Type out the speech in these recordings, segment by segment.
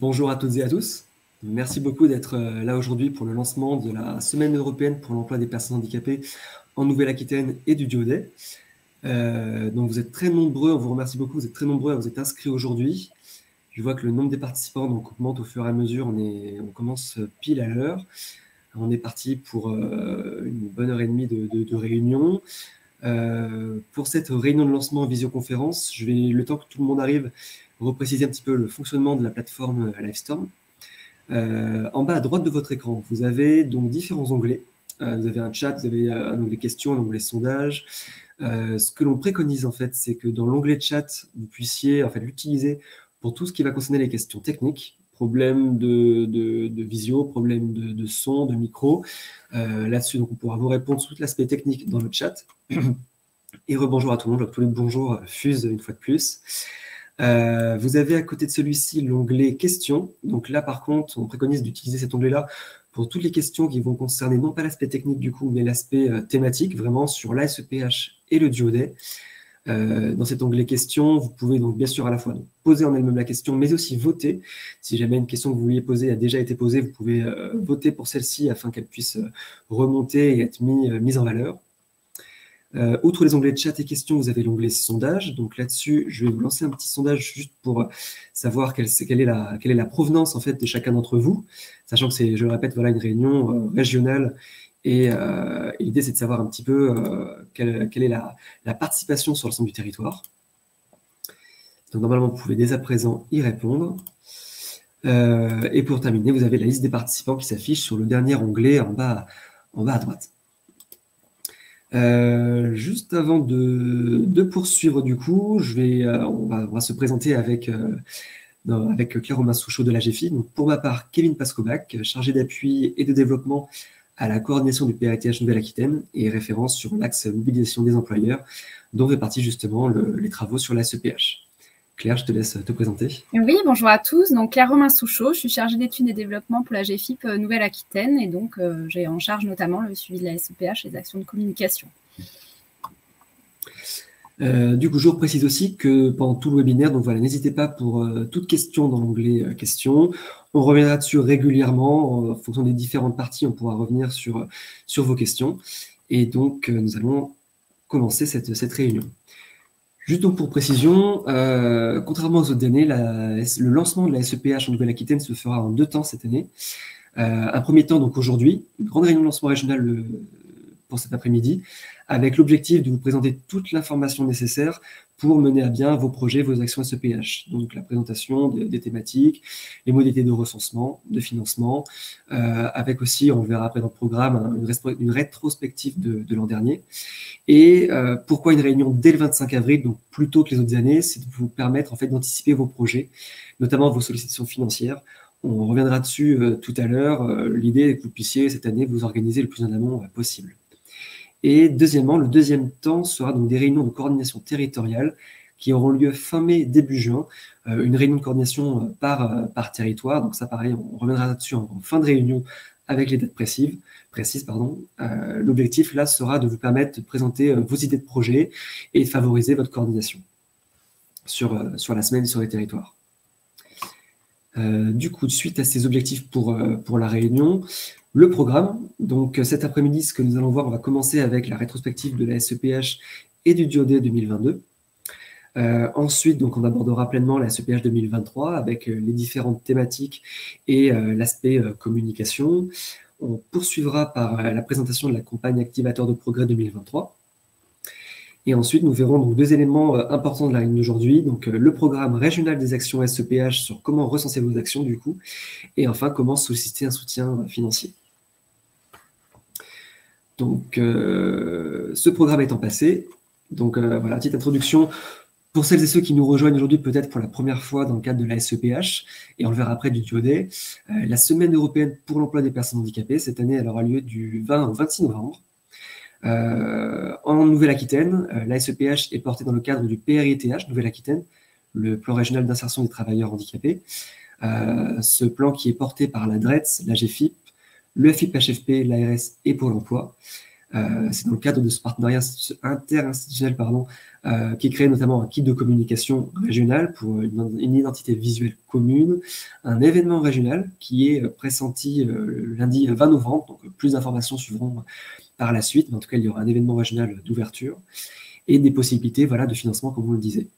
Bonjour à toutes et à tous. Merci beaucoup d'être là aujourd'hui pour le lancement de la Semaine européenne pour l'emploi des personnes handicapées en Nouvelle-Aquitaine et du Diodet. Donc vous êtes très nombreux, on vous remercie beaucoup, vous êtes très nombreux à vous être inscrits aujourd'hui. Je vois que le nombre des participants augmente au fur et à mesure, on commence pile à l'heure. On est parti pour une bonne heure et demie de réunion. Pour cette réunion de lancement en visioconférence, je vais, le temps que tout le monde arrive, repréciser un petit peu le fonctionnement de la plateforme Livestorm. En bas à droite de votre écran, vous avez donc différents onglets. Vous avez un chat, vous avez un onglet questions, un onglet sondage. Ce que l'on préconise en fait, c'est que dans l'onglet chat, vous puissiez en fait l'utiliser pour tout ce qui va concerner les questions techniques, problèmes de visio, problèmes de son, de micro. Là-dessus, donc on pourra vous répondre sur tout l'aspect technique dans le chat. Et rebonjour à tout le monde, tous les bonjours fusent une fois de plus. Vous avez à côté de celui-ci l'onglet questions. Donc là, par contre, on préconise d'utiliser cet onglet-là pour toutes les questions qui vont concerner non pas l'aspect technique du coup, mais l'aspect thématique, vraiment sur l'ASEPH et le Diodet. Dans cet onglet questions, vous pouvez donc bien sûr à la fois poser en elle-même la question, mais aussi voter. Si jamais une question que vous vouliez poser a déjà été posée, vous pouvez voter pour celle-ci afin qu'elle puisse remonter et être mise en valeur. Outre les onglets chat et questions, vous avez l'onglet sondage. Donc là-dessus, je vais vous lancer un petit sondage juste pour savoir quelle est la provenance en fait de chacun d'entre vous, sachant que c'est, je le répète, voilà une réunion régionale et l'idée c'est de savoir un petit peu quelle est la participation sur l'ensemble du territoire. Donc normalement, vous pouvez dès à présent y répondre. Et pour terminer, vous avez la liste des participants qui s'affiche sur le dernier onglet en bas à droite. Juste avant de poursuivre du coup, on va se présenter avec Claire Romain-Souchot de l'AGFI. Donc pour ma part, Kevin Pascobac, chargé d'appui et de développement à la coordination du PRTH Nouvelle-Aquitaine et référence sur l'axe mobilisation des employeurs, dont fait partie justement les travaux sur la SEPH. Claire, je te laisse te présenter. Oui, bonjour à tous. Donc Claire Romain-Souchot, je suis chargée d'études et développement pour la GFIP Nouvelle-Aquitaine et donc j'ai en charge notamment le suivi de la SEPH et des actions de communication. Du coup, je vous précise aussi que pendant tout le webinaire, donc voilà, n'hésitez pas pour toute question dans l'onglet questions. On reviendra dessus régulièrement en fonction des différentes parties. On pourra revenir sur vos questions. Et donc, nous allons commencer cette réunion. Juste donc pour précision, contrairement aux autres années, le lancement de la SEPH en Nouvelle-Aquitaine se fera en 2 temps cette année. Un premier temps, donc aujourd'hui, une grande réunion de lancement régional pour cet après-midi, avec l'objectif de vous présenter toute l'information nécessaire pour mener à bien vos projets, vos actions SEPH. Donc la présentation des thématiques, les modalités de recensement, de financement, avec aussi, on verra après dans le programme, une rétrospective de l'an dernier. Et pourquoi une réunion dès le 25 avril, donc plus tôt que les autres années, c'est de vous permettre en fait d'anticiper vos projets, notamment vos sollicitations financières. On reviendra dessus tout à l'heure. L'idée est que vous puissiez cette année vous organiser le plus en amont possible. Et deuxièmement, le deuxième temps sera donc des réunions de coordination territoriale qui auront lieu fin mai, début juin. Une réunion de coordination par territoire. Donc ça, pareil, on reviendra là-dessus en fin de réunion avec les dates précises. L'objectif, là, sera de vous permettre de présenter vos idées de projet et de favoriser votre coordination sur la semaine et sur les territoires. Du coup, suite à ces objectifs pour la réunion, le programme, donc cet après-midi, ce que nous allons voir, on va commencer avec la rétrospective de la SEPH et du Diodet 2022. Ensuite, donc, on abordera pleinement la SEPH 2023 avec les différentes thématiques et l'aspect communication. On poursuivra par la présentation de la campagne Activateur de progrès 2023. Et ensuite, nous verrons donc 2 éléments importants de la réunion d'aujourd'hui. Donc, le programme régional des actions SEPH sur comment recenser vos actions, du coup. Et enfin, comment solliciter un soutien financier. Donc, ce programme étant passé, donc voilà, petite introduction pour celles et ceux qui nous rejoignent aujourd'hui, peut-être pour la première fois dans le cadre de la SEPH, et on le verra après du Diodet. La Semaine européenne pour l'emploi des personnes handicapées, cette année, elle aura lieu du 20 au 26 novembre. En Nouvelle-Aquitaine, la SEPH est portée dans le cadre du PRITH Nouvelle-Aquitaine, le plan régional d'insertion des travailleurs handicapés. Ce plan qui est porté par la DRETS, la GFIP, le FIP-HFP, l'ARS et Pôle emploi. C'est dans le cadre de ce partenariat interinstitutionnel qui est créé notamment un kit de communication régional pour une identité visuelle commune, un événement régional qui est pressenti le lundi 20 novembre, donc plus d'informations suivront par la suite, mais en tout cas il y aura un événement régional d'ouverture et des possibilités de financement comme vous le disiez.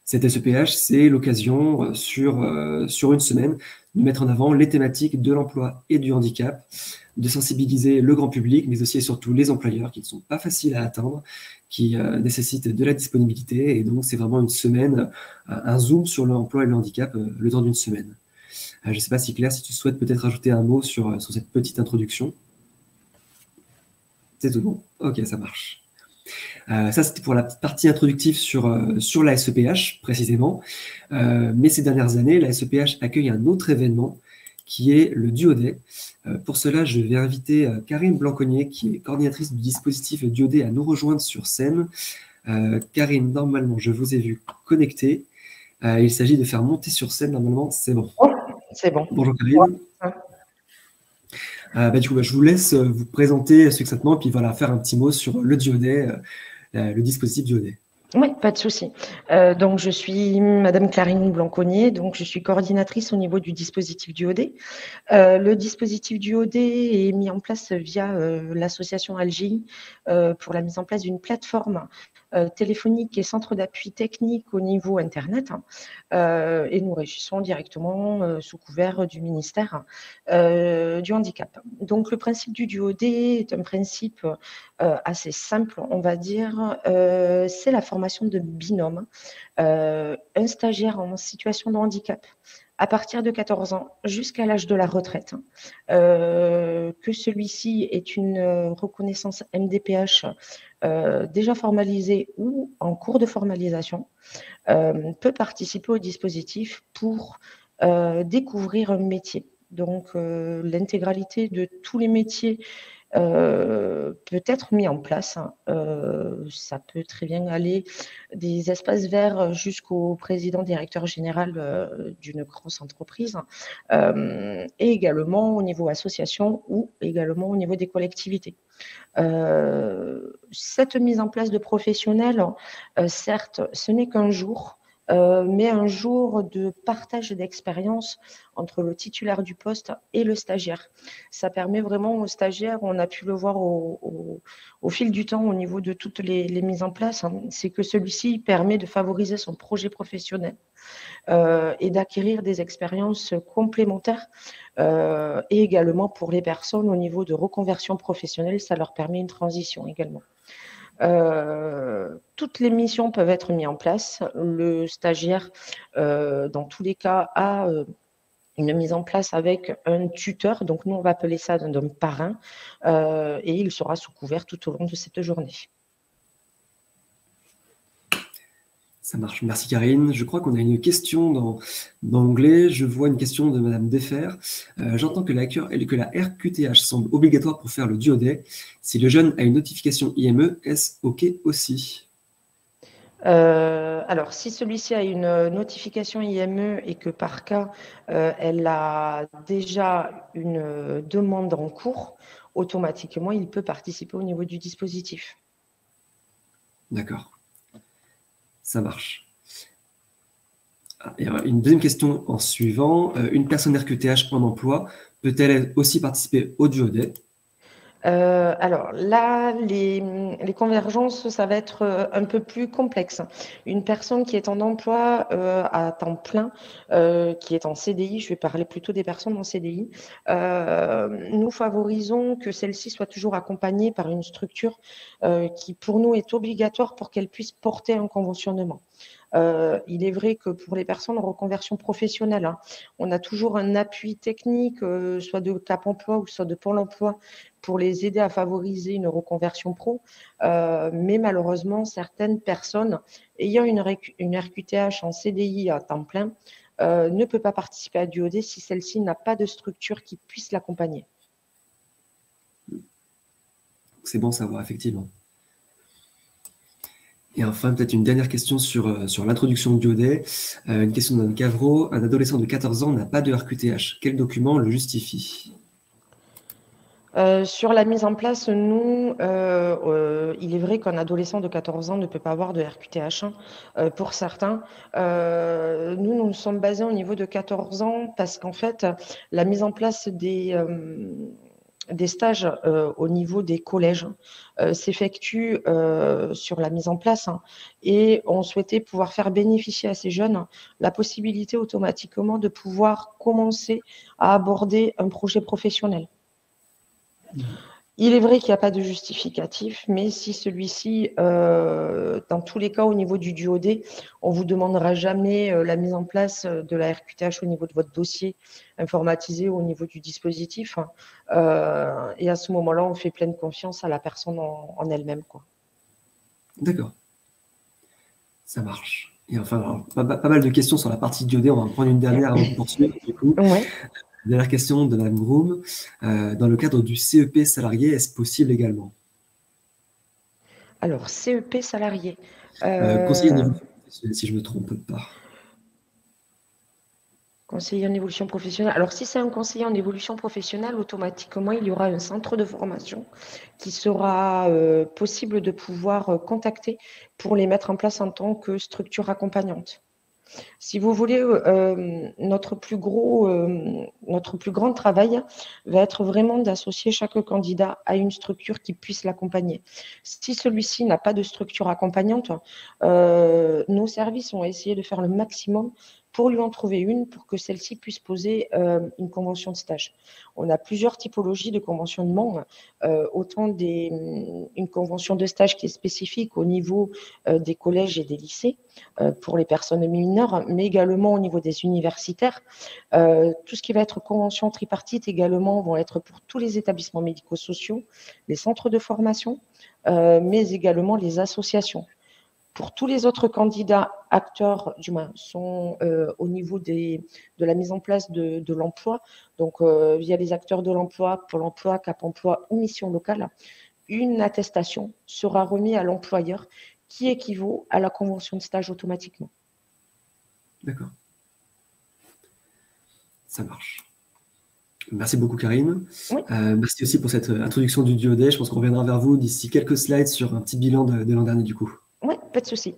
Cette SEPH, c'est l'occasion sur une semaine de mettre en avant les thématiques de l'emploi et du handicap, de sensibiliser le grand public, mais aussi et surtout les employeurs qui ne sont pas faciles à atteindre, qui nécessitent de la disponibilité. Et donc, c'est vraiment une semaine, un zoom sur l'emploi et le handicap le temps d'une semaine. Je ne sais pas si Claire, si tu souhaites peut-être rajouter un mot sur cette petite introduction. C'est tout bon. Ok, ça marche. Ça, c'était pour la petite partie introductive sur la SEPH, précisément. Mais ces dernières années, la SEPH accueille un autre événement qui est le Duoday. Pour cela, je vais inviter Karine Blanconnier, qui est coordinatrice du dispositif Duoday, à nous rejoindre sur scène. Karine, normalement, je vous ai vu connectée. Il s'agit de faire monter sur scène, normalement, c'est bon. Oh, c'est bon. Bonjour Karine. Du coup, je vous laisse vous présenter succinctement, puis faire un petit mot sur le Duoday, le dispositif Duoday. Oui, pas de souci. Donc, je suis Madame Karine Blanconnier, donc je suis coordinatrice au niveau du dispositif Duoday. Le dispositif Duoday est mis en place via l'association Algi pour la mise en place d'une plateforme téléphonique et centre d'appui technique au niveau Internet. Et nous régissons directement sous couvert du ministère du handicap. Donc, le principe du Duoday est un principe assez simple, on va dire. C'est la formation de binôme. Un stagiaire en situation de handicap à partir de 14 ans jusqu'à l'âge de la retraite, que celui-ci ait une reconnaissance MDPH déjà formalisée ou en cours de formalisation, peut participer au dispositif pour découvrir un métier. Donc, l'intégralité de tous les métiers peut être mis en place. Ça peut très bien aller des espaces verts jusqu'au président directeur général d'une grosse entreprise, et également au niveau association ou également au niveau des collectivités. Cette mise en place de professionnels, certes, ce n'est qu'un jour, mais un jour de partage d'expérience entre le titulaire du poste et le stagiaire. Ça permet vraiment au stagiaire, on a pu le voir au fil du temps au niveau de toutes les mises en place, c'est que celui-ci permet de favoriser son projet professionnel et d'acquérir des expériences complémentaires. Et également pour les personnes au niveau de reconversion professionnelle, ça leur permet une transition également. Toutes les missions peuvent être mises en place. Le stagiaire, dans tous les cas, a une mise en place avec un tuteur. Donc, nous, on va appeler ça un parrain. Et il sera sous couvert tout au long de cette journée. Ça marche. Merci Karine. Je crois qu'on a une question dans l'onglet. Je vois une question de Madame Defer. J'entends que la RQTH semble obligatoire pour faire le Duoday. Si le jeune a une notification IME, est-ce OK aussi? Alors, si celui-ci a une notification IME et que par cas, elle a déjà une demande en cours, automatiquement, il peut participer au niveau du dispositif. D'accord. Ça marche. Et une deuxième question en suivant. Une personne RQTH en emploi peut-elle aussi participer au Duoday? Alors là, les convergences, ça va être un peu plus complexe. Une personne qui est en emploi à temps plein, qui est en CDI, je vais parler plutôt des personnes en CDI, nous favorisons que celle-ci soit toujours accompagnée par une structure qui, pour nous, est obligatoire pour qu'elle puisse porter un conventionnement. Il est vrai que pour les personnes en reconversion professionnelle, on a toujours un appui technique, soit de Cap Emploi ou soit de Pôle Emploi, pour les aider à favoriser une reconversion pro. Mais malheureusement, certaines personnes ayant une RQTH en CDI à temps plein ne peut pas participer à Duoday si celle-ci n'a pas de structure qui puisse l'accompagner. C'est bon à savoir, effectivement. Et enfin, peut-être une dernière question sur l'introduction de Duoday. Une question d'Anne Cavreau. Un adolescent de 14 ans n'a pas de RQTH. Quel document le justifie? Sur la mise en place, nous, il est vrai qu'un adolescent de 14 ans ne peut pas avoir de RQTH1 pour certains. Nous nous sommes basés au niveau de 14 ans parce qu'en fait, la mise en place des stages au niveau des collèges s'effectue sur la mise en place, hein, et on souhaitait pouvoir faire bénéficier à ces jeunes la possibilité automatiquement de pouvoir commencer à aborder un projet professionnel. Il est vrai qu'il n'y a pas de justificatif, mais si celui-ci, dans tous les cas, au niveau du DUOD, on ne vous demandera jamais la mise en place de la RQTH au niveau de votre dossier informatisé au niveau du dispositif. Et à ce moment-là, on fait pleine confiance à la personne en elle-même, quoi. D'accord. Ça marche. Et enfin, alors, pas mal de questions sur la partie DUOD. On va en prendre une dernière avant de poursuivre, du coup. Ouais. Dernière question de Mme Groom. Dans le cadre du CEP salarié, est-ce possible également? Alors, CEP salarié. Conseiller en évolution professionnelle, si je ne me trompe pas. Conseiller en évolution professionnelle. Alors, si c'est un conseiller en évolution professionnelle, automatiquement, il y aura un centre de formation qui sera possible de pouvoir contacter pour les mettre en place en tant que structure accompagnante. Si vous voulez, notre plus grand travail va être vraiment d'associer chaque candidat à une structure qui puisse l'accompagner. Si celui-ci n'a pas de structure accompagnante, nos services ont essayé de faire le maximum pour lui en trouver une, pour que celle-ci puisse poser une convention de stage. On a plusieurs typologies de conventionnement, autant une convention de stage qui est spécifique au niveau des collèges et des lycées pour les personnes mineures, mais également au niveau des universitaires. Tout ce qui va être convention tripartite également vont être pour tous les établissements médico-sociaux, les centres de formation, mais également les associations. Pour tous les autres candidats, acteurs, du moins, sont au niveau de la mise en place de l'emploi. Donc, via les acteurs de l'emploi, Pôle emploi, Cap emploi ou mission locale, une attestation sera remise à l'employeur qui équivaut à la convention de stage automatiquement. D'accord. Ça marche. Merci beaucoup, Karine. Oui. Merci aussi pour cette introduction du DUOD. Je pense qu'on reviendra vers vous d'ici quelques slides sur un petit bilan de l'an dernier, du coup. Oui, pas de souci.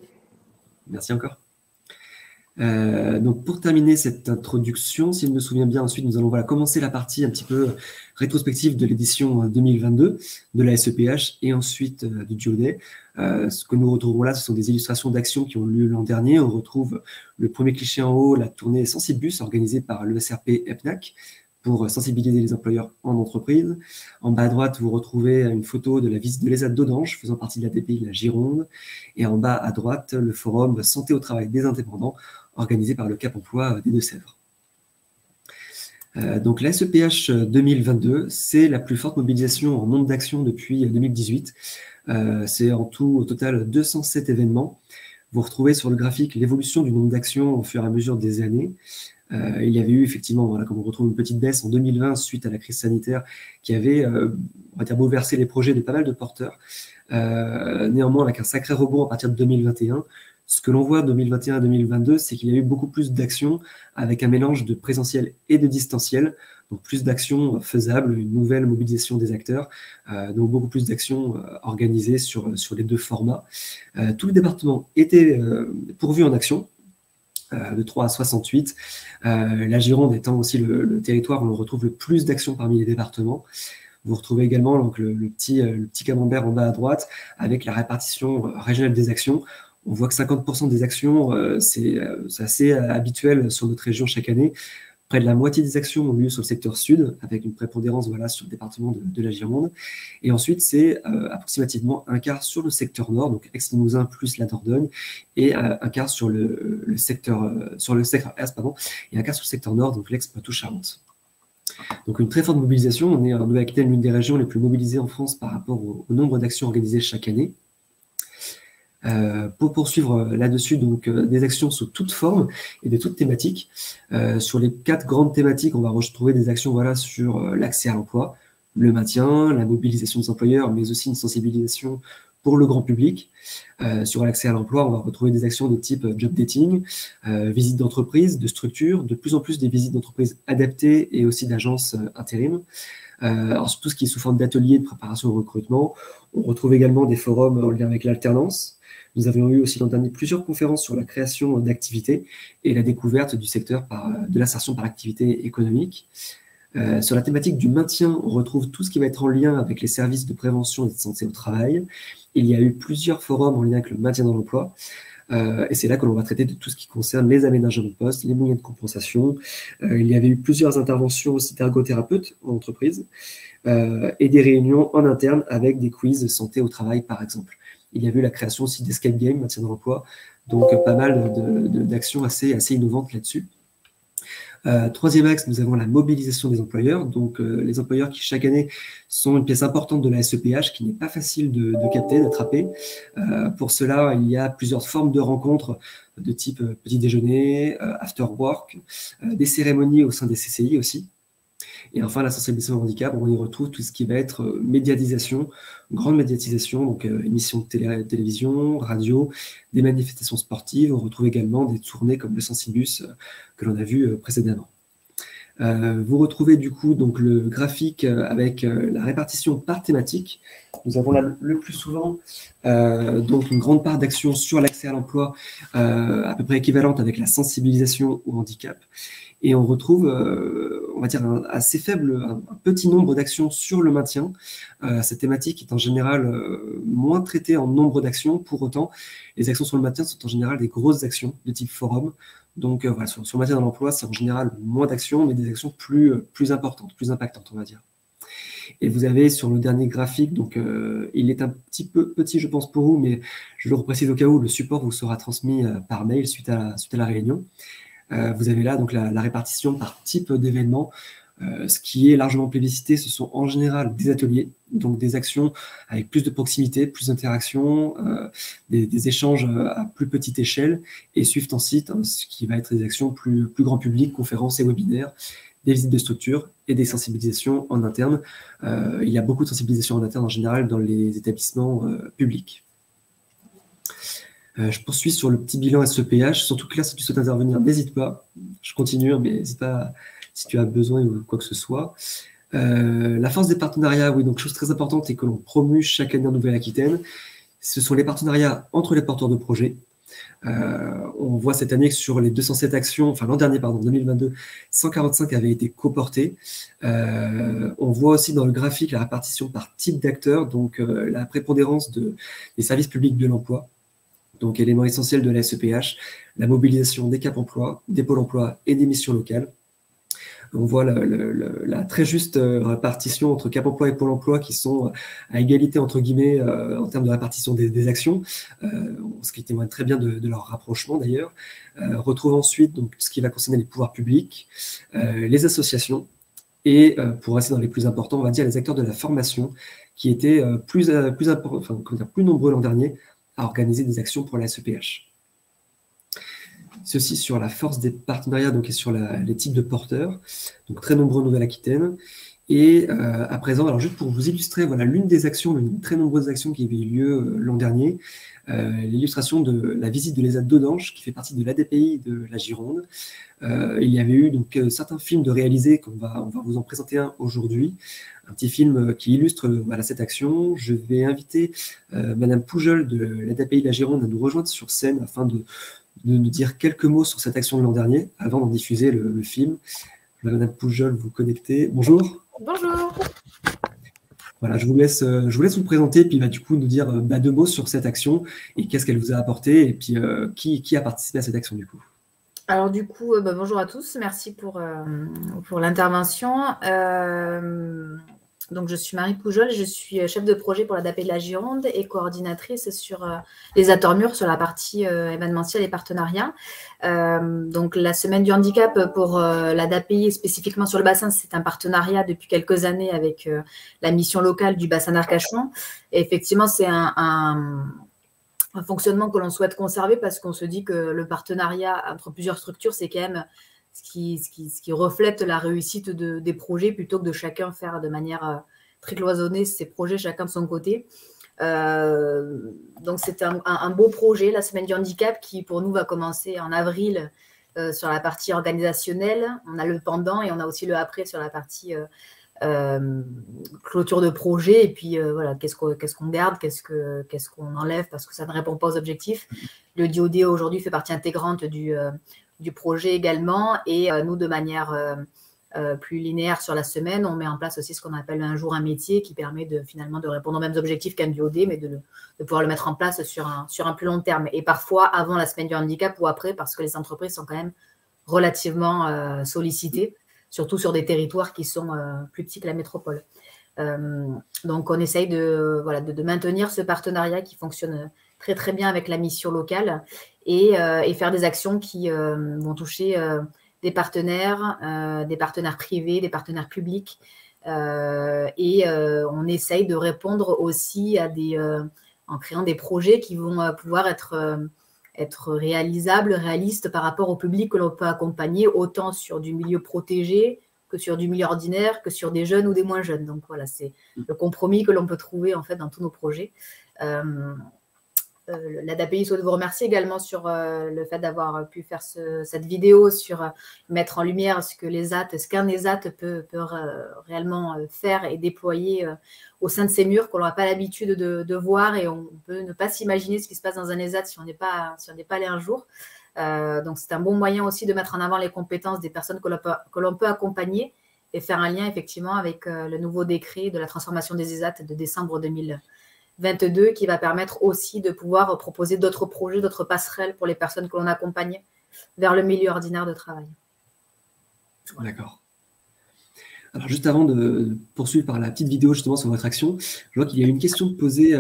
Merci encore. Donc, pour terminer cette introduction, si je me souviens bien, ensuite, nous allons commencer la partie un petit peu rétrospective de l'édition 2022 de la SEPH et ensuite du DUOD. Ce que nous retrouvons là, ce sont des illustrations d'actions qui ont eu lieu l'an dernier. On retrouve le premier cliché en haut, la tournée Sensibus organisée par l'ESRP EPNAC pour sensibiliser les employeurs en entreprise. En bas à droite, vous retrouvez une photo de la visite de l'ESAT d'Audange, faisant partie de l'ADPI de la Gironde. Et en bas à droite, le forum Santé au travail des indépendants, organisé par le Cap emploi des Deux-Sèvres. Donc la SEPH 2022, c'est la plus forte mobilisation en nombre d'actions depuis 2018. C'est en tout, au total, 207 événements. Vous retrouvez sur le graphique l'évolution du nombre d'actions au fur et à mesure des années. Il y avait eu effectivement, comme on retrouve une petite baisse en 2020 suite à la crise sanitaire qui avait, on va dire, bouleversé les projets de pas mal de porteurs. Néanmoins, avec un sacré rebond à partir de 2021, ce que l'on voit de 2021 à 2022, c'est qu'il y a eu beaucoup plus d'actions avec un mélange de présentiel et de distanciel, donc plus d'actions faisables, une nouvelle mobilisation des acteurs, donc beaucoup plus d'actions organisées sur les deux formats. Tous les départements étaient pourvus en action, de 3 à 68. La Gironde étant aussi le territoire où on retrouve le plus d'actions parmi les départements. Vous retrouvez également donc, le petit camembert en bas à droite avec la répartition régionale des actions. On voit que 50% des actions, c'est assez habituel sur notre région chaque année. Près de la moitié des actions ont lieu sur le secteur sud, avec une prépondérance sur le département de la Gironde. Et ensuite, c'est approximativement un quart sur le secteur nord, donc Aix-Limousin plus la Dordogne, et un quart sur le secteur est, pardon, et un quart sur le secteur nord, donc l'Aix-Poitou-Charentes. Donc une très forte mobilisation. On est en Nouvelle-Aquitaine l'une des régions les plus mobilisées en France par rapport au nombre d'actions organisées chaque année. Pour poursuivre là-dessus, donc des actions sous toutes formes et de toutes thématiques. Sur les 4 grandes thématiques, on va retrouver des actions sur l'accès à l'emploi, le maintien, la mobilisation des employeurs, mais aussi une sensibilisation pour le grand public. Sur l'accès à l'emploi, on va retrouver des actions de type job dating, visite d'entreprise, de structure, de plus en plus des visites d'entreprise adaptées et aussi d'agences intérim. Alors, tout ce qui est sous forme d'ateliers de préparation au recrutement. On retrouve également des forums en lien avec l'alternance. Nous avions eu aussi l'an dernier plusieurs conférences sur la création d'activités et la découverte du secteur de l'insertion par activité économique. Sur la thématique du maintien, on retrouve tout ce qui va être en lien avec les services de prévention et de santé au travail. Il y a eu plusieurs forums en lien avec le maintien dans l'emploi. Et c'est là que l'on va traiter de tout ce qui concerne les aménagements de poste, les moyens de compensation. Il y avait eu plusieurs interventions aussi d'ergothérapeutes en entreprise et des réunions en interne avec des quiz santé au travail, par exemple. Il y avait eu la création aussi d'escape game, maintien dans l'emploi, donc pas mal d'actions assez innovantes là-dessus. Troisième axe, nous avons la mobilisation des employeurs. Donc, les employeurs qui, chaque année, sont une pièce importante de la SEPH, qui n'est pas facile de capter, d'attraper. Pour cela, il y a plusieurs formes de rencontres de type petit déjeuner, after work, des cérémonies au sein des CCI aussi. Et enfin, la sensibilisation au handicap, on y retrouve tout ce qui va être médiatisation, grande médiatisation, donc émissions de télévision, radio, des manifestations sportives. On retrouve également des tournées comme le Sensibus que l'on a vu précédemment. Vous retrouvez du coup donc le graphique avec la répartition par thématique. Nous avons là le plus souvent donc une grande part d'action sur l'accès à l'emploi, à peu près équivalente avec la sensibilisation au handicap. Et on retrouve, on va dire, un petit nombre d'actions sur le maintien. Cette thématique est en général moins traitée en nombre d'actions. Pour autant, les actions sur le maintien sont en général des grosses actions de type forum. Donc, voilà, sur le maintien dans l'emploi, c'est en général moins d'actions, mais des actions plus importantes, plus impactantes, on va dire. Et vous avez sur le dernier graphique, donc il est un petit peu petit, je pense, pour vous, mais je le reprécise au cas où le support vous sera transmis par mail suite à la réunion. Vous avez là donc la répartition par type d'événement. Ce qui est largement plébiscité, ce sont en général des ateliers, donc des actions avec plus de proximité, plus d'interaction, des échanges à plus petite échelle, et suivent ensuite ce qui va être des actions plus grand public, conférences et webinaires, des visites de structure et des sensibilisations en interne. Il y a beaucoup de sensibilisation en interne en général dans les établissements publics. Je poursuis sur le petit bilan SEPH, surtout que là, si tu souhaites intervenir, n'hésite pas. Je continue, mais n'hésite pas si tu as besoin ou quoi que ce soit. La force des partenariats, oui, donc chose très importante et que l'on promue chaque année en Nouvelle-Aquitaine, ce sont les partenariats entre les porteurs de projets. On voit cette année que sur les 207 actions, enfin l'an dernier, pardon, 2022, 145 avaient été coportées. On voit aussi dans le graphique la répartition par type d'acteurs, donc la prépondérance des services publics de l'emploi. Donc, élément essentiel de la SEPH, la mobilisation des Cap Emploi, des pôles emploi et des missions locales. On voit la très juste répartition entre Cap Emploi et Pôle emploi qui sont à égalité, entre guillemets, en termes de répartition des actions, ce qui témoigne très bien de leur rapprochement d'ailleurs. Retrouve ensuite donc, ce qui va concerner les pouvoirs publics, les associations et, pour rester dans les plus importants, on va dire les acteurs de la formation qui étaient plus nombreux l'an dernier à organiser des actions pour la SEPH. Ceci sur la force des partenariats donc, et sur les types de porteurs, donc très nombreux en Nouvelle-Aquitaine. Et à présent, alors juste pour vous illustrer, voilà l'une des actions, l'une très nombreuses actions qui avaient eu lieu l'an dernier, l'illustration de la visite de l'ESAT d'Audange, qui fait partie de l'ADPI de la Gironde. Il y avait eu donc certains films de réaliser, on va vous en présenter un aujourd'hui, un petit film qui illustre voilà, cette action. Je vais inviter Madame Poujol de l'ADPI de la Gironde à nous rejoindre sur scène afin de nous dire quelques mots sur cette action de l'an dernier avant d'en diffuser le film. Madame Poujol, vous connectez. Bonjour. Bonjour. Voilà, je vous laisse vous présenter, puis du coup nous dire deux mots sur cette action et qu'est-ce qu'elle vous a apporté, et puis qui a participé à cette action du coup. Alors du coup, bonjour à tous, merci pour l'intervention. Donc je suis Marie Poujol, je suis chef de projet pour l'ADAPI de la Gironde et coordinatrice sur les Atormures sur la partie événementielle et partenariat. Donc la semaine du handicap pour l'ADAPI spécifiquement sur le bassin, c'est un partenariat depuis quelques années avec la mission locale du bassin d'Arcachon. Et effectivement, c'est un fonctionnement que l'on souhaite conserver parce qu'on se dit que le partenariat entre plusieurs structures, c'est quand même ce qui reflète la réussite des projets plutôt que de chacun faire de manière très cloisonnée ses projets, chacun de son côté. Donc, c'est un beau projet, la Semaine du handicap, qui pour nous va commencer en avril sur la partie organisationnelle. On a le pendant et on a aussi le après sur la partie clôture de projet, et puis voilà, qu'est-ce qu'on garde, qu'est-ce qu'on enlève parce que ça ne répond pas aux objectifs. Le DOD aujourd'hui fait partie intégrante du projet également, et nous, de manière plus linéaire sur la semaine, on met en place aussi ce qu'on appelle un jour un métier qui permet finalement de répondre aux mêmes objectifs qu'un DOD, mais de pouvoir le mettre en place sur un plus long terme, et parfois avant la semaine du handicap ou après, parce que les entreprises sont quand même relativement sollicitées, surtout sur des territoires qui sont plus petits que la métropole. Donc, on essaye de maintenir ce partenariat qui fonctionne très, très bien avec la mission locale, et faire des actions qui vont toucher des partenaires privés, des partenaires publics. Et on essaye de répondre aussi en créant des projets qui vont pouvoir être réalisables, réalistes par rapport au public que l'on peut accompagner, autant sur du milieu protégé que sur du milieu ordinaire, que sur des jeunes ou des moins jeunes. Donc voilà, c'est le compromis que l'on peut trouver en fait dans tous nos projets. L'ADAPI souhaite vous remercier également sur le fait d'avoir pu faire cette vidéo, sur mettre en lumière ce qu'un ESAT peut réellement faire et déployer au sein de ces murs, qu'on n'a pas l'habitude de voir, et on peut ne pas s'imaginer ce qui se passe dans un ESAT si on n'est pas allé un jour. Donc c'est un bon moyen aussi de mettre en avant les compétences des personnes que l'on peut accompagner, et faire un lien effectivement avec le nouveau décret de la transformation des ESAT de décembre 2022, qui va permettre aussi de pouvoir proposer d'autres projets, d'autres passerelles pour les personnes que l'on accompagne vers le milieu ordinaire de travail. Voilà. D'accord. Alors, juste avant de poursuivre par la petite vidéo justement sur votre action, je vois qu'il y a une question de poser.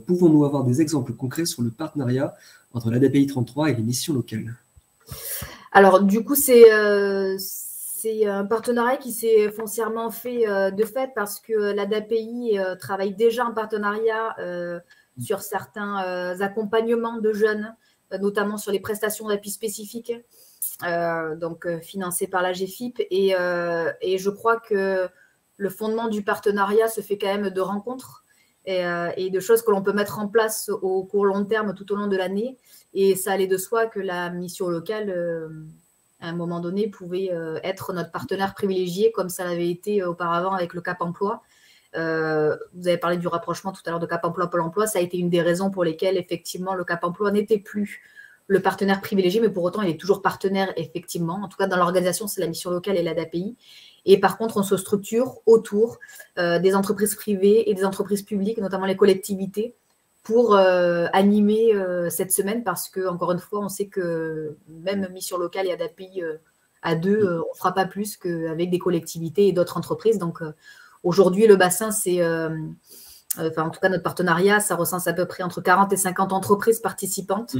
Pouvons-nous avoir des exemples concrets sur le partenariat entre l'ADAPI 33 et les missions locales? Alors, du coup, c'est un partenariat qui s'est foncièrement fait de fait, parce que l'ADAPI travaille déjà en partenariat sur certains accompagnements de jeunes, notamment sur les prestations d'appui spécifiques, donc financées par la GFIP. Et je crois que le fondement du partenariat se fait quand même de rencontres et de choses que l'on peut mettre en place au court long terme tout au long de l'année. Et ça allait de soi que la mission locale, à un moment donné, pouvait être notre partenaire privilégié, comme ça l'avait été auparavant avec le Cap Emploi. Vous avez parlé du rapprochement tout à l'heure de Cap Emploi, Pôle Emploi. Ça a été une des raisons pour lesquelles, effectivement, le Cap Emploi n'était plus le partenaire privilégié, mais pour autant, il est toujours partenaire, effectivement. En tout cas, dans l'organisation, c'est la mission locale et l'ADAPI. Et par contre, on se structure autour des entreprises privées et des entreprises publiques, notamment les collectivités, pour animer cette semaine, parce que, encore une fois, on sait que même mission locale et ADAPI à deux, on ne fera pas plus qu'avec des collectivités et d'autres entreprises. Donc, aujourd'hui, le bassin, c'est, en tout cas, notre partenariat, ça recense à peu près entre 40 et 50 entreprises participantes,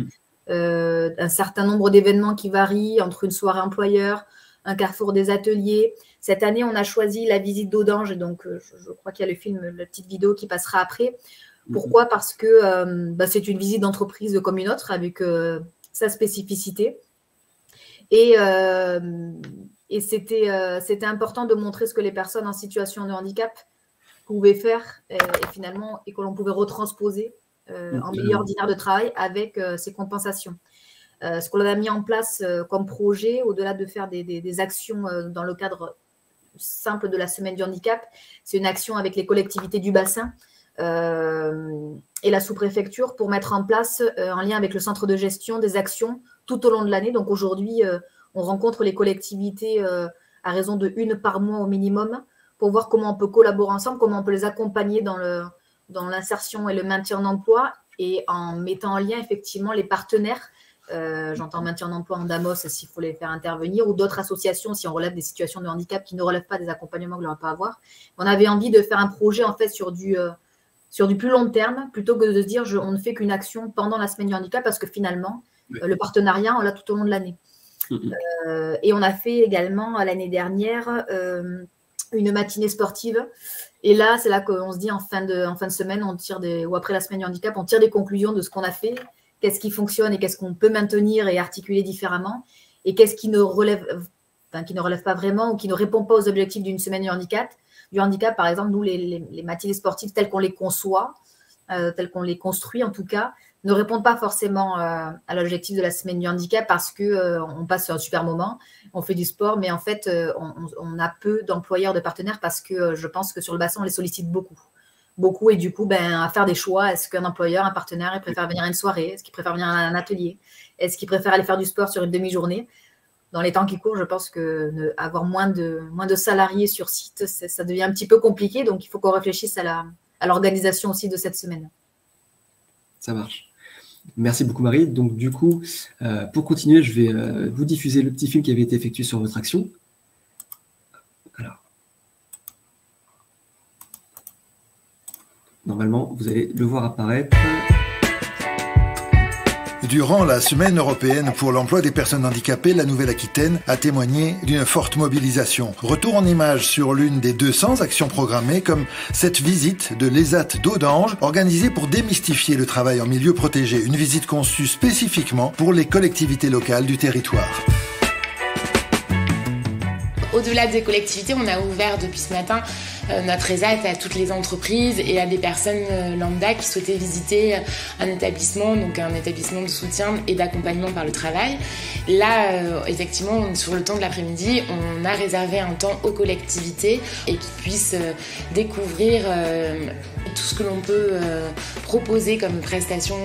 un certain nombre d'événements qui varient entre une soirée employeur, un carrefour des ateliers. Cette année, on a choisi la visite d'Audange, donc je crois qu'il y a le film, la petite vidéo qui passera après. Pourquoi? Parce que c'est une visite d'entreprise comme une autre, avec sa spécificité. Et c'était important de montrer ce que les personnes en situation de handicap pouvaient faire, et que l'on pouvait retransposer en milieu ordinaire de travail avec ces compensations. Ce qu'on a mis en place comme projet, au-delà de faire des actions dans le cadre simple de la semaine du handicap, c'est une action avec les collectivités du bassin et la sous-préfecture pour mettre en place, en lien avec le centre de gestion, des actions tout au long de l'année. Donc aujourd'hui, on rencontre les collectivités à raison de 1 par mois au minimum, pour voir comment on peut collaborer ensemble, comment on peut les accompagner dans l'insertion et le maintien en emploi, et en mettant en lien effectivement les partenaires. J'entends maintien en emploi en DAMOS s'il faut les faire intervenir, ou d'autres associations si on relève des situations de handicap qui ne relèvent pas des accompagnements que l'on peut avoir. On avait envie de faire un projet en fait sur du plus long terme, plutôt que de se dire on ne fait qu'une action pendant la semaine du handicap, parce que finalement, le partenariat, on l'a tout au long de l'année. Et on a fait également l'année dernière une matinée sportive. Et là, c'est là qu'on se dit en fin de semaine, ou après la semaine du handicap, on tire des conclusions de ce qu'on a fait, qu'est-ce qui fonctionne et qu'est-ce qu'on peut maintenir et articuler différemment, et qu'est-ce qui ne relève pas vraiment ou qui ne répond pas aux objectifs d'une semaine du handicap. Par exemple, nous, les matinées sportives telles qu'on les conçoit, telles qu'on les construit en tout cas, ne répondent pas forcément à l'objectif de la semaine du handicap parce qu'on passe un super moment, on fait du sport, mais en fait, on a peu d'employeurs, de partenaires parce que je pense que sur le bassin, on les sollicite beaucoup. Et du coup, à faire des choix. Est-ce qu'un employeur, un partenaire, il préfère venir à une soirée? Est-ce qu'il préfère venir à un atelier? Est-ce qu'il préfère aller faire du sport sur une demi-journée? Dans les temps qui courent, je pense que avoir moins de salariés sur site, ça devient un petit peu compliqué. Donc, il faut qu'on réfléchisse à l'organisation aussi de cette semaine. Ça marche. Merci beaucoup, Marie. Donc, du coup, pour continuer, je vais vous diffuser le petit film qui avait été effectué sur votre action. Alors, normalement, vous allez le voir apparaître. Durant la Semaine européenne pour l'emploi des personnes handicapées, la Nouvelle-Aquitaine a témoigné d'une forte mobilisation. Retour en images sur l'une des 200 actions programmées, comme cette visite de l'ESAT d'Audange, organisée pour démystifier le travail en milieu protégé. Une visite conçue spécifiquement pour les collectivités locales du territoire. Au-delà des collectivités, on a ouvert depuis ce matin notre ESAT à toutes les entreprises et à des personnes lambda qui souhaitaient visiter un établissement, donc un établissement de soutien et d'accompagnement par le travail. Là, effectivement, sur le temps de l'après-midi, on a réservé un temps aux collectivités et qu'ils puissent découvrir tout ce que l'on peut proposer comme prestation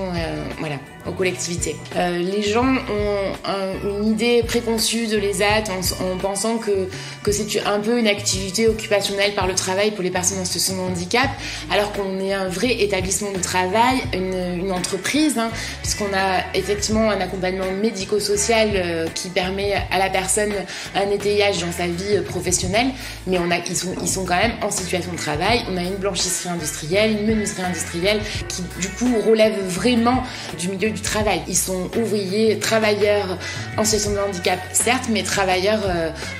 aux collectivités. Les gens ont une idée préconçue de l'ESAT en pensant que c'est un peu une activité occupationnelle par le travail pour les personnes en situation de handicap, alors qu'on est un vrai établissement de travail, une entreprise, puisqu'on a effectivement un accompagnement médico-social qui permet à la personne un étayage dans sa vie professionnelle, mais ils sont quand même en situation de travail. On a une blanchisserie industrielle, une menuiserie industrielle qui du coup relève vraiment du milieu du travail. Ils sont ouvriers, travailleurs en situation de handicap, certes, mais travailleurs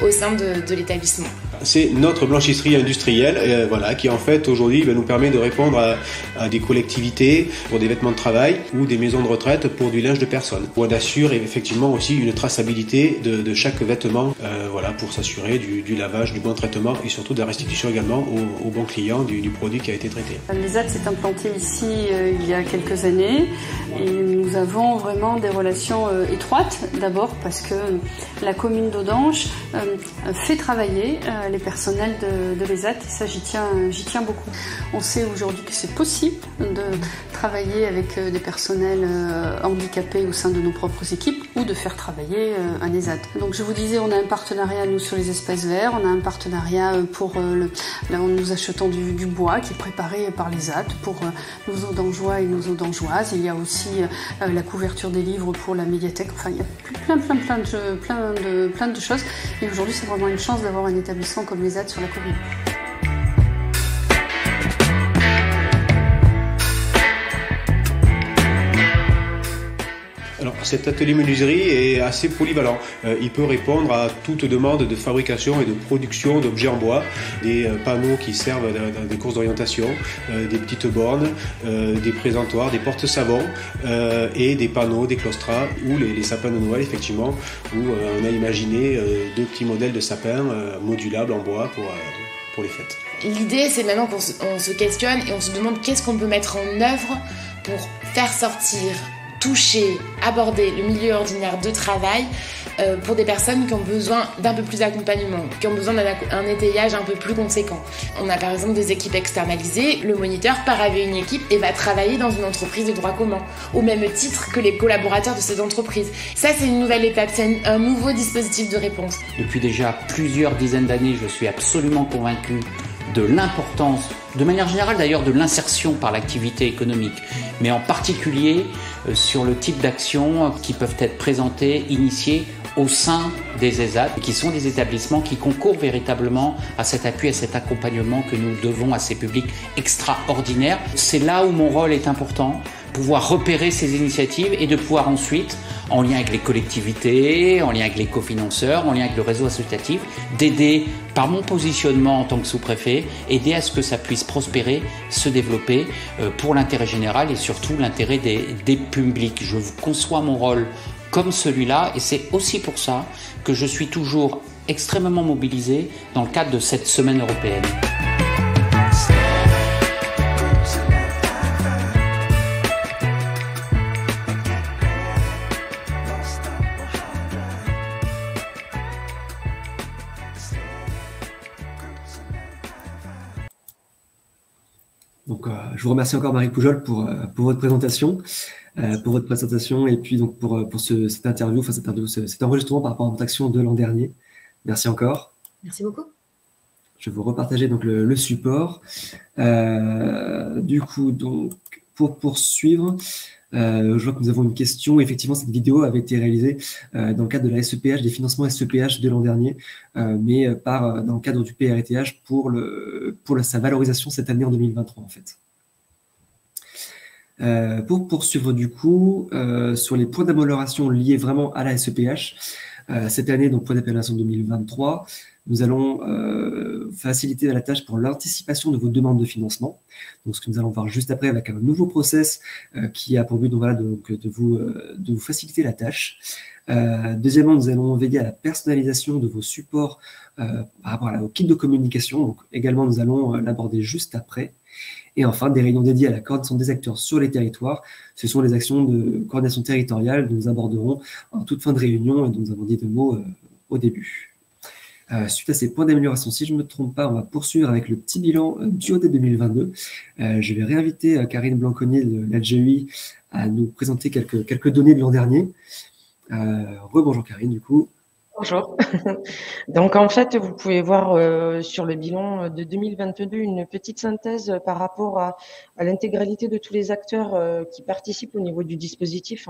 au sein de l'établissement. C'est notre blanchisserie industrielle qui en fait aujourd'hui nous permet de répondre à des collectivités pour des vêtements de travail ou des maisons de retraite pour du linge de personne. On assure effectivement aussi une traçabilité de chaque vêtement pour s'assurer du lavage, du bon traitement et surtout de la restitution également au bon client du produit qui a été traité. L'ESAT s'est implanté ici il y a quelques années et nous avons vraiment des relations étroites, d'abord parce que la commune d'Audange fait travailler les personnels de l'ESAT et ça j'y tiens beaucoup. On sait aujourd'hui que c'est possible de travailler avec des personnels handicapés au sein de nos propres équipes ou de faire travailler un ESAT. Donc je vous disais, on a un partenariat nous sur les espaces verts, on a un partenariat pour nous achetons du bois qui est préparé par l'ESAT pour nos Audangeois et nos Audangeoises. Il y a aussi la couverture des livres pour la médiathèque. Enfin, il y a plein de choses. Et aujourd'hui, c'est vraiment une chance d'avoir un établissement comme l'ESAT sur la commune. Alors, cet atelier menuiserie est assez polyvalent. Il peut répondre à toute demande de fabrication et de production d'objets en bois, des panneaux qui servent dans des courses d'orientation, des petites bornes, des présentoirs, des porte-savons et des panneaux, des claustras ou les sapins de Noël, effectivement, où on a imaginé 2 petits modèles de sapins modulables en bois pour les fêtes. L'idée, c'est maintenant qu'on se questionne et on se demande qu'est-ce qu'on peut mettre en œuvre pour faire sortir, toucher, aborder le milieu ordinaire de travail pour des personnes qui ont besoin d'un peu plus d'accompagnement, qui ont besoin d'un étayage un peu plus conséquent. On a par exemple des équipes externalisées, le moniteur part avec une équipe et va travailler dans une entreprise de droit commun, au même titre que les collaborateurs de cette entreprise. Ça, c'est une nouvelle étape, c'est un nouveau dispositif de réponse. Depuis déjà plusieurs dizaines d'années, je suis absolument convaincu de l'importance, de manière générale d'ailleurs, de l'insertion par l'activité économique, mais en particulier sur le type d'actions qui peuvent être présentées, initiées au sein des ESAT, qui sont des établissements qui concourent véritablement à cet appui, à cet accompagnement que nous devons à ces publics extraordinaires. C'est là où mon rôle est important, pouvoir repérer ces initiatives et de pouvoir ensuite, en lien avec les collectivités, en lien avec les cofinanceurs, en lien avec le réseau associatif, d'aider par mon positionnement en tant que sous-préfet, aider à ce que ça puisse prospérer, se développer pour l'intérêt général et surtout l'intérêt des publics. Je conçois mon rôle comme celui-là et c'est aussi pour ça que je suis toujours extrêmement mobilisé dans le cadre de cette semaine européenne. Donc, je vous remercie encore, Marie Poujol, pour votre présentation. Et puis donc pour cette interview, cet enregistrement par rapport à votre action de l'an dernier. Merci encore. Merci beaucoup. Je vais vous repartager donc le support. Du coup, donc, pour poursuivre, je vois que nous avons une question. Effectivement, cette vidéo avait été réalisée dans le cadre de la SEPH, des financements SEPH de l'an dernier, mais dans le cadre du PRTH pour sa valorisation cette année en 2023 en fait. Pour poursuivre du coup sur les points d'amélioration liés vraiment à la SEPH, cette année, donc point d'amélioration 2023, nous allons faciliter la tâche pour l'anticipation de vos demandes de financement. Donc ce que nous allons voir juste après avec un nouveau process qui a pour but donc, voilà, de vous faciliter la tâche. Deuxièmement, nous allons veiller à la personnalisation de vos supports par rapport au kit de communication. Donc également, nous allons l'aborder juste après. Et enfin, des réunions dédiées à la coordination des acteurs sur les territoires. Ce sont les actions de coordination territoriale que nous aborderons en toute fin de réunion et dont nous avons dit 2 mots au début. Suite à ces points d'amélioration, si je ne me trompe pas, on va poursuivre avec le petit bilan du OD 2022. Je vais réinviter Karine Blanconnier de l'LGEI à nous présenter quelques données de l'an dernier. Rebonjour Karine, du coup. Bonjour. Donc, en fait, vous pouvez voir sur le bilan de 2022 une petite synthèse par rapport à l'intégralité de tous les acteurs qui participent au niveau du dispositif.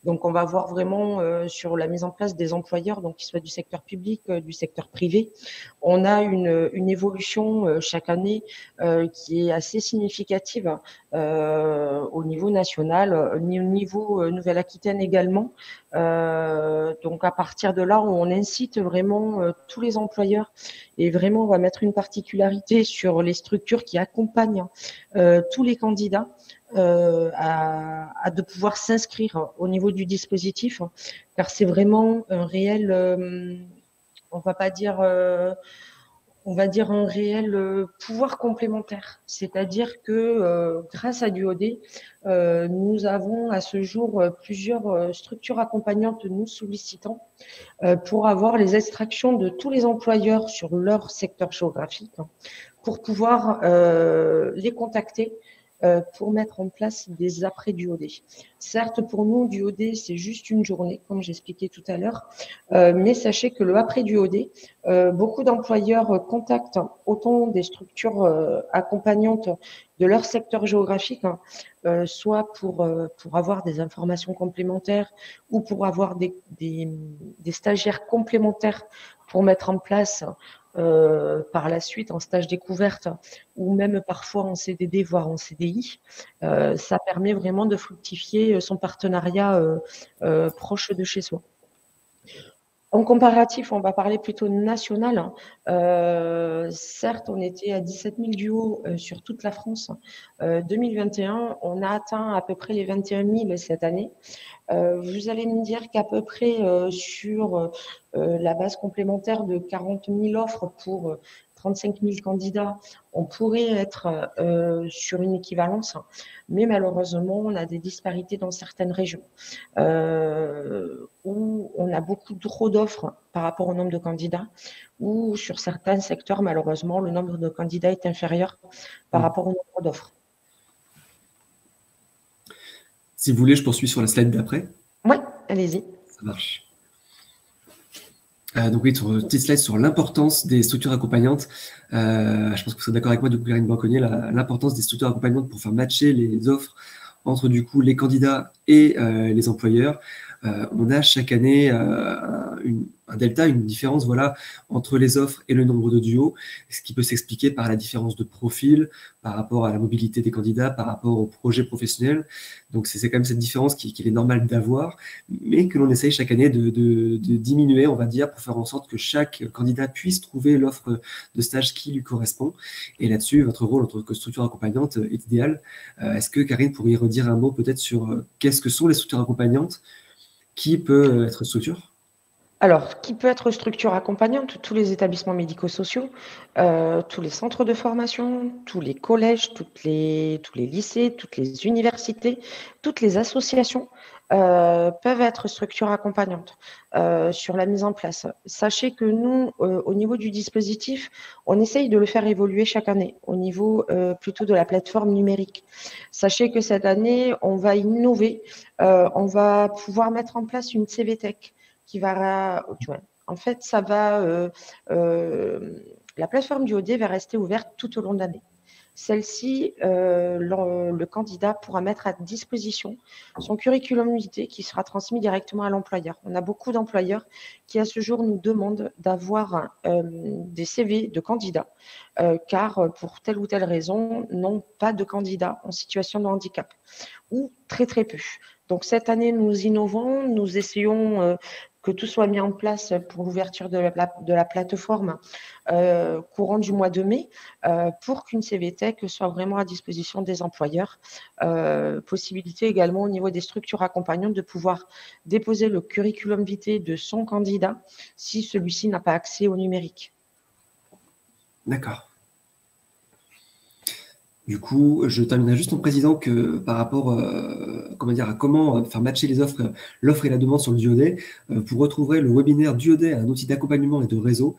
Donc, on va voir vraiment sur la mise en place des employeurs, donc qu'ils soient du secteur public, du secteur privé. On a une évolution chaque année qui est assez significative au niveau national, au niveau Nouvelle-Aquitaine également. Donc, à partir de là, on incite vraiment tous les employeurs et vraiment on va mettre une particularité sur les structures qui accompagnent tous les candidats à de pouvoir s'inscrire au niveau du dispositif, car c'est vraiment un réel, on va dire un réel pouvoir complémentaire. C'est-à-dire que grâce à l'UOD, nous avons à ce jour plusieurs structures accompagnantes nous sollicitant pour avoir les extractions de tous les employeurs sur leur secteur géographique, pour pouvoir les contacter pour mettre en place des après du OD. Certes, pour nous, du OD, c'est juste une journée, comme j'expliquais tout à l'heure, mais sachez que le après du OD, beaucoup d'employeurs contactent autant des structures accompagnantes de leur secteur géographique, soit pour avoir des informations complémentaires ou pour avoir des stagiaires complémentaires pour mettre en place par la suite en stage découverte ou même parfois en CDD, voire en CDI. Ça permet vraiment de fructifier son partenariat proche de chez soi. En comparatif, on va parler plutôt national. Certes, on était à 17 000 duos sur toute la France. 2021, on a atteint à peu près les 21 000 cette année. Vous allez me dire qu'à peu près sur la base complémentaire de 40 000 offres pour 35 000 candidats, on pourrait être sur une équivalence, mais malheureusement, on a des disparités dans certaines régions où on a beaucoup trop d'offres par rapport au nombre de candidats, ou sur certains secteurs, malheureusement, le nombre de candidats est inférieur par rapport au nombre d'offres. Si vous voulez, je poursuis sur la slide d'après. Oui, allez-y. Ça marche. Donc oui, sur une petite slide sur l'importance des structures accompagnantes. Je pense que vous serez d'accord avec moi, du coup, Karine Blanconnier, l'importance des structures accompagnantes pour faire matcher les offres entre du coup les candidats et les employeurs. On a chaque année un delta, une différence voilà, entre les offres et le nombre de duos, ce qui peut s'expliquer par la différence de profil, par rapport à la mobilité des candidats, par rapport au projet professionnel. Donc c'est quand même cette différence qu'il est normal d'avoir, mais que l'on essaye chaque année de diminuer, on va dire, pour faire en sorte que chaque candidat puisse trouver l'offre de stage qui lui correspond. Et là-dessus, votre rôle en tant que structure accompagnante est idéal. Est-ce que Karine pourrait redire un mot peut-être sur qu'est-ce que sont les structures accompagnantes? Qui peut être structure? Alors, qui peut être structure accompagnante? Tous les établissements médico-sociaux, tous les centres de formation, tous les collèges, tous les lycées, toutes les universités, toutes les associations peuvent être structure accompagnante sur la mise en place. Sachez que nous, au niveau du dispositif, on essaye de le faire évoluer chaque année au niveau plutôt de la plateforme numérique. Sachez que cette année, on va innover, on va pouvoir mettre en place une CVTech qui va, en fait, ça va, la plateforme du OD va rester ouverte tout au long de l'année. Celle-ci, le candidat pourra mettre à disposition son curriculum vitae qui sera transmis directement à l'employeur. On a beaucoup d'employeurs qui, à ce jour, nous demandent d'avoir des CV de candidats, car pour telle ou telle raison, n'ont pas de candidats en situation de handicap, ou très très peu. Donc cette année, nous innovons, nous essayons que tout soit mis en place pour l'ouverture de la plateforme courant du mois de mai pour qu'une CVTech soit vraiment à disposition des employeurs. Possibilité également au niveau des structures accompagnantes de pouvoir déposer le curriculum vitae de son candidat si celui-ci n'a pas accès au numérique. D'accord. Du coup, je terminerai juste en précisant que par rapport à comment faire matcher les offres, l'offre et la demande sur le DUOD, vous retrouverez le webinaire DUOD, un outil d'accompagnement et de réseau,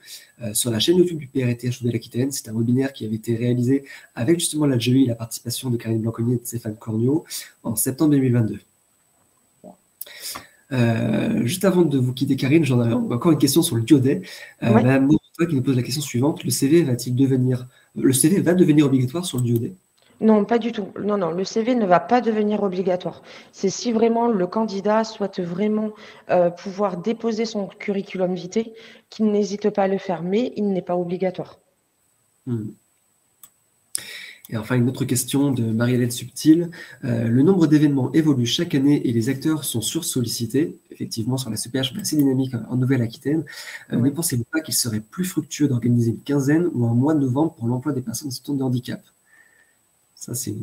sur la chaîne YouTube du PRTH Nouvelle-Aquitaine. C'est un webinaire qui avait été réalisé avec justement l'AGEI et la participation de Karine Blanconnier et de Stéphane Cornio en septembre 2022. Juste avant de vous quitter, Karine, j'en ai encore une question sur le DUOD. Madame Mourtois qui nous pose la question suivante: le CV va devenir obligatoire sur le DUOD? Non, pas du tout. Non, non, le CV ne va pas devenir obligatoire. C'est si vraiment le candidat souhaite vraiment pouvoir déposer son curriculum vitae qu'il n'hésite pas à le faire, mais il n'est pas obligatoire. Et enfin, une autre question de Marie-Hélène Subtil. Le nombre d'événements évolue chaque année et les acteurs sont sursollicités. Effectivement, sur la SEPH, on est assez dynamique en Nouvelle-Aquitaine. Ne pensez-vous pas qu'il serait plus fructueux d'organiser une quinzaine ou un mois de novembre pour l'emploi des personnes en situation de handicap? Ça, c'est...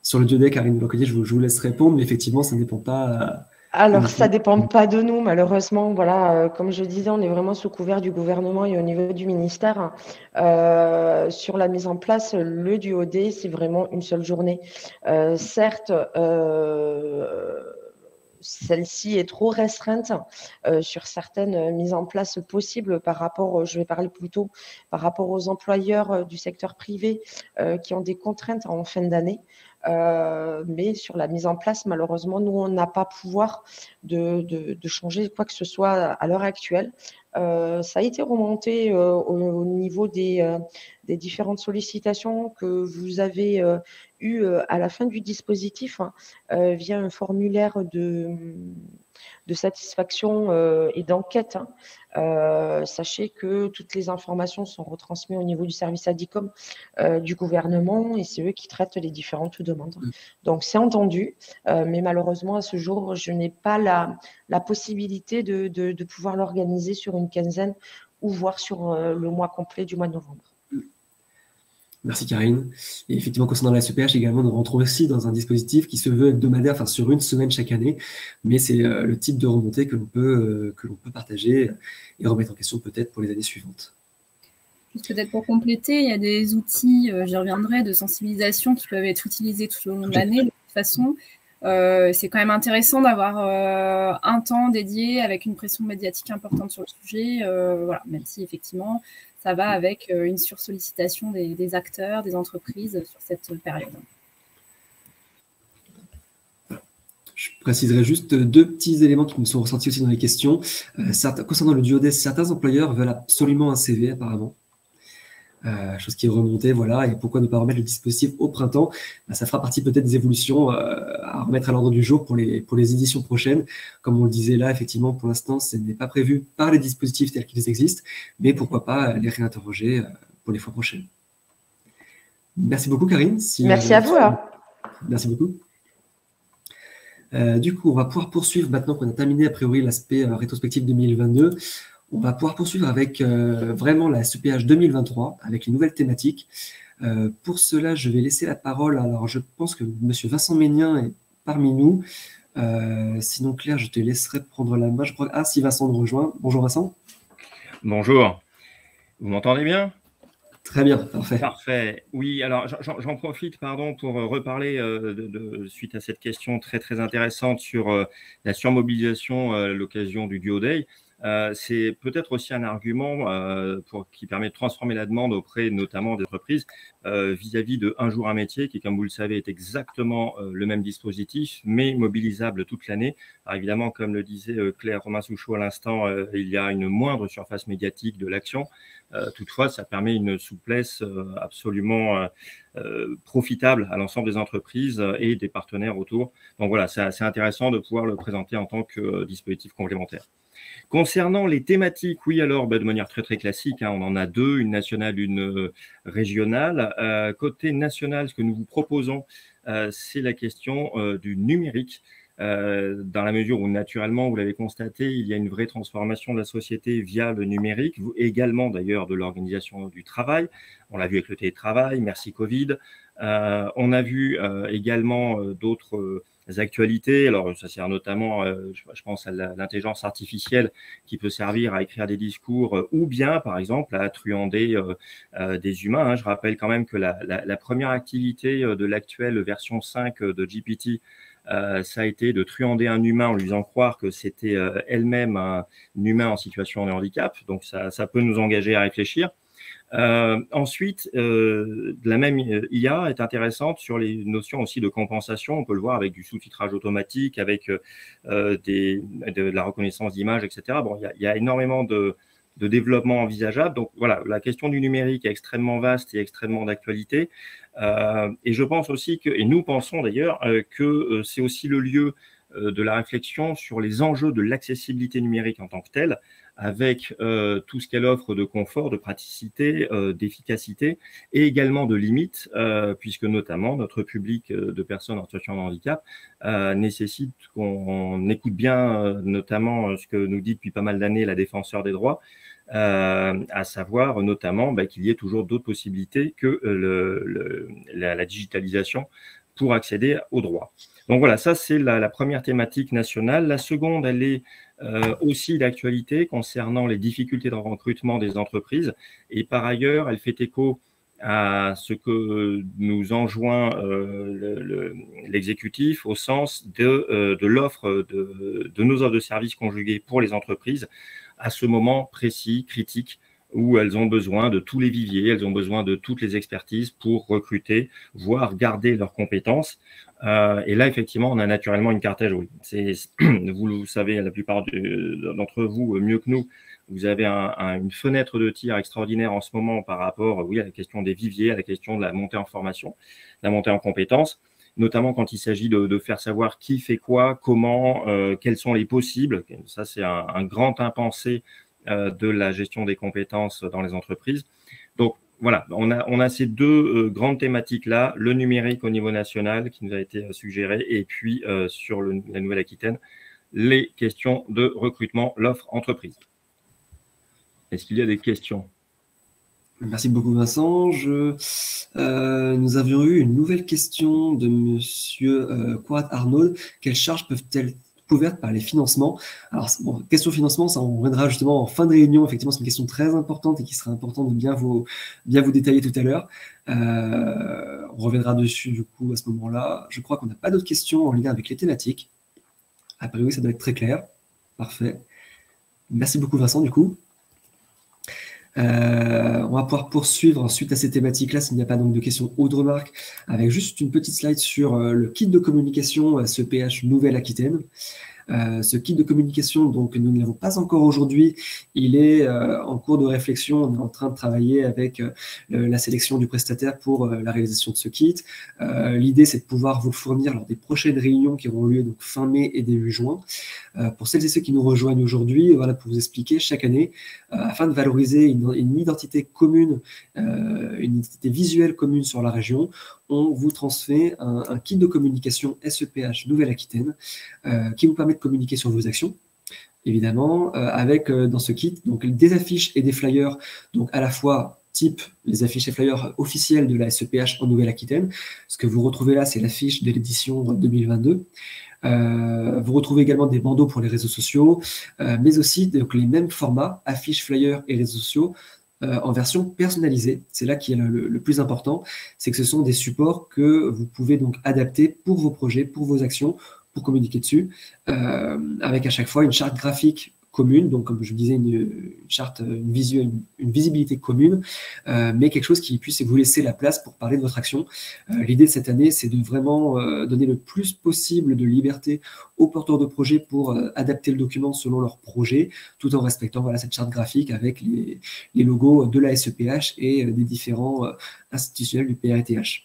Sur le DUOD, Karine Blanconnier, je vous laisse répondre, mais effectivement, ça ne dépend pas... Alors, ça ne dépend pas de nous, malheureusement. Voilà, comme je disais, on est vraiment sous couvert du gouvernement et au niveau du ministère. Sur la mise en place, le DUOD, c'est vraiment une seule journée. Certes, celle-ci est trop restreinte sur certaines mises en place possibles par rapport, je vais parler plutôt par rapport aux employeurs du secteur privé qui ont des contraintes en fin d'année. Mais sur la mise en place, malheureusement, nous, on n'a pas pouvoir de changer quoi que ce soit à l'heure actuelle. Ça a été remonté au niveau des différentes sollicitations que vous avez eues à la fin du dispositif via un formulaire de satisfaction et d'enquête. Sachez que toutes les informations sont retransmises au niveau du service ADICOM du gouvernement et c'est eux qui traitent les différentes demandes. Donc, c'est entendu, mais malheureusement, à ce jour, je n'ai pas la possibilité de pouvoir l'organiser sur une quinzaine ou voire sur le mois complet du mois de novembre. Merci Karine. Et effectivement, concernant la SEPH également, nous rentrons aussi dans un dispositif qui se veut hebdomadaire, enfin sur une semaine chaque année, mais c'est le type de remontée que l'on peut partager et remettre en question peut-être pour les années suivantes. Juste peut-être pour compléter, il y a des outils, j'y reviendrai, de sensibilisation qui peuvent être utilisés tout au long de l'année. De toute façon, c'est quand même intéressant d'avoir un temps dédié avec une pression médiatique importante sur le sujet, voilà, même si effectivement, ça va avec une sursollicitation des acteurs, des entreprises sur cette période. Je préciserai juste deux petits éléments qui me sont ressentis aussi dans les questions. Concernant le DUOD, certains employeurs veulent absolument un CV apparemment. Chose qui est remontée, voilà, et pourquoi ne pas remettre le dispositif au printemps? Ça fera partie peut-être des évolutions à remettre à l'ordre du jour pour les éditions prochaines. Comme on le disait là, effectivement, pour l'instant, ce n'est pas prévu par les dispositifs tels qu'ils existent, mais pourquoi pas les réinterroger pour les fois prochaines. Merci beaucoup, Karine. Merci à vous. Merci beaucoup. Du coup, on va pouvoir poursuivre maintenant qu'on a terminé a priori l'aspect rétrospectif 2022. On va pouvoir poursuivre avec vraiment la SEPH 2023, avec les nouvelles thématiques. Pour cela, je vais laisser la parole. Alors, je pense que M. Vincent Ménien est parmi nous. Sinon, Claire, je te laisserai prendre la main. Je crois... Ah, si Vincent nous rejoint. Bonjour Vincent. Bonjour. Vous m'entendez bien? Très bien, parfait. Parfait. Oui, alors j'en profite, pardon, pour reparler suite à cette question très très intéressante sur la surmobilisation à l'occasion du Duo Day. C'est peut-être aussi un argument qui permet de transformer la demande auprès notamment des entreprises vis-à-vis de Un jour un métier, qui, comme vous le savez, est exactement le même dispositif, mais mobilisable toute l'année. Alors évidemment, comme le disait Claire Romain-Souchot à l'instant, il y a une moindre surface médiatique de l'action. Toutefois, ça permet une souplesse absolument profitable à l'ensemble des entreprises et des partenaires autour. Donc voilà, c'est intéressant de pouvoir le présenter en tant que dispositif complémentaire. Concernant les thématiques, oui, alors de manière très très classique, on en a deux, une nationale, une régionale. Côté national, ce que nous vous proposons, c'est la question du numérique. Dans la mesure où naturellement, vous l'avez constaté, il y a une vraie transformation de la société via le numérique, également d'ailleurs de l'organisation du travail. On l'a vu avec le télétravail, merci Covid. On a vu également d'autres actualités. Alors, ça sert notamment, je pense, à l'intelligence artificielle qui peut servir à écrire des discours ou bien, par exemple, à truander des humains. Je rappelle quand même que la première activité de l'actuelle version 5 de GPT, ça a été de truander un humain en lui faisant croire que c'était elle-même un humain en situation de handicap. Donc, ça peut nous engager à réfléchir. Ensuite, la même IA est intéressante sur les notions aussi de compensation. On peut le voir avec du sous-titrage automatique, avec de la reconnaissance d'images, etc. Bon, il y a énormément de développement envisageable. Donc voilà, la question du numérique est extrêmement vaste et extrêmement d'actualité. Et je pense aussi que, et nous pensons d'ailleurs, que c'est aussi le lieu de la réflexion sur les enjeux de l'accessibilité numérique en tant que telle, avec tout ce qu'elle offre de confort, de praticité, d'efficacité et également de limites, puisque notamment notre public de personnes en situation de handicap nécessite qu'on écoute bien notamment ce que nous dit depuis pas mal d'années la défenseure des droits, à savoir notamment qu'il y ait toujours d'autres possibilités que la digitalisation pour accéder aux droits. Donc voilà, ça c'est la première thématique nationale. La seconde, elle est aussi d'actualité concernant les difficultés de recrutement des entreprises. Et par ailleurs, elle fait écho à ce que nous enjoint l'exécutif au sens de l'offre de nos offres de services conjuguées pour les entreprises à ce moment précis, critique, où elles ont besoin de tous les viviers, elles ont besoin de toutes les expertises pour recruter, voire garder leurs compétences. Et là, effectivement, on a naturellement une carte à jouer. Vous le savez, la plupart d'entre vous, mieux que nous, vous avez une fenêtre de tir extraordinaire en ce moment par rapport à la question des viviers, à la question de la montée en formation, la montée en compétences, notamment quand il s'agit de faire savoir qui fait quoi, comment, quels sont les possibles. Ça, c'est un grand impensé de la gestion des compétences dans les entreprises. Donc, voilà, on a ces deux grandes thématiques-là, le numérique au niveau national qui nous a été suggéré, et puis sur la Nouvelle-Aquitaine, les questions de recrutement, l'offre entreprise. Est-ce qu'il y a des questions? Merci beaucoup Vincent. Nous avions eu une nouvelle question de monsieur Kourat Arnaud. Quelles charges peuvent-elles être couvertes par les financements? Alors, bon, question financement, ça on reviendra justement en fin de réunion. Effectivement, c'est une question très importante et qui sera important de bien vous détailler tout à l'heure. On reviendra dessus du coup à ce moment-là. Je crois qu'on n'a pas d'autres questions en lien avec les thématiques. A priori, ça doit être très clair. Parfait. Merci beaucoup Vincent du coup. On va pouvoir poursuivre suite à ces thématiques-là, s'il n'y a pas donc de questions ou de remarques, avec juste une petite slide sur le kit de communication CEPH Nouvelle-Aquitaine. Ce kit de communication, donc nous ne l'avons pas encore aujourd'hui, il est en cours de réflexion, on est en train de travailler avec la sélection du prestataire pour la réalisation de ce kit. L'idée c'est de pouvoir vous le fournir lors des prochaines réunions qui auront lieu donc fin mai et début juin. Pour celles et ceux qui nous rejoignent aujourd'hui, voilà, pour vous expliquer, chaque année, afin de valoriser une identité commune, une identité visuelle commune sur la région, on vous transmet un kit de communication SEPH Nouvelle-Aquitaine qui vous permet de communiquer sur vos actions, évidemment, avec dans ce kit donc des affiches et des flyers, donc à la fois type les affiches et flyers officiels de la SEPH en Nouvelle-Aquitaine. Ce que vous retrouvez là, c'est l'affiche de l'édition 2022. Vous retrouvez également des bandeaux pour les réseaux sociaux, mais aussi donc, les mêmes formats, affiches, flyers et réseaux sociaux, en version personnalisée. C'est là qui est le plus important, c'est que ce sont des supports que vous pouvez donc adapter pour vos projets, pour vos actions, pour communiquer dessus, avec à chaque fois une charte graphique commune, donc comme je vous disais, une charte, une visibilité commune, mais quelque chose qui puisse vous laisser la place pour parler de votre action. L'idée cette année, c'est de vraiment donner le plus possible de liberté aux porteurs de projets pour adapter le document selon leur projet, tout en respectant voilà, cette charte graphique avec les logos de la SEPH et des différents institutionnels du PRTH.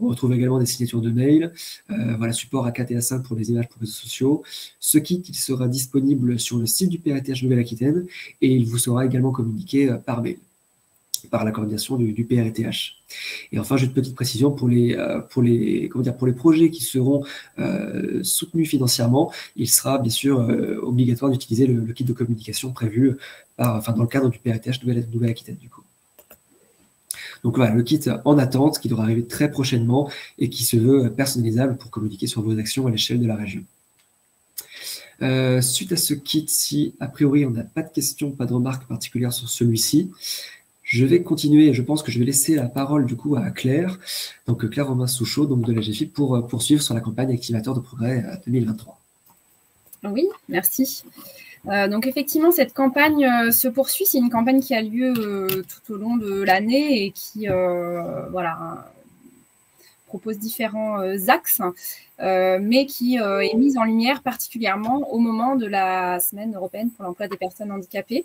On retrouve également des signatures de mail, voilà, support A4 et A5 pour les images pour les réseaux sociaux. Ce kit, il sera disponible sur le site du PRTH Nouvelle-Aquitaine et il vous sera également communiqué par mail, par la coordination du PRTH. Et enfin, juste une petite précision pour les projets qui seront soutenus financièrement, il sera bien sûr obligatoire d'utiliser le kit de communication prévu dans le cadre du PRTH Nouvelle-Aquitaine du coup. Donc voilà, le kit en attente qui devra arriver très prochainement et qui se veut personnalisable pour communiquer sur vos actions à l'échelle de la région. Suite à ce kit, si a priori on n'a pas de questions, pas de remarques particulières sur celui-ci, je vais continuer. Je pense que je vais laisser la parole du coup à Claire, donc Claire Romain-Souchot, donc de la GFIP, pour poursuivre sur la campagne Activateur de Progrès 2023. Oui, merci. Donc effectivement, cette campagne se poursuit. C'est une campagne qui a lieu tout au long de l'année et qui propose différents axes, mais qui est mise en lumière particulièrement au moment de la Semaine européenne pour l'emploi des personnes handicapées.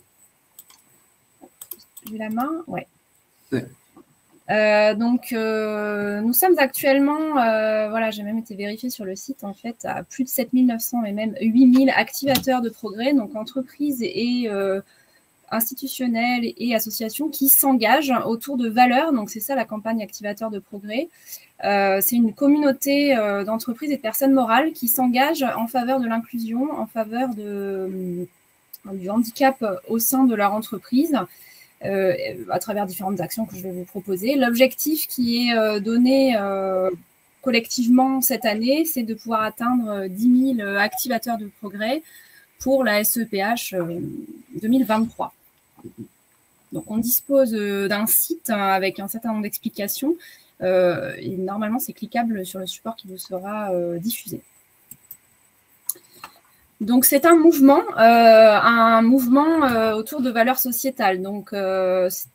J'ai la main, ouais. Nous sommes actuellement, j'ai même été vérifiée sur le site, en fait, à plus de 7900 et même 8000 activateurs de progrès, donc entreprises et institutionnelles et associations qui s'engagent autour de valeurs. Donc, c'est ça la campagne Activateur de progrès. C'est une communauté d'entreprises et de personnes morales qui s'engagent en faveur de l'inclusion, en faveur du handicap au sein de leur entreprise. À travers différentes actions que je vais vous proposer. L'objectif qui est donné collectivement cette année, c'est de pouvoir atteindre 10 000 activateurs de progrès pour la SEPH 2023. Donc, on dispose d'un site avec un certain nombre d'explications. Et normalement, c'est cliquable sur le support qui vous sera diffusé. Donc, c'est un mouvement autour de valeurs sociétales. Donc,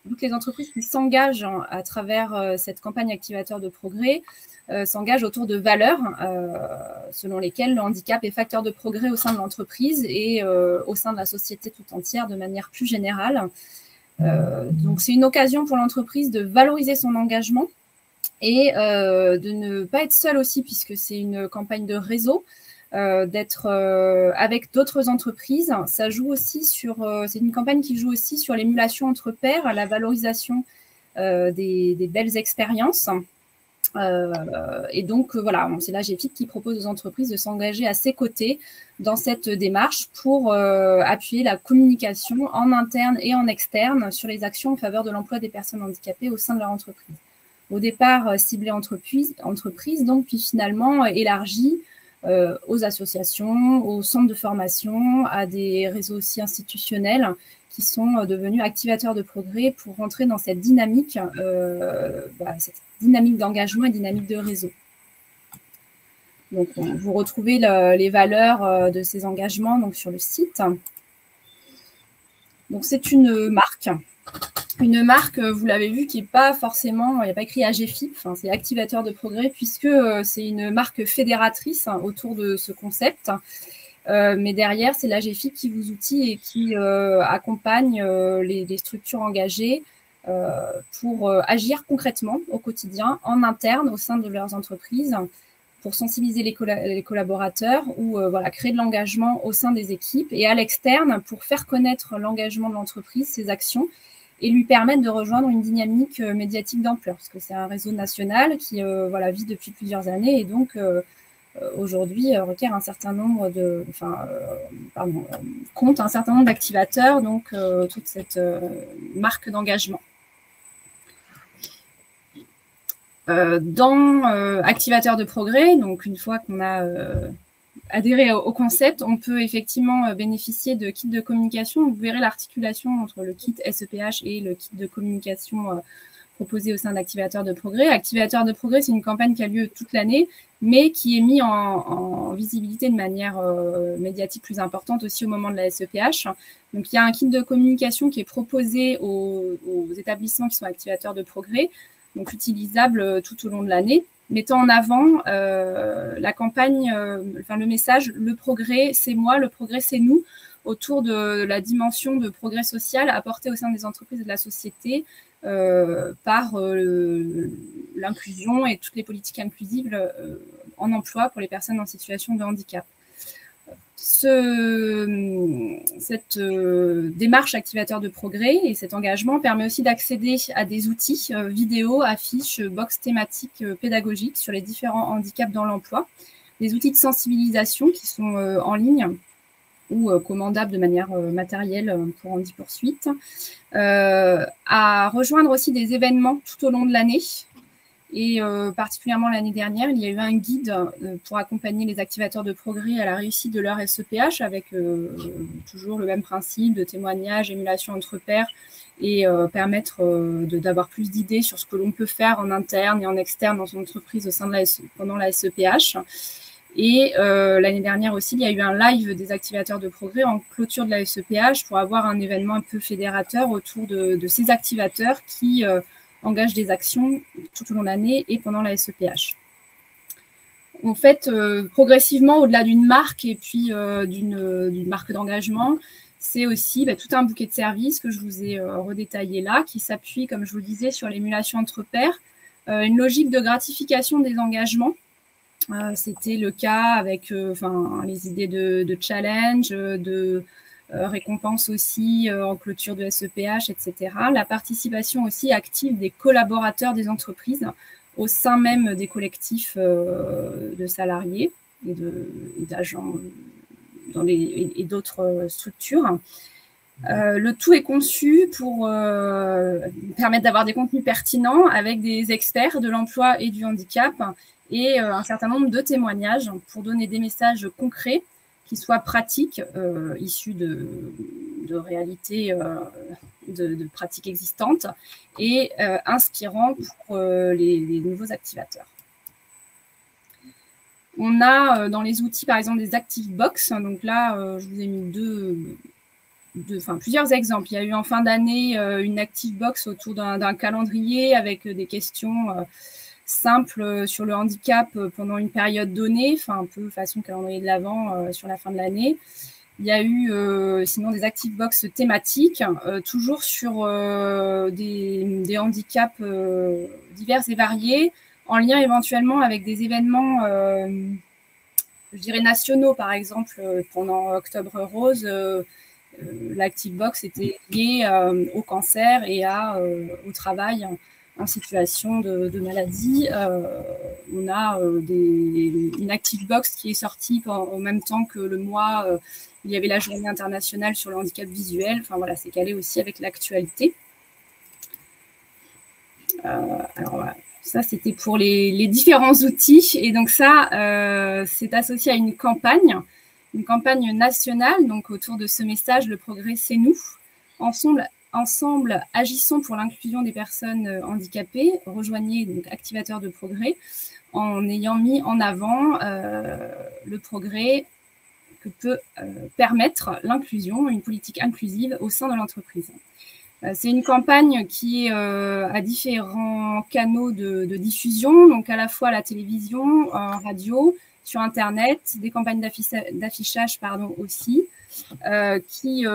toutes les entreprises qui s'engagent à travers cette campagne Activateur de progrès s'engagent autour de valeurs selon lesquelles le handicap est facteur de progrès au sein de l'entreprise et au sein de la société tout entière de manière plus générale. Donc, c'est une occasion pour l'entreprise de valoriser son engagement et de ne pas être seule aussi, puisque c'est une campagne de réseau. D'être avec d'autres entreprises. Ça joue aussi c'est une campagne qui joue aussi sur l'émulation entre pairs, la valorisation des belles expériences. Et donc, c'est la GFIP qui propose aux entreprises de s'engager à ses côtés dans cette démarche pour appuyer la communication en interne et en externe sur les actions en faveur de l'emploi des personnes handicapées au sein de leur entreprise. Au départ, ciblée entreprise, donc, puis finalement élargie aux associations, aux centres de formation, à des réseaux aussi institutionnels qui sont devenus activateurs de progrès pour rentrer dans cette dynamique d'engagement et dynamique de réseau. Donc, vous retrouvez les valeurs de ces engagements donc, sur le site. Donc, c'est une marque. Une marque, vous l'avez vu, qui n'est pas forcément, il n'y a pas écrit AGFIP, c'est Activateur de progrès, puisque c'est une marque fédératrice autour de ce concept. Mais derrière, c'est l'AGFIP qui vous outille et qui accompagne les structures engagées pour agir concrètement au quotidien, en interne, au sein de leurs entreprises, pour sensibiliser les collaborateurs ou créer de l'engagement au sein des équipes, et à l'externe, pour faire connaître l'engagement de l'entreprise, ses actions, et lui permettre de rejoindre une dynamique médiatique d'ampleur, parce que c'est un réseau national qui vit depuis plusieurs années et donc aujourd'hui requiert un certain nombre compte un certain nombre d'activateurs, donc toute cette marque d'engagement. Dans Activateur de progrès, donc une fois qu'on a adhérer au concept, on peut effectivement bénéficier de kits de communication. Vous verrez l'articulation entre le kit SEPH et le kit de communication proposé au sein d'Activateur de Progrès. Activateur de Progrès, c'est une campagne qui a lieu toute l'année, mais qui est mise en visibilité de manière médiatique plus importante aussi au moment de la SEPH. Donc, il y a un kit de communication qui est proposé aux établissements qui sont activateurs de progrès, donc utilisable tout au long de l'année, mettant en avant la campagne, le message « Le progrès, c'est moi, le progrès, c'est nous », autour de la dimension de progrès social apportée au sein des entreprises et de la société par l'inclusion et toutes les politiques inclusives en emploi pour les personnes en situation de handicap. Cette démarche activateur de progrès et cet engagement permet aussi d'accéder à des outils vidéo, affiches, box thématiques pédagogiques sur les différents handicaps dans l'emploi, des outils de sensibilisation qui sont en ligne ou commandables de manière matérielle pour Handi Poursuite, à rejoindre aussi des événements tout au long de l'année. Et particulièrement l'année dernière, il y a eu un guide pour accompagner les activateurs de progrès à la réussite de leur SEPH avec toujours le même principe de témoignage, émulation entre pairs et permettre d'avoir plus d'idées sur ce que l'on peut faire en interne et en externe dans son entreprise au sein de pendant la SEPH. Et l'année dernière aussi, il y a eu un live des activateurs de progrès en clôture de la SEPH pour avoir un événement un peu fédérateur autour de ces activateurs qui engagent des actions tout au long de l'année et pendant la SEPH. En fait, progressivement, au-delà d'une marque et puis d'une marque d'engagement, c'est aussi tout un bouquet de services que je vous ai redétaillé là, qui s'appuie, comme je vous le disais, sur l'émulation entre pairs, une logique de gratification des engagements. C'était le cas avec les idées de challenge, de récompense aussi en clôture de SEPH, etc. La participation aussi active des collaborateurs des entreprises au sein même des collectifs de salariés et d'agents et d'autres structures. Le tout est conçu pour permettre d'avoir des contenus pertinents avec des experts de l'emploi et du handicap et un certain nombre de témoignages pour donner des messages concrets qui soient pratiques, issus de réalités, de pratiques existantes et inspirants pour les nouveaux activateurs. On a dans les outils, par exemple, des ActiveBox. Donc là, je vous ai mis plusieurs exemples. Il y a eu en fin d'année une ActiveBox autour d'un calendrier avec des questions simple sur le handicap pendant une période donnée, un peu façon calendrier de l'Avent sur la fin de l'année. Il y a eu sinon des ActiveBox thématiques, toujours sur des handicaps divers et variés, en lien éventuellement avec des événements, je dirais nationaux, par exemple, pendant Octobre Rose, l'ActiveBox était liée au cancer et au travail en situation de maladie. On a une ActiveBox qui est sortie en même temps que le mois, il y avait la journée internationale sur le handicap visuel. Enfin voilà, c'est calé aussi avec l'actualité. Alors voilà, ça c'était pour les différents outils. Et donc ça, c'est associé à une campagne nationale, donc autour de ce message, le progrès c'est nous. Ensemble, agissons pour l'inclusion des personnes handicapées. Rejoignez donc Activateurs de Progrès en ayant mis en avant le progrès que peut permettre l'inclusion, une politique inclusive au sein de l'entreprise. C'est une campagne qui est à différents canaux de diffusion, donc à la fois à la télévision, en radio, sur Internet, des campagnes d'affichage aussi, qui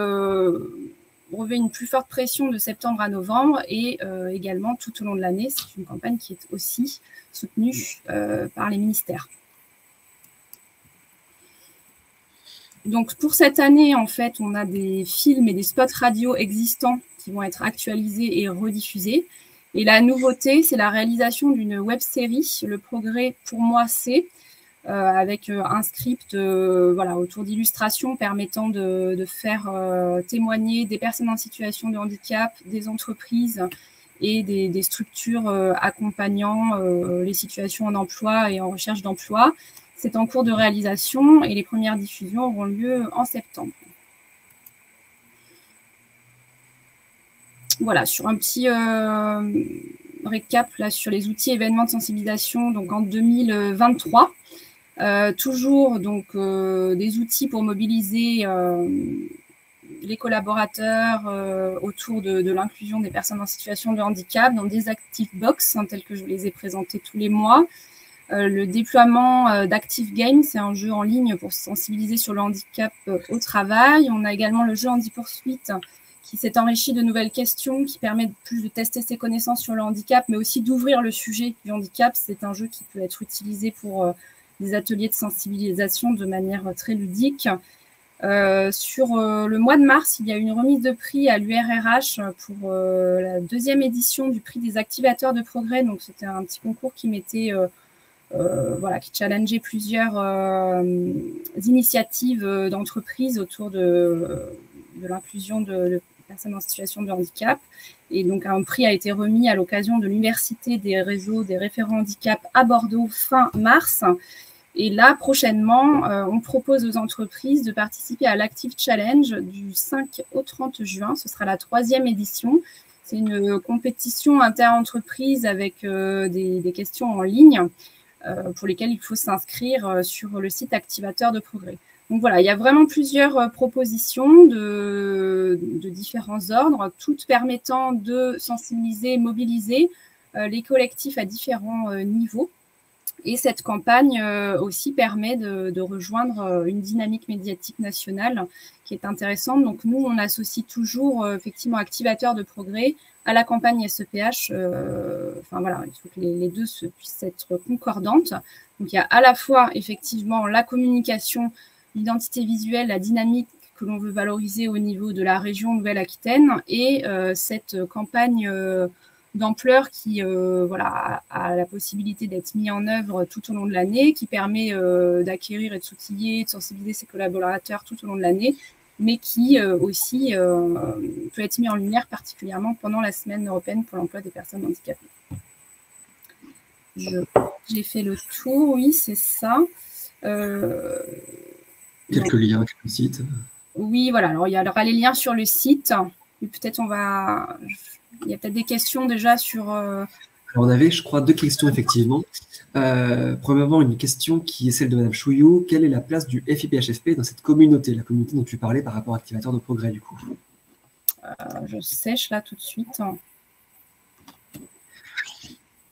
revêt une plus forte pression de septembre à novembre et également tout au long de l'année. C'est une campagne qui est aussi soutenue par les ministères. Donc pour cette année, en fait, on a des films et des spots radio existants qui vont être actualisés et rediffusés. Et la nouveauté, c'est la réalisation d'une web-série, Le Progrès pour moi c'est, avec un script autour d'illustrations permettant de faire témoigner des personnes en situation de handicap, des entreprises et des structures accompagnant les situations en emploi et en recherche d'emploi. C'est en cours de réalisation et les premières diffusions auront lieu en septembre. Voilà, sur un petit récap là, sur les outils événements de sensibilisation donc en 2023. Toujours donc, des outils pour mobiliser les collaborateurs autour de l'inclusion des personnes en situation de handicap dans des Active Box, hein, tels que je vous les ai présentés tous les mois. Le déploiement d'Active Game, c'est un jeu en ligne pour sensibiliser sur le handicap au travail. On a également le jeu Handi Poursuite qui s'est enrichi de nouvelles questions, qui permet plus de tester ses connaissances sur le handicap, mais aussi d'ouvrir le sujet du handicap. C'est un jeu qui peut être utilisé pour des ateliers de sensibilisation de manière très ludique. Sur le mois de mars, il y a une remise de prix à l'URRH pour la 2e édition du prix des activateurs de progrès. Donc, c'était un petit concours qui mettait, qui challengeait plusieurs initiatives d'entreprises autour de l'inclusion de personnes en situation de handicap. Et donc, un prix a été remis à l'occasion de l'Université des réseaux des référents handicap à Bordeaux fin mars. Et là, prochainement, on propose aux entreprises de participer à l'Active Challenge du 5 au 30 juin. Ce sera la 3e édition. C'est une compétition inter-entreprise avec des questions en ligne pour lesquelles il faut s'inscrire sur le site Activateur de Progrès. Donc voilà, il y a vraiment plusieurs propositions de différents ordres, toutes permettant de sensibiliser, mobiliser les collectifs à différents niveaux. Et cette campagne aussi permet de rejoindre une dynamique médiatique nationale qui est intéressante. Donc nous, on associe toujours effectivement Activateur de Progrès à la campagne SEPH. Il faut que les deux puissent être concordantes. Donc il y a à la fois effectivement la communication, l'identité visuelle, la dynamique que l'on veut valoriser au niveau de la région Nouvelle-Aquitaine et cette campagne d'ampleur qui a la possibilité d'être mis en œuvre tout au long de l'année, qui permet d'acquérir et de s'outiller, de sensibiliser ses collaborateurs tout au long de l'année, mais qui aussi peut être mis en lumière particulièrement pendant la Semaine européenne pour l'emploi des personnes handicapées. J'ai fait le tour, oui, c'est ça. Quelques liens, quelques sites. Oui, voilà. Alors, il y aura les liens sur le site. Et peut-être il y a peut-être des questions déjà sur... Alors, on avait, je crois, 2 questions, effectivement. Premièrement, une question qui est celle de Mme Chouillou. Quelle est la place du FIPHFP dans cette communauté, la communauté dont tu parlais par rapport à Activateur de Progrès, du coup? Je sèche là tout de suite.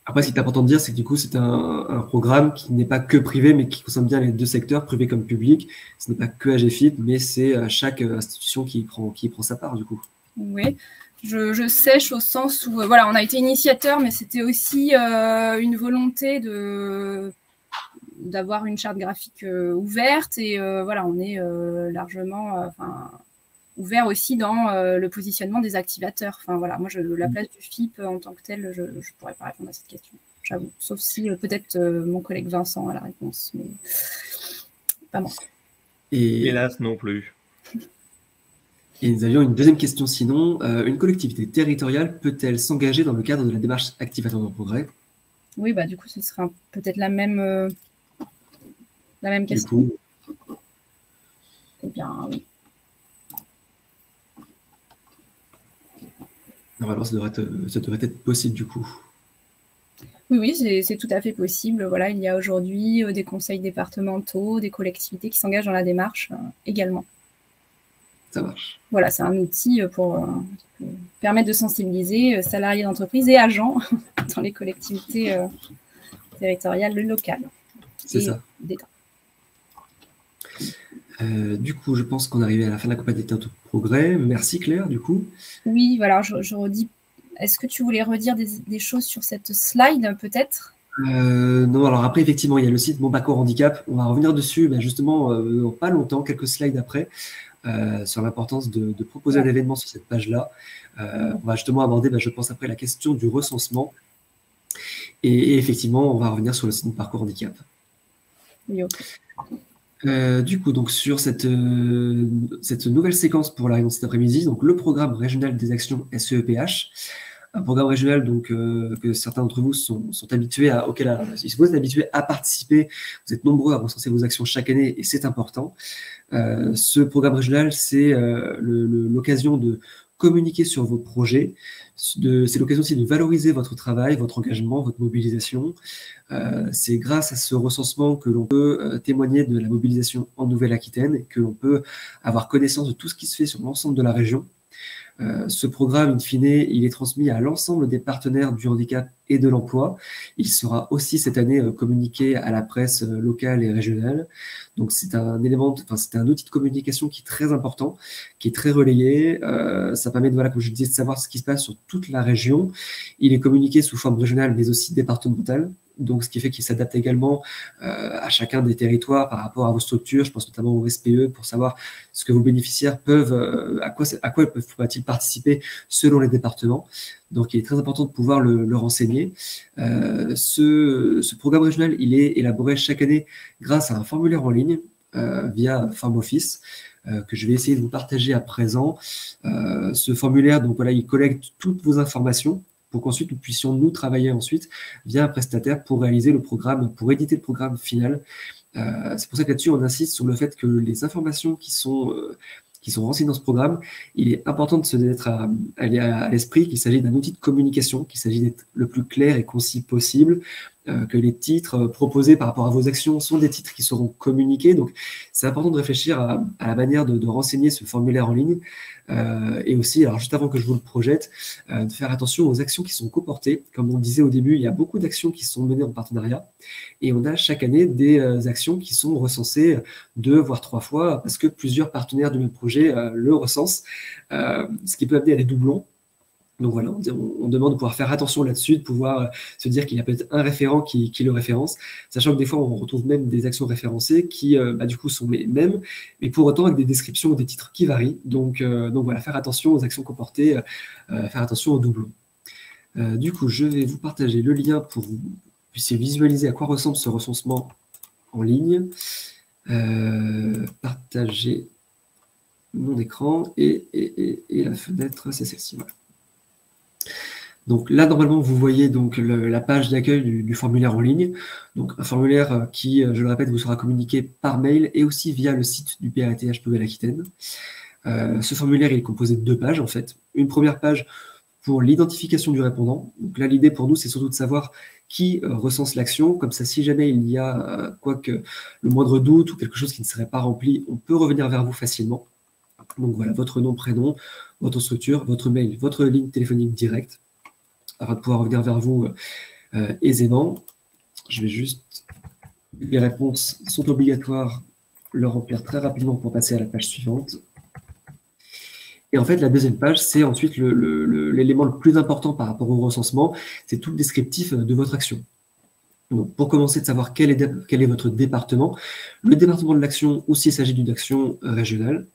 Après, ce qui est important de dire, c'est que du coup, c'est un programme qui n'est pas que privé, mais qui concerne bien les 2 secteurs, privé comme public. Ce n'est pas que AGFIP, mais c'est chaque institution qui prend sa part, du coup. Oui, je sèche au sens où, on a été initiateur, mais c'était aussi une volonté d'avoir une charte graphique ouverte. Et on est largement... ouvert aussi dans le positionnement des activateurs. Moi, la place du FIP en tant que tel, je ne pourrais pas répondre à cette question, j'avoue. Sauf si peut-être mon collègue Vincent a la réponse, mais pas moi. Et hélas, non plus. Et nous avions une 2e question sinon. Une collectivité territoriale peut-elle s'engager dans le cadre de la démarche Activateur de Progrès? Oui, du coup, ce sera peut-être la même question. Du coup... Eh bien, oui. Normalement, ça devrait être possible du coup. Oui, c'est tout à fait possible. Voilà, il y a aujourd'hui des conseils départementaux, des collectivités qui s'engagent dans la démarche également. Ça marche. Voilà, c'est un outil pour permettre de sensibiliser salariés d'entreprise et agents dans les collectivités territoriales locales. C'est ça. d'État. Du coup, je pense qu'on est arrivé à la fin de la campagne d'Activateur de Progrès. Merci Claire, du coup. Oui, voilà, je redis. Est-ce que tu voulais redire des choses sur cette slide, peut-être? Non, alors après, effectivement, il y a le site Mon Parcours Handicap. On va revenir dessus, justement, dans pas longtemps, quelques slides après, sur l'importance de proposer un événement sur cette page-là. On va justement aborder, je pense, après la question du recensement. Et effectivement, on va revenir sur le site Mon Parcours Handicap. Oui, ok. Du coup, donc sur cette nouvelle séquence pour la réunion de cet après-midi, donc le programme régional des actions SEPH, un programme régional donc, que certains d'entre vous sont habitués si vous êtes habitués à participer, vous êtes nombreux à recenser vos actions chaque année et c'est important. Ce programme régional, c'est l'occasion de communiquer sur vos projets, c'est l'occasion aussi de valoriser votre travail, votre engagement, votre mobilisation. C'est grâce à ce recensement que l'on peut témoigner de la mobilisation en Nouvelle-Aquitaine et que l'on peut avoir connaissance de tout ce qui se fait sur l'ensemble de la région. Ce programme, in fine, il est transmis à l'ensemble des partenaires du handicap et de l'emploi. Il sera aussi cette année communiqué à la presse locale et régionale. Donc c'est un élément, c'est un outil de communication qui est très important, qui est très relayé. Ça permet, voilà, comme je disais, de savoir ce qui se passe sur toute la région. Il est communiqué sous forme régionale, mais aussi départementale. Donc, ce qui fait qu'il s'adapte également à chacun des territoires par rapport à vos structures. Je pense notamment au SPE pour savoir ce que vos bénéficiaires peuvent, à quoi pourraient-ils participer selon les départements. Donc, il est très important de pouvoir le renseigner. Ce programme régional, il est élaboré chaque année grâce à un formulaire en ligne via FormOffice que je vais essayer de vous partager à présent. Ce formulaire, donc voilà, il collecte toutes vos informations pour qu'ensuite nous puissions nous travailler ensuite via un prestataire pour réaliser le programme, pour éditer le programme final. C'est pour ça que là-dessus, on insiste sur le fait que les informations qui sont renseignées dans ce programme, il est important de se mettre à l'esprit qu'il s'agit d'un outil de communication, qu'il s'agit d'être le plus clair et concis possible, que les titres proposés par rapport à vos actions sont des titres qui seront communiqués. Donc, c'est important de réfléchir à la manière de renseigner ce formulaire en ligne. Et aussi, alors juste avant que je vous le projette, de faire attention aux actions qui sont coportées. Comme on le disait au début, il y a beaucoup d'actions qui sont menées en partenariat. Et on a chaque année des actions qui sont recensées 2 voire 3 fois parce que plusieurs partenaires du même projet le recensent, ce qui peut amener à des doublons. Donc voilà, on demande de pouvoir faire attention là-dessus, de pouvoir se dire qu'il y a peut-être un référent qui le référence, sachant que des fois, on retrouve même des actions référencées qui, du coup, sont les mêmes, mais pour autant avec des descriptions ou des titres qui varient. Donc voilà, faire attention aux actions comportées, faire attention aux doublons. Du coup, je vais vous partager le lien pour que vous puissiez visualiser à quoi ressemble ce recensement en ligne. Partager mon écran et la fenêtre, c'est celle-ci. Voilà. Donc là, normalement, vous voyez donc la page d'accueil du formulaire en ligne. Donc un formulaire qui, je le répète, vous sera communiqué par mail et aussi via le site du PATH Nouvelle-Aquitaine. Ce formulaire, il est composé de 2 pages, en fait. Une première page pour l'identification du répondant. Donc là, l'idée pour nous, c'est surtout de savoir qui recense l'action. Comme ça, si jamais il y a le moindre doute ou quelque chose qui ne serait pas rempli, on peut revenir vers vous facilement. Donc voilà, votre nom, prénom, votre structure, votre mail, votre ligne téléphonique directe, afin de pouvoir revenir vers vous aisément. Je vais juste... Les réponses sont obligatoires, le remplir très rapidement pour passer à la page suivante. Et en fait, la deuxième page, c'est ensuite l'élément le plus important par rapport au recensement, c'est tout le descriptif de votre action. Donc, pour commencer, de savoir quel est votre département, le département de l'action ou s'il s'agit d'une action régionale.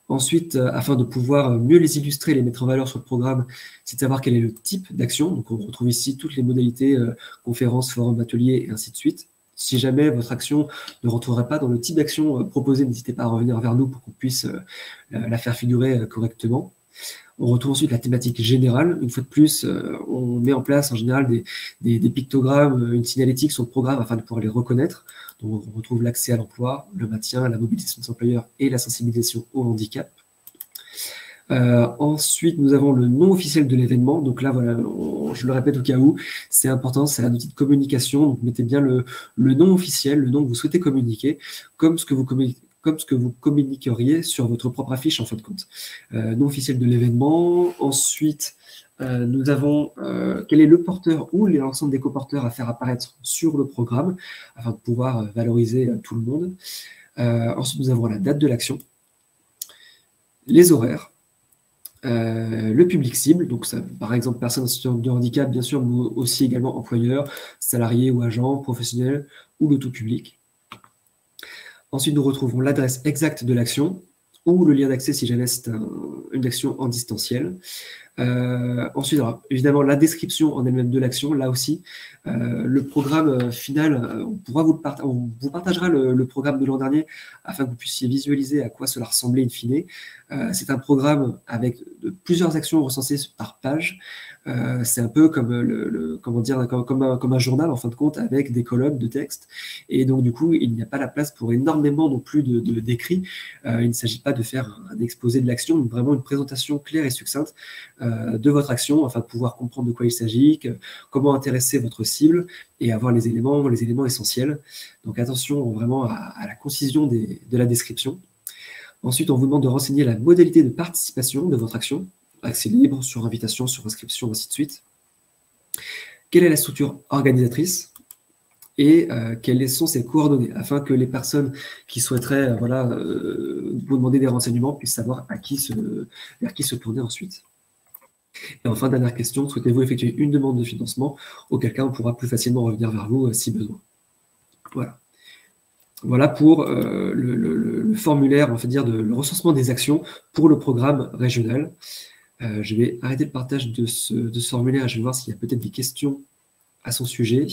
Ensuite, afin de pouvoir mieux les illustrer, les mettre en valeur sur le programme, c'est de savoir quel est le type d'action. Donc, on retrouve ici toutes les modalités, conférences, forums, ateliers, et ainsi de suite. Si jamais votre action ne rentrerait pas dans le type d'action proposé, n'hésitez pas à revenir vers nous pour qu'on puisse la faire figurer correctement. On retrouve ensuite la thématique générale. Une fois de plus, on met en place en général des pictogrammes, une signalétique sur le programme afin de pouvoir les reconnaître. Donc, on retrouve l'accès à l'emploi, le maintien, la mobilisation des employeurs et la sensibilisation au handicap. Ensuite, nous avons le nom officiel de l'événement. Donc là, voilà, je le répète au cas où, c'est important, c'est un outil de communication. Donc, mettez bien le nom officiel, le nom que vous souhaitez communiquer, comme ce que vous communiqueriez sur votre propre affiche en fin de compte. Nom officiel de l'événement. Ensuite, nous avons quel est le porteur ou l'ensemble des coporteurs à faire apparaître sur le programme afin de pouvoir valoriser tout le monde. Ensuite, nous avons la date de l'action, les horaires, le public cible, donc ça, par exemple personnes en situation de handicap, bien sûr, mais aussi également employeurs, salariés ou agents, professionnels ou le tout public. Ensuite, nous retrouvons l'adresse exacte de l'action ou le lien d'accès si jamais c'est une action en distanciel. Ensuite, alors, évidemment, la description en elle-même de l'action, là aussi, le programme final, on vous partagera le programme de l'an dernier afin que vous puissiez visualiser à quoi cela ressemblait in fine. C'est un programme avec plusieurs actions recensées par page. C'est un peu comme, comment dire, comme un journal en fin de compte avec des colonnes de texte. Et donc, du coup, il n'y a pas la place pour énormément non plus d'écrits. Il ne s'agit pas de faire un exposé de l'action, mais vraiment une présentation claire et succincte de votre action afin de pouvoir comprendre de quoi il s'agit, comment intéresser votre cible et avoir les éléments essentiels. Donc, attention vraiment à la concision de la description. Ensuite, on vous demande de renseigner la modalité de participation de votre action. Accès libre, sur invitation, sur inscription, ainsi de suite. Quelle est la structure organisatrice et quelles sont ses coordonnées, afin que les personnes qui souhaiteraient vous demander des renseignements puissent savoir vers qui se tourner ensuite. Et enfin, dernière question, souhaitez-vous effectuer une demande de financement, auquel cas on pourra plus facilement revenir vers vous si besoin. Voilà pour le formulaire, on va dire, le recensement des actions pour le programme régional. Je vais arrêter le partage de ce formulaire et je vais voir s'il y a peut-être des questions à son sujet.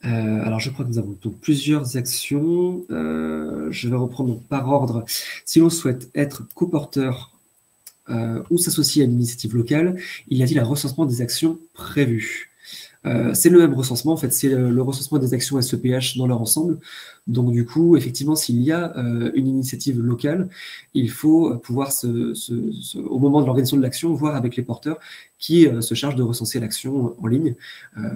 Alors, je crois que nous avons donc plusieurs actions. Je vais reprendre donc par ordre. Si l'on souhaite être coporteur ou s'associer à une initiative locale, il y a-t-il un recensement des actions prévues? C'est le même recensement, en fait, c'est le recensement des actions SEPH dans leur ensemble. Donc, du coup, effectivement, s'il y a une initiative locale, il faut pouvoir, au moment de l'organisation de l'action, voir avec les porteurs qui se chargent de recenser l'action en ligne.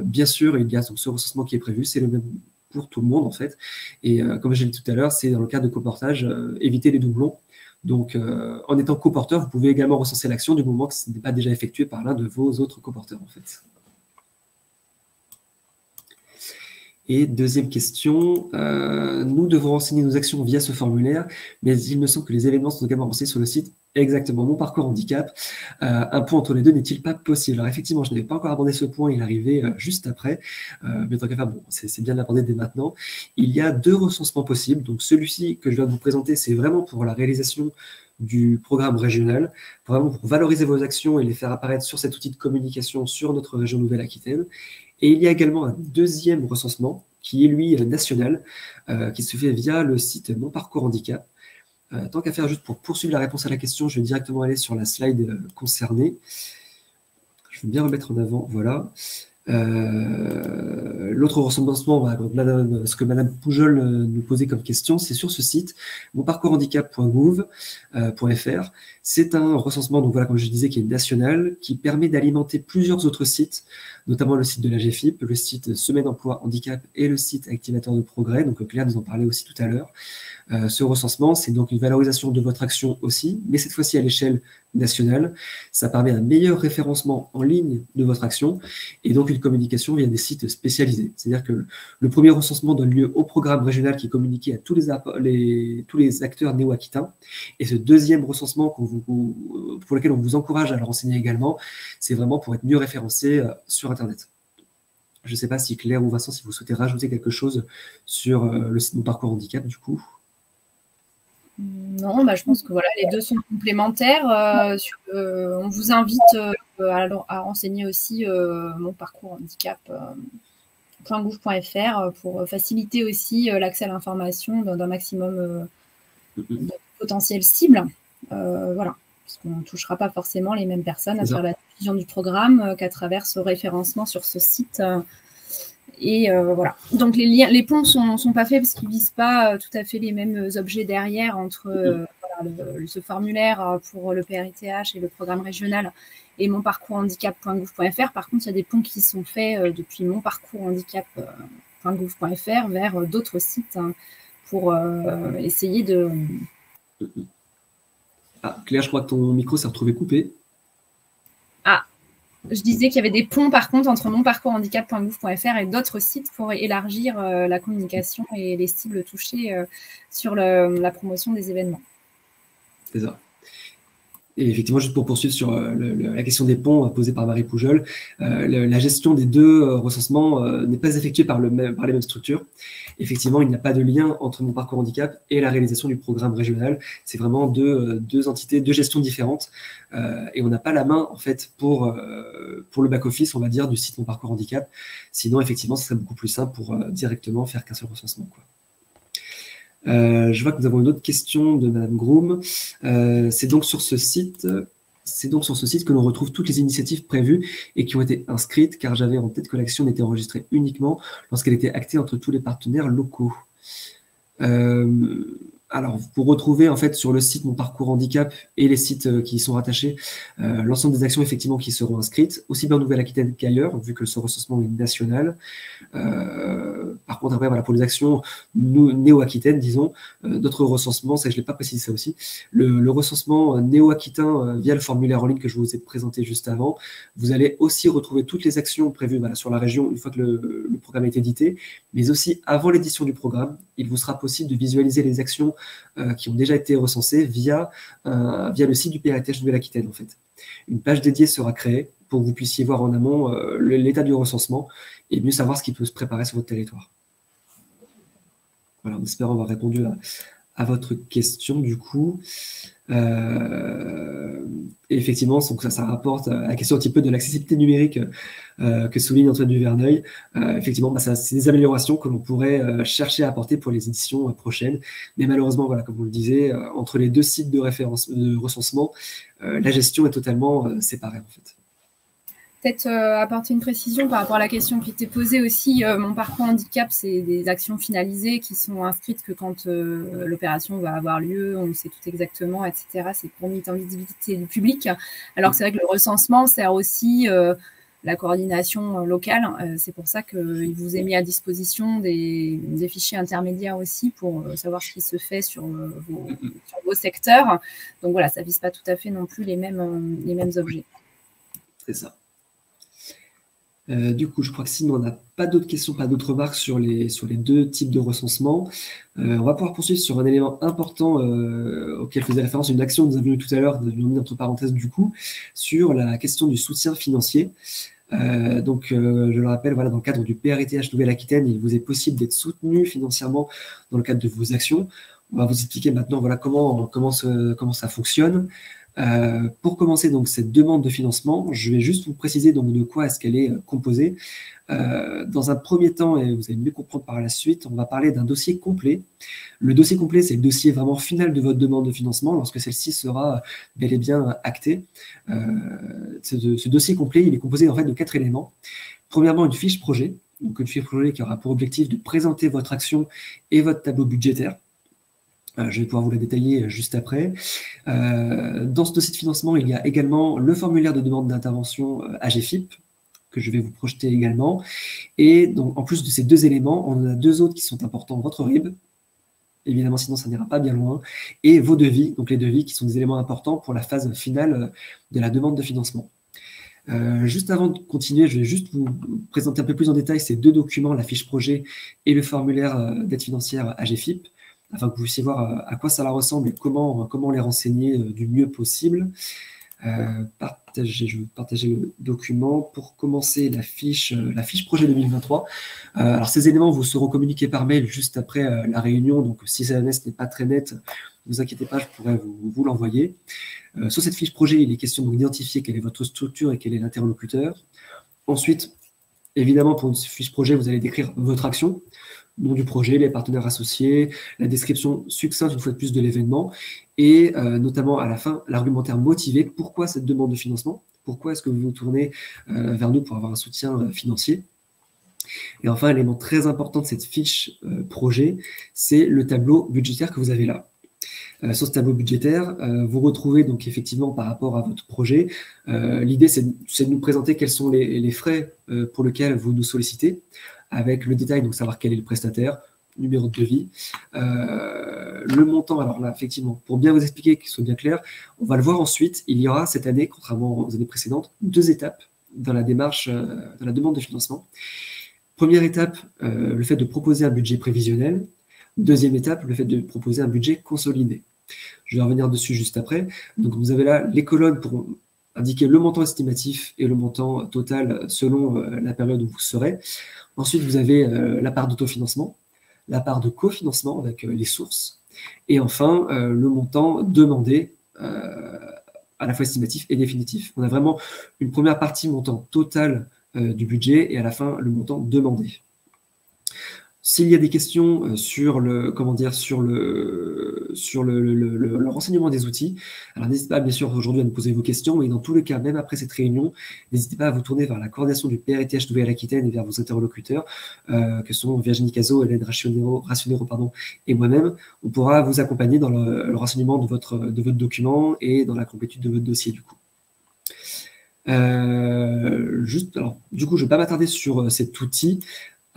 Bien sûr, il y a donc ce recensement qui est prévu, c'est le même pour tout le monde, en fait. Et comme j'ai dit tout à l'heure, c'est dans le cas de coportage, éviter les doublons. Donc, en étant coporteur, vous pouvez également recenser l'action du moment que ce n'est pas déjà effectué par l'un de vos autres coporteurs, en fait. Et deuxième question, nous devons renseigner nos actions via ce formulaire, mais il me semble que les événements sont également renseignés sur le site. Exactement, Mon Parcours Handicap. Un point entre les deux n'est-il pas possible? Alors effectivement, je n'avais pas encore abordé ce point, il arrivait juste après, mais tant qu'à faire, bon, c'est bien de l'aborder dès maintenant. Il y a deux recensements possibles, donc celui-ci que je viens de vous présenter, c'est vraiment pour la réalisation du programme régional, vraiment pour valoriser vos actions et les faire apparaître sur cet outil de communication sur notre région Nouvelle-Aquitaine. Et il y a également un deuxième recensement, qui est lui national, qui se fait via le site Mon Parcours Handicap. Tant qu'à faire, juste pour poursuivre la réponse à la question, je vais directement aller sur la slide concernée. Je vais bien remettre en avant, voilà. L'autre recensement, ce que Madame Poujol nous posait comme question, c'est sur ce site, monparcourshandicap.gouv.fr. C'est un recensement, donc voilà, comme je disais, qui est national, qui permet d'alimenter plusieurs autres sites, notamment le site de la GFIP, le site Semaine Emploi Handicap et le site Activateur de Progrès. Donc Claire nous en parlait aussi tout à l'heure. Ce recensement, c'est donc une valorisation de votre action aussi, mais cette fois-ci à l'échelle nationale. Ça permet un meilleur référencement en ligne de votre action et donc une communication via des sites spécialisés. C'est-à-dire que le premier recensement donne lieu au programme régional qui est communiqué à tous les acteurs néo-aquitains. Et ce deuxième recensement pour lequel on vous encourage à le renseigner également, c'est vraiment pour être mieux référencé sur Internet. Je ne sais pas si Claire ou Vincent, si vous souhaitez rajouter quelque chose sur le site Mon Parcours Handicap, du coup. Non, je pense que voilà, les deux sont complémentaires. On vous invite à renseigner aussi Mon Parcours Handicap.gouv.fr pour faciliter aussi l'accès à l'information d'un maximum de potentielles cibles. Voilà, parce qu'on ne touchera pas forcément les mêmes personnes à travers la diffusion du programme qu'à travers ce référencement sur ce site. Et voilà. Donc les ponts ne sont pas faits parce qu'ils ne visent pas tout à fait les mêmes objets derrière entre ce formulaire pour le PRITH et le programme régional et monparcourshandicap.gouv.fr. Par contre, il y a des ponts qui sont faits depuis monparcourshandicap.gouv.fr vers d'autres sites pour essayer de... Ah, Claire, je crois que ton micro s'est retrouvé coupé. Je disais qu'il y avait des ponts, par contre, entre monparcourshandicap.gouv.fr et d'autres sites pour élargir la communication et les cibles touchées sur la promotion des événements. C'est ça. Et effectivement, juste pour poursuivre sur la question des ponts posée par Marie Poujol, la gestion des deux recensements n'est pas effectuée par les mêmes structures. Effectivement, il n'y a pas de lien entre Mon Parcours Handicap et la réalisation du programme régional. C'est vraiment deux entités, deux gestions différentes. Et on n'a pas la main, en fait, pour le back-office, on va dire, du site Mon Parcours Handicap. Sinon, effectivement, ce serait beaucoup plus simple pour directement faire qu'un seul recensement, quoi. Je vois que nous avons une autre question de Madame Groom. C'est donc sur ce site que l'on retrouve toutes les initiatives prévues et qui ont été inscrites, car j'avais en tête que l'action n'était enregistrée uniquement lorsqu'elle était actée entre tous les partenaires locaux. Alors, vous retrouvez en fait sur le site Mon Parcours Handicap et les sites qui y sont rattachés l'ensemble des actions effectivement qui seront inscrites, aussi bien en Nouvelle-Aquitaine qu'ailleurs, vu que ce recensement est national. Par contre, après, voilà, pour les actions néo-aquitaines, disons, notre recensement, ça je ne l'ai pas précisé ça aussi, le recensement néo-aquitain via le formulaire en ligne que je vous ai présenté juste avant, vous allez aussi retrouver toutes les actions prévues sur la région une fois que le programme a été édité, mais aussi avant l'édition du programme, il vous sera possible de visualiser les actions qui ont déjà été recensées via le site du PRTH Nouvelle-Aquitaine en fait. Une page dédiée sera créée pour que vous puissiez voir en amont l'état du recensement et mieux savoir ce qui peut se préparer sur votre territoire. Voilà, en espérant avoir répondu à votre question du coup. Et effectivement, donc ça rapporte à la question un petit peu de l'accessibilité numérique que souligne Antoine Duverneuil. Effectivement, c'est des améliorations que l'on pourrait chercher à apporter pour les éditions prochaines. Mais malheureusement, voilà, comme vous le disiez, entre les deux sites de recensement, la gestion est totalement séparée en fait. Peut-être apporter une précision par rapport à la question qui était posée aussi. Mon parcours handicap, c'est des actions finalisées qui sont inscrites que quand l'opération va avoir lieu, on sait tout exactement, etc. C'est pour mettre en visibilité du public. Alors c'est vrai que le recensement sert aussi la coordination locale. C'est pour ça qu'il vous est mis à disposition des fichiers intermédiaires aussi pour savoir ce qui se fait sur vos secteurs. Donc voilà, ça ne vise pas tout à fait non plus les mêmes objets. C'est ça. Du coup, je crois que sinon on n'a pas d'autres questions, pas d'autres remarques sur les deux types de recensement. On va pouvoir poursuivre sur un élément important auquel faisait référence une action que nous avions eu tout à l'heure, nous avions mis entre parenthèses du coup, sur la question du soutien financier. Donc, je le rappelle, voilà, dans le cadre du PRTH Nouvelle-Aquitaine, il vous est possible d'être soutenu financièrement dans le cadre de vos actions. On va vous expliquer maintenant voilà, comment ça fonctionne. Pour commencer donc cette demande de financement, je vais juste vous préciser donc de quoi est-ce qu'elle est composée. Dans un premier temps, et vous allez mieux comprendre par la suite, on va parler d'un dossier complet. Le dossier complet, c'est le dossier vraiment final de votre demande de financement lorsque celle-ci sera bel et bien actée. Ce dossier complet, il est composé en fait de 4 éléments. Premièrement, une fiche projet, donc une fiche projet qui aura pour objectif de présenter votre action et votre tableau budgétaire. Je vais pouvoir vous la détailler juste après. Dans ce dossier de financement, il y a également le formulaire de demande d'intervention AGFIP, que je vais vous projeter également. Et donc, en plus de ces 2 éléments, on en a 2 autres qui sont importants. Votre RIB, évidemment, sinon ça n'ira pas bien loin, et vos devis, donc les devis qui sont des éléments importants pour la phase finale de la demande de financement. Juste avant de continuer, je vais juste vous présenter un peu plus en détail ces 2 documents, la fiche projet et le formulaire d'aide financière AGFIP, afin que vous puissiez voir à quoi ça ressemble et comment les renseigner du mieux possible. Je vais vous partager le document. Pour commencer, la fiche projet 2023. Alors, ces éléments vous seront communiqués par mail juste après la réunion. Donc, si ce n'est pas très net, ne vous inquiétez pas, je pourrais vous l'envoyer. Sur cette fiche projet, il est question d'identifier quelle est votre structure et quel est l'interlocuteur. Ensuite, évidemment, pour une fiche projet, vous allez décrire votre action, nom du projet, les partenaires associés, la description succincte une fois de plus de l'événement et notamment à la fin, l'argumentaire motivé. Pourquoi cette demande de financement? Pourquoi est-ce que vous vous tournez vers nous pour avoir un soutien financier? Et enfin, élément très important de cette fiche projet, c'est le tableau budgétaire que vous avez là. Sur ce tableau budgétaire, vous retrouvez donc effectivement par rapport à votre projet, l'idée c'est de nous présenter quels sont les frais pour lesquels vous nous sollicitez, avec le détail, donc savoir quel est le prestataire, numéro de devis, le montant. Alors là, effectivement, pour bien vous expliquer, qu'il soit bien clair, on va le voir ensuite, il y aura cette année, contrairement aux années précédentes, 2 étapes dans la démarche, dans la demande de financement. Première étape, le fait de proposer un budget prévisionnel. Deuxième étape, le fait de proposer un budget consolidé. Je vais revenir dessus juste après. Donc, vous avez là les colonnes pour indiquer le montant estimatif et le montant total selon la période où vous serez. Ensuite, vous avez la part d'autofinancement, la part de cofinancement avec les sources, et enfin, le montant demandé à la fois estimatif et définitif. On a vraiment une première partie montant total du budget et à la fin, le montant demandé. S'il y a des questions sur le renseignement des outils, alors n'hésitez pas bien sûr aujourd'hui à nous poser vos questions, mais dans tous les cas, même après cette réunion, n'hésitez pas à vous tourner vers la coordination du PRTH Nouvelle-Aquitaine et vers vos interlocuteurs, que sont Virginie Cazot, Hélène Racionero et moi-même. On pourra vous accompagner dans le renseignement de votre document et dans la complétude de votre dossier du coup. Alors, du coup, je ne vais pas m'attarder sur cet outil.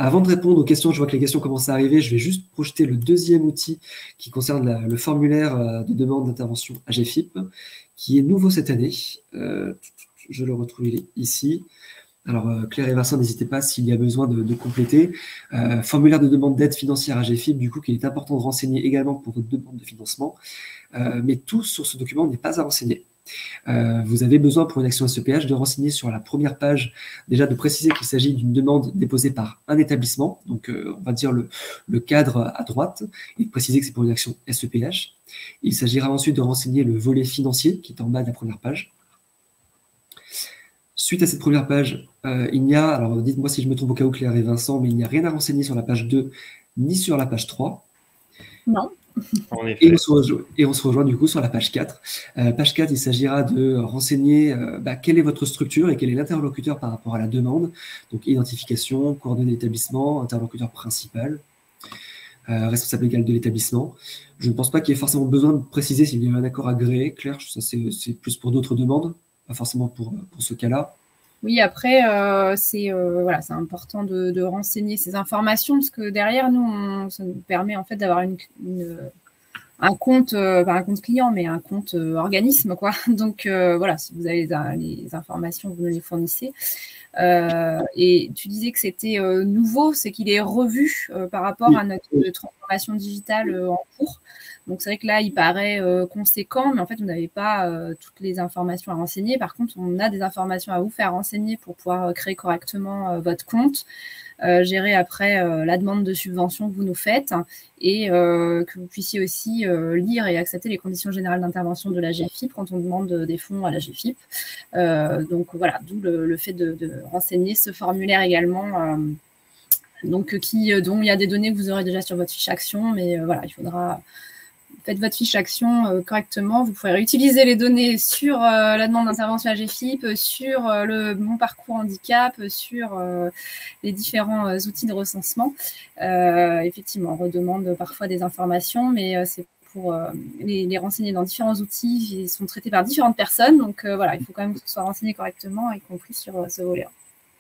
Avant de répondre aux questions, je vois que les questions commencent à arriver. Je vais juste projeter le deuxième outil qui concerne le formulaire de demande d'intervention AGFIP, qui est nouveau cette année. Je le retrouve ici. Alors, Claire et Vincent, n'hésitez pas s'il y a besoin de compléter. Formulaire de demande d'aide financière AGFIP, du coup, qu'il est important de renseigner également pour votre demande de financement. Mais tout sur ce document n'est pas à renseigner. Vous avez besoin pour une action SEPH de renseigner sur la première page, déjà de préciser qu'il s'agit d'une demande déposée par un établissement, donc on va dire le cadre à droite, et de préciser que c'est pour une action SEPH. Il s'agira ensuite de renseigner le volet financier qui est en bas de la première page. Suite à cette première page, il n'y a, alors dites-moi si je me trompe au cas où Claire et Vincent, mais il n'y a rien à renseigner sur la page 2 ni sur la page 3. Non. Et on se rejoint du coup sur la page 4. Page 4, il s'agira de renseigner quelle est votre structure et quel est l'interlocuteur par rapport à la demande. Donc identification, coordonnées d'établissement, interlocuteur principal, responsable légal de l'établissement. Je ne pense pas qu'il y ait forcément besoin de préciser s'il y a un accord agréé. Claire, ça c'est plus pour d'autres demandes, pas forcément pour ce cas-là. Oui, après, c'est important de renseigner ces informations parce que derrière nous, ça nous permet en fait d'avoir un compte, pas un compte client, mais un compte organisme, quoi. Donc voilà, si vous avez les informations, vous nous les fournissez. Et tu disais que c'était nouveau, c'est qu'il est revu par rapport à notre transformation digitale en cours. Donc, c'est vrai que là, il paraît conséquent, mais en fait, vous n'avez pas toutes les informations à renseigner. Par contre, on a des informations à vous faire renseigner pour pouvoir créer correctement votre compte, gérer après la demande de subvention que vous nous faites et que vous puissiez aussi lire et accepter les conditions générales d'intervention de l'AGFIP quand on demande des fonds à l'AGFIP. Donc, voilà, d'où le fait de renseigner ce formulaire également. Dont il y a des données que vous aurez déjà sur votre fiche action, mais voilà, il faudra... Faites votre fiche action correctement. Vous pourrez réutiliser les données sur la demande d'intervention AGFIP, sur mon parcours handicap, sur les différents outils de recensement. Effectivement, on redemande parfois des informations, mais c'est pour les renseigner dans différents outils. Ils sont traités par différentes personnes. Donc voilà, il faut quand même que ce soit renseigné correctement, y compris sur ce volet-là.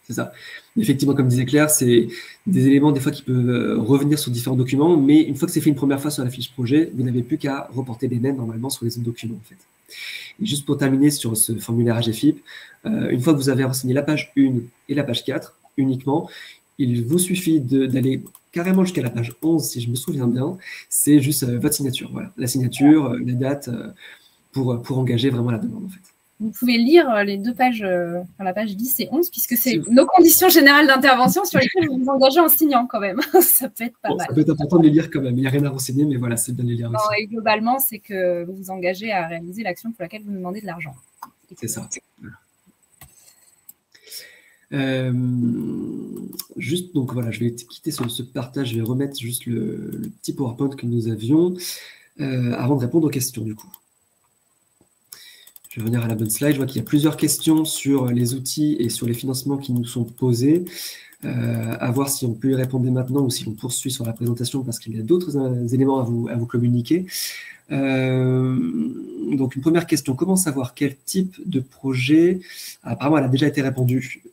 C'est ça. Effectivement, comme disait Claire, c'est des éléments des fois qui peuvent revenir sur différents documents, mais une fois que c'est fait une première fois sur la fiche projet, vous n'avez plus qu'à reporter les mêmes normalement sur les autres documents en fait. Et juste pour terminer sur ce formulaire AGFIP, une fois que vous avez renseigné la page 1 et la page 4 uniquement, il vous suffit d'aller carrément jusqu'à la page 11 si je me souviens bien, c'est juste votre signature. Voilà, la signature, la date pour engager vraiment la demande en fait. Vous pouvez lire les deux pages, la page 10 et 11, puisque c'est nos conditions générales d'intervention sur lesquelles vous vous engagez en signant quand même. Ça peut être pas mal. Ça peut être important de les lire quand même. Il n'y a rien à renseigner, mais voilà, c'est bien de les lire aussi. Et globalement, c'est que vous vous engagez à réaliser l'action pour laquelle vous demandez de l'argent. C'est ça. Voilà. Juste, donc voilà, je vais quitter ce partage, je vais remettre juste le petit PowerPoint que nous avions avant de répondre aux questions du coup. Je vais revenir à la bonne slide. Je vois qu'il y a plusieurs questions sur les outils et sur les financements qui nous sont posés. À voir si on peut y répondre dès maintenant ou si on poursuit sur la présentation parce qu'il y a d'autres éléments à vous communiquer. Donc, une première question. Comment savoir quel type de projet, apparemment elle a déjà été répondue,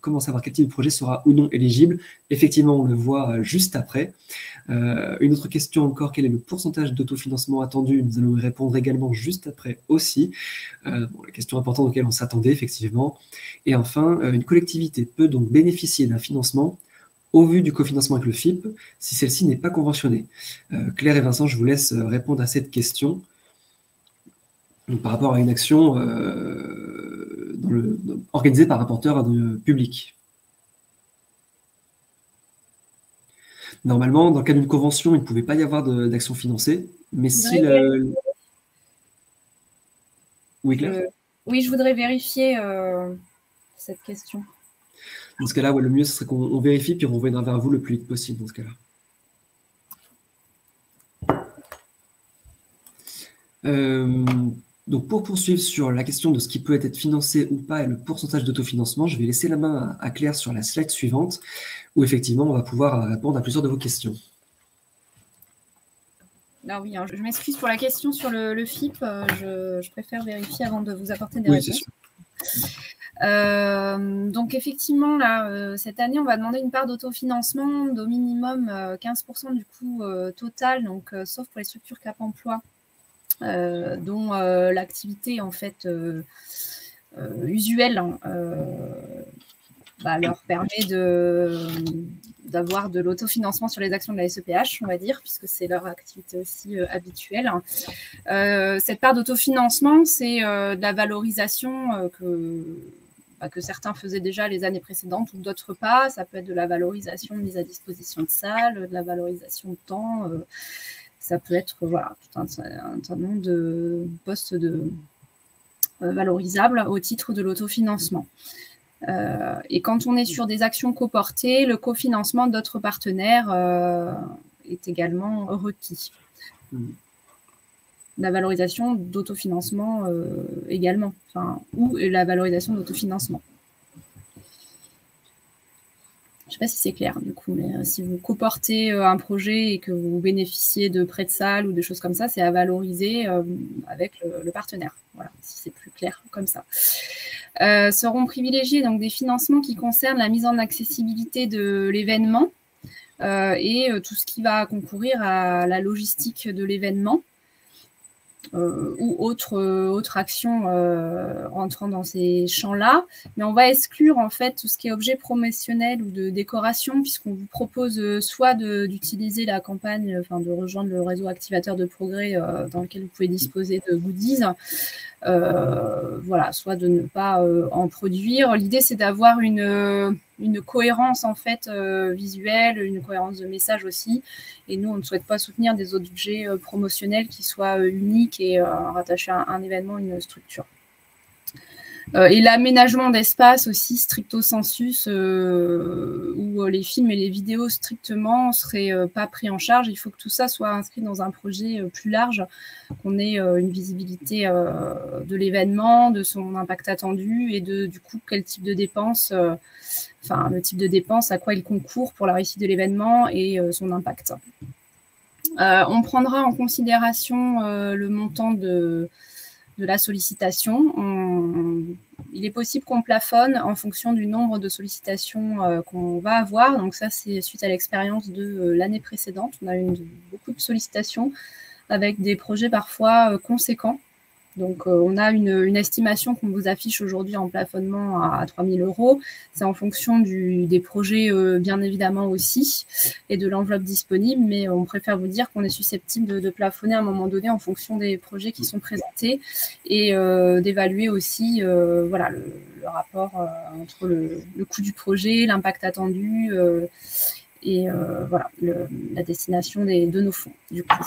comment savoir quel type de projet sera ou non éligible? Effectivement, on le voit juste après. Une autre question encore, quel est le pourcentage d'autofinancement attendu? Nous allons y répondre également juste après aussi. La question importante auquel on s'attendait effectivement. Et enfin, une collectivité peut donc bénéficier d'un financement au vu du cofinancement avec le FIP, si celle-ci n'est pas conventionnée. Claire et Vincent, je vous laisse répondre à cette question. Donc, par rapport à une action organisée par un porteur public. Normalement, dans le cas d'une convention, il ne pouvait pas y avoir d'action financée, mais si le... Oui, Claire ? Oui, je voudrais vérifier cette question. Dans ce cas-là, ouais, le mieux, ce serait qu'on vérifie, puis on reviendra vers vous le plus vite possible dans ce cas-là. Donc, pour poursuivre sur la question de ce qui peut être financé ou pas et le pourcentage d'autofinancement, je vais laisser la main à Claire sur la slide suivante, où effectivement, on va pouvoir répondre à plusieurs de vos questions. Ah oui, je m'excuse pour la question sur le FIP. Je préfère vérifier avant de vous apporter des réponses. Donc effectivement, là, cette année, on va demander une part d'autofinancement d'au minimum 15% du coût total, donc sauf pour les structures Cap Emploi, dont l'activité en fait usuelle leur permet d'avoir de l'autofinancement sur les actions de la SEPH, on va dire, puisque c'est leur activité aussi habituelle. Cette part d'autofinancement, c'est de la valorisation que certains faisaient déjà les années précédentes ou d'autres pas. Ça peut être de la valorisation de mise à disposition de salles, de la valorisation de temps. Ça peut être voilà, tout un nombre de postes valorisables au titre de l'autofinancement. Et quand on est sur des actions coportées, le cofinancement d'autres partenaires est également requis. La valorisation d'autofinancement également, ou la valorisation d'autofinancement. Je ne sais pas si c'est clair du coup, mais si vous coportez un projet et que vous bénéficiez de prêts de salle ou de choses comme ça, c'est à valoriser avec le partenaire. Voilà, si c'est plus clair comme ça. Seront privilégiés donc des financements qui concernent la mise en accessibilité de l'événement et tout ce qui va concourir à la logistique de l'événement. Ou autre action entrant dans ces champs-là. Mais on va exclure en fait tout ce qui est objet promotionnel ou de décoration, puisqu'on vous propose soit d'utiliser la campagne, de rejoindre le réseau activateur de progrès dans lequel vous pouvez disposer de goodies, voilà, soit de ne pas en produire. L'idée, c'est d'avoir une cohérence en fait visuelle, une cohérence de message aussi. Et nous, on ne souhaite pas soutenir des objets promotionnels qui soient uniques et rattachés à un événement, une structure. Et l'aménagement d'espace aussi, stricto sensus, où les films et les vidéos strictement ne seraient pas pris en charge. Il faut que tout ça soit inscrit dans un projet plus large, qu'on ait une visibilité de l'événement, de son impact attendu et du coup, quel type de dépenses, le type de dépenses, à quoi il concourt pour la réussite de l'événement et son impact. On prendra en considération le montant de la sollicitation. Il est possible qu'on plafonne en fonction du nombre de sollicitations qu'on va avoir. Donc ça, c'est suite à l'expérience de l'année précédente. On a eu beaucoup de sollicitations avec des projets parfois conséquents. Donc, on a une estimation qu'on vous affiche aujourd'hui en plafonnement à 3 000 €. C'est en fonction des projets, bien évidemment aussi, et de l'enveloppe disponible. Mais on préfère vous dire qu'on est susceptible de plafonner à un moment donné en fonction des projets qui sont présentés et d'évaluer aussi le rapport entre le coût du projet, l'impact attendu et la destination de nos fonds, du coup.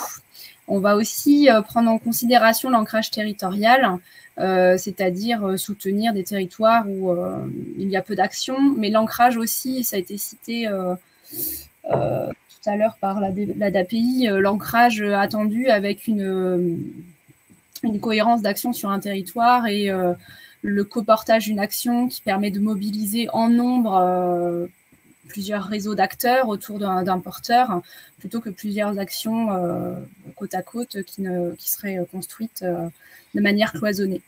On va aussi prendre en considération l'ancrage territorial, c'est-à-dire soutenir des territoires où il y a peu d'actions, mais l'ancrage aussi, ça a été cité tout à l'heure par l'ADAPI, l'ancrage attendu avec une cohérence d'action sur un territoire et le coportage d'une action qui permet de mobiliser en nombre plusieurs réseaux d'acteurs autour d'un porteur, plutôt que plusieurs actions côte à côte qui seraient construites de manière cloisonnée.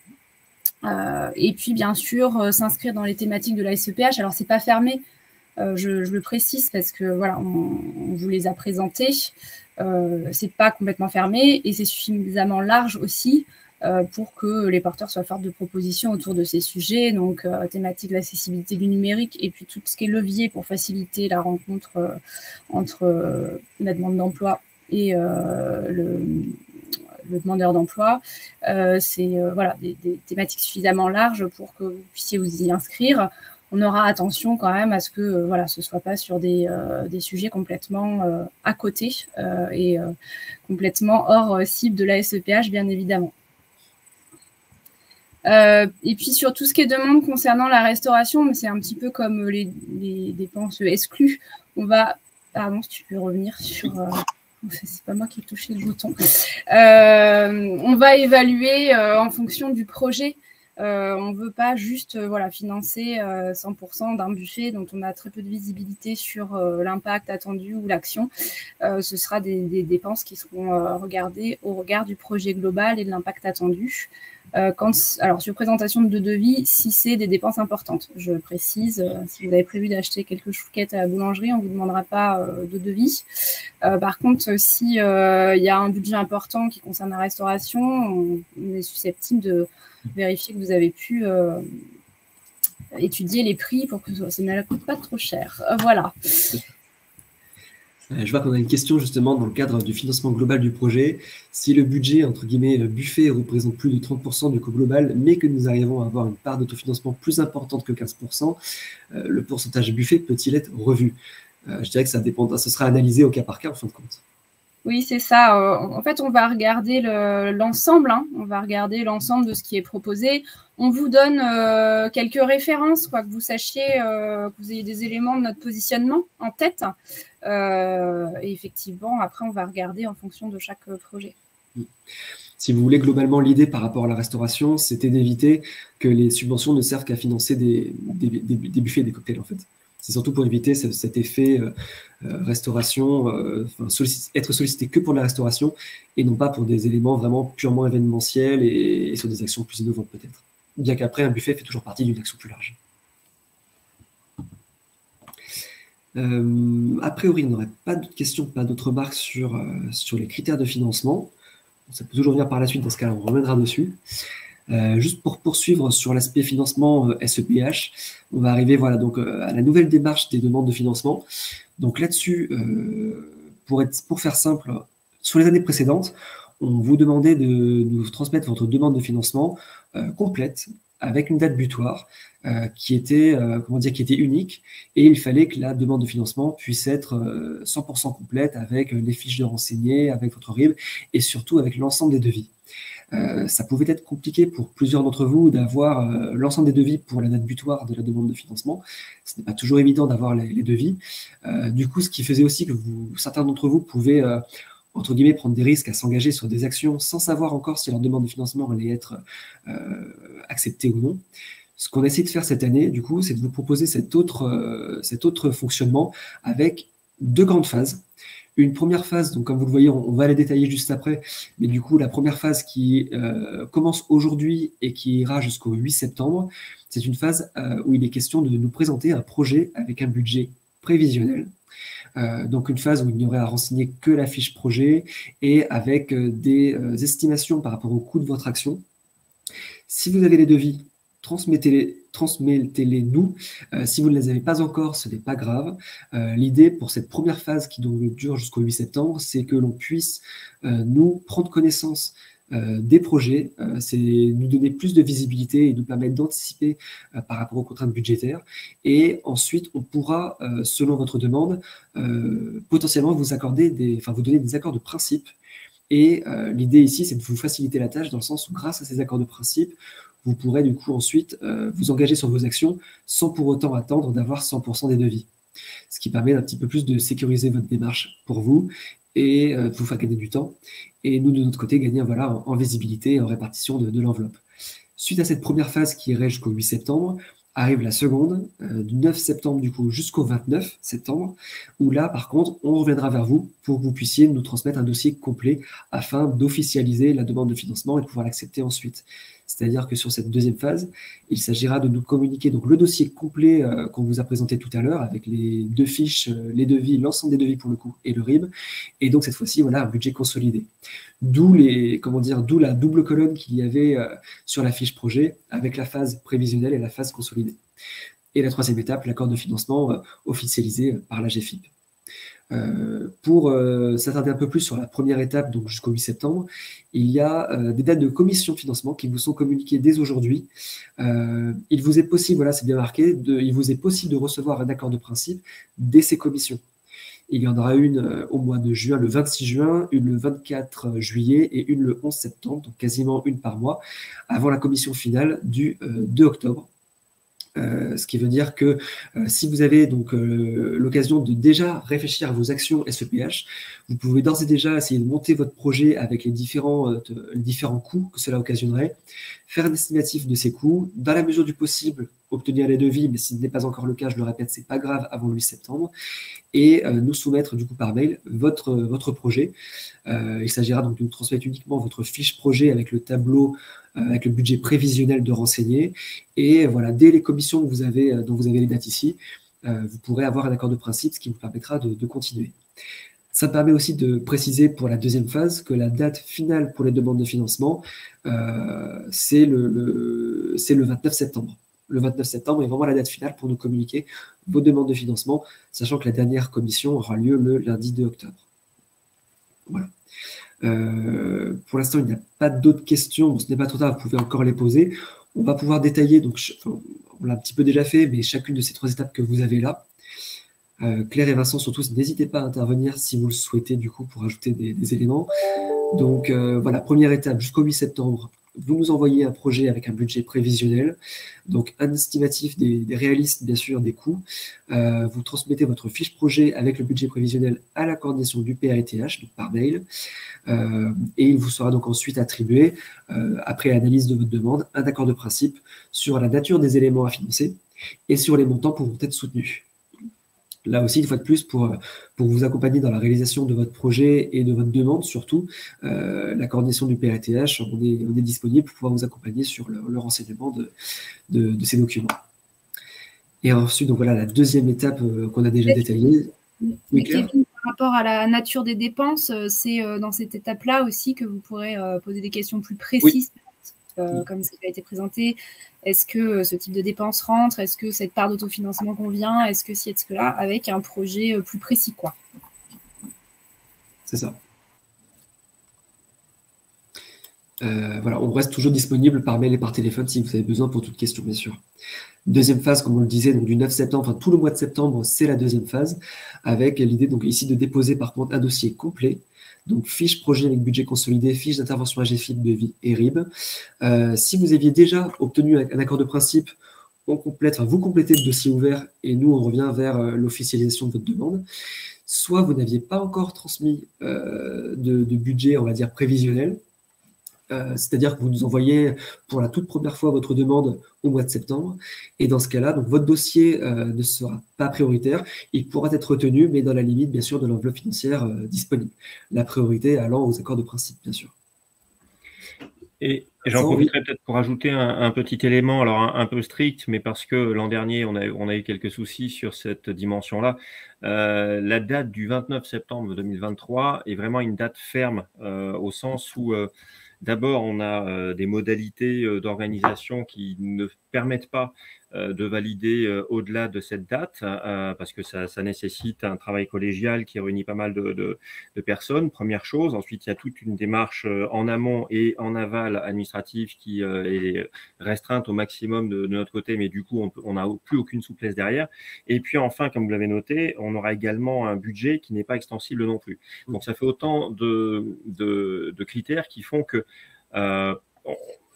Et puis, bien sûr, s'inscrire dans les thématiques de la SEPH. Alors, ce n'est pas fermé, je le précise, parce que voilà, on vous les a présentés. Ce n'est pas complètement fermé et c'est suffisamment large aussi pour que les porteurs soient forts de propositions autour de ces sujets, donc thématique de l'accessibilité du numérique et puis tout ce qui est levier pour faciliter la rencontre entre la demande d'emploi et le demandeur d'emploi. C'est voilà, des thématiques suffisamment larges pour que vous puissiez vous y inscrire. On aura attention quand même à ce que voilà, ce ne soit pas sur des sujets complètement à côté et complètement hors cible de la SEPH, bien évidemment. Et puis sur tout ce qui est demande concernant la restauration, c'est un petit peu comme les dépenses exclues. On va... Pardon, si tu peux revenir sur... c'est pas moi qui ai touché le bouton. On va évaluer en fonction du projet. On ne veut pas juste financer 100% d'un buffet dont on a très peu de visibilité sur l'impact attendu ou l'action. Ce sera des dépenses qui seront regardées au regard du projet global et de l'impact attendu. Alors, sur présentation de devis, si c'est des dépenses importantes, je précise, si vous avez prévu d'acheter quelques chouquettes à la boulangerie, on ne vous demandera pas de devis. Par contre, si y a un budget important qui concerne la restauration, on est susceptible de vérifier que vous avez pu étudier les prix pour que ça ne coûte pas trop cher. Voilà. Je vois qu'on a une question justement dans le cadre du financement global du projet. Si le budget, entre guillemets, buffet représente plus de 30% du coût global, mais que nous arrivons à avoir une part d'autofinancement plus importante que 15%, le pourcentage buffet peut-il être revu? Je dirais que ça dépendra, ce sera analysé au cas par cas en fin de compte. Oui, c'est ça. En fait, on va regarder l'ensemble. On va regarder l'ensemble de ce qui est proposé. On vous donne quelques références, que vous sachiez, que vous ayez des éléments de notre positionnement en tête. Et effectivement, après, on va regarder en fonction de chaque projet. Si vous voulez, globalement, l'idée par rapport à la restauration, c'était d'éviter que les subventions ne servent qu'à financer des buffets et des cocktails, en fait. C'est surtout pour éviter cet effet restauration, être sollicité que pour la restauration et non pas pour des éléments vraiment purement événementiels et sur des actions plus innovantes peut-être. Bien qu'après, un buffet fait toujours partie d'une action plus large. A priori, il n'y aurait pas d'autres questions, pas d'autres remarques sur les critères de financement. Ça peut toujours venir par la suite, dans ce cas-là, on reviendra dessus. Juste pour poursuivre sur l'aspect financement SEPH, on va arriver donc, à la nouvelle démarche des demandes de financement. Donc là-dessus, pour faire simple, sur les années précédentes, on vous demandait de nous transmettre votre demande de financement complète avec une date butoir qui était unique, et il fallait que la demande de financement puisse être 100% complète avec les fiches de renseignés, avec votre RIB et surtout avec l'ensemble des devis. Ça pouvait être compliqué pour plusieurs d'entre vous d'avoir l'ensemble des devis pour la date butoir de la demande de financement. Ce n'est pas toujours évident d'avoir les devis. Du coup, ce qui faisait aussi que certains d'entre vous pouvaient, entre guillemets, prendre des risques à s'engager sur des actions sans savoir encore si leur demande de financement allait être acceptée ou non. Ce qu'on a essayé de faire cette année, du coup, c'est de vous proposer cet autre fonctionnement avec deux grandes phases. Une première phase, donc comme vous le voyez, on va la détailler juste après, mais du coup, la première phase qui commence aujourd'hui et qui ira jusqu'au 8 septembre, c'est une phase où il est question de nous présenter un projet avec un budget prévisionnel. Donc une phase où il n'y aurait à renseigner que la fiche projet et avec des estimations par rapport au coût de votre action. Si vous avez les devis, transmettez-les nous. Si vous ne les avez pas encore, ce n'est pas grave. L'idée pour cette première phase qui donc dure jusqu'au 8 septembre, c'est que l'on puisse nous prendre connaissance des projets, c'est nous donner plus de visibilité et nous permettre d'anticiper par rapport aux contraintes budgétaires. Et ensuite, on pourra, selon votre demande, potentiellement vous donner des accords de principe. Et l'idée ici, c'est de vous faciliter la tâche dans le sens où, grâce à ces accords de principe, vous pourrez du coup ensuite vous engager sur vos actions sans pour autant attendre d'avoir 100% des devis. Ce qui permet d'un petit peu plus de sécuriser votre démarche pour vous et de vous faire gagner du temps. Et nous, de notre côté, gagner en visibilité et en répartition de l'enveloppe. Suite à cette première phase qui irait jusqu'au 8 septembre, arrive la seconde, du 9 septembre du coup jusqu'au 29 septembre, où là, par contre, on reviendra vers vous pour que vous puissiez nous transmettre un dossier complet afin d'officialiser la demande de financement et de pouvoir l'accepter ensuite. C'est-à-dire que sur cette deuxième phase, il s'agira de nous communiquer donc, le dossier complet qu'on vous a présenté tout à l'heure avec les 2 fiches, les devis, l'ensemble des devis pour le coup et le RIB. Et donc cette fois-ci, voilà, un budget consolidé. D'où la double colonne qu'il y avait sur la fiche projet avec la phase prévisionnelle et la phase consolidée. Et la troisième étape, l'accord de financement officialisé par la GFIP. Pour s'attarder un peu plus sur la première étape, donc jusqu'au 8 septembre, il y a des dates de commission de financement qui vous sont communiquées dès aujourd'hui. Il vous est possible, voilà, c'est bien marqué, il vous est possible de recevoir un accord de principe dès ces commissions. Il y en aura une au mois de juin, le 26 juin, une le 24 juillet et une le 11 septembre, donc quasiment une par mois, avant la commission finale du 2 octobre. Ce qui veut dire que si vous avez donc l'occasion de déjà réfléchir à vos actions SEPH, vous pouvez d'ores et déjà essayer de monter votre projet avec les différents coûts que cela occasionnerait, faire un estimatif de ces coûts, dans la mesure du possible, obtenir les devis, mais si ce n'est pas encore le cas, je le répète, c'est pas grave, avant le 8 septembre, et nous soumettre du coup par mail votre projet. Il s'agira donc de nous transmettre uniquement votre fiche projet avec le tableau, avec le budget prévisionnel de renseigner. Et voilà, dès les commissions que dont vous avez les dates ici, vous pourrez avoir un accord de principe, ce qui vous permettra de continuer. Ça permet aussi de préciser pour la deuxième phase que la date finale pour les demandes de financement, c'est le 29 septembre. Le 29 septembre est vraiment la date finale pour nous communiquer vos demandes de financement, sachant que la dernière commission aura lieu le lundi 2 octobre. Voilà. Pour l'instant, il n'y a pas d'autres questions. Bon, ce n'est pas trop tard, vous pouvez encore les poser. On va pouvoir détailler, donc on l'a un petit peu déjà fait, mais chacune de ces 3 étapes que vous avez là. Claire et Vincent, surtout, n'hésitez pas à intervenir si vous le souhaitez, du coup, pour ajouter des éléments. Donc, voilà, première étape, jusqu'au 8 septembre, vous nous envoyez un projet avec un budget prévisionnel, donc un estimatif des réalistes, bien sûr, des coûts. Vous transmettez votre fiche projet avec le budget prévisionnel à la coordination du PRITH, donc par mail, et il vous sera donc ensuite attribué, après analyse de votre demande, un accord de principe sur la nature des éléments à financer et sur les montants pouvant être soutenus. Là aussi, une fois de plus, pour vous accompagner dans la réalisation de votre projet et de votre demande, surtout, la coordination du PRITH, on est disponible pour pouvoir vous accompagner sur le renseignement de ces documents. Et ensuite, donc voilà, la deuxième étape qu'on a déjà détaillée. Oui, Kevin, par rapport à la nature des dépenses, c'est dans cette étape-là aussi que vous pourrez poser des questions plus précises. Oui. Comme ça a été présenté, est-ce que ce type de dépenses rentre, est-ce que cette part d'autofinancement convient, est-ce que est-ce que là, avec un projet plus précis, quoi. C'est ça. Voilà, on reste toujours disponible par mail et par téléphone si vous avez besoin pour toute question, bien sûr. Deuxième phase, comme on le disait, donc du 9 septembre, enfin tout le mois de septembre, c'est la deuxième phase, avec l'idée donc ici de déposer par contre un dossier complet. Donc, fiche projet avec budget consolidé, fiche d'intervention AGFIP, devis et RIB. Si vous aviez déjà obtenu un accord de principe, vous complétez le dossier ouvert et nous, on revient vers l'officialisation de votre demande. Soit vous n'aviez pas encore transmis de budget, on va dire, prévisionnel. C'est-à-dire que vous nous envoyez pour la toute première fois votre demande au mois de septembre. Et dans ce cas-là, donc votre dossier ne sera pas prioritaire. Il pourra être retenu, mais dans la limite, bien sûr, de l'enveloppe financière disponible. La priorité allant aux accords de principe, bien sûr. Et j'en profiterai peut-être pour ajouter un petit élément, alors un peu strict, mais parce que l'an dernier, on a eu quelques soucis sur cette dimension-là. La date du 29 septembre 2023 est vraiment une date ferme, au sens où d'abord, on a des modalités d'organisation qui ne permettent pas de valider au-delà de cette date, parce que ça nécessite un travail collégial qui réunit pas mal de personnes, première chose. Ensuite, il y a toute une démarche en amont et en aval administrative qui est restreinte au maximum de notre côté, mais du coup, on n'a plus aucune souplesse derrière. Et puis enfin, comme vous l'avez noté, on aura également un budget qui n'est pas extensible non plus. Donc, ça fait autant de critères qui font que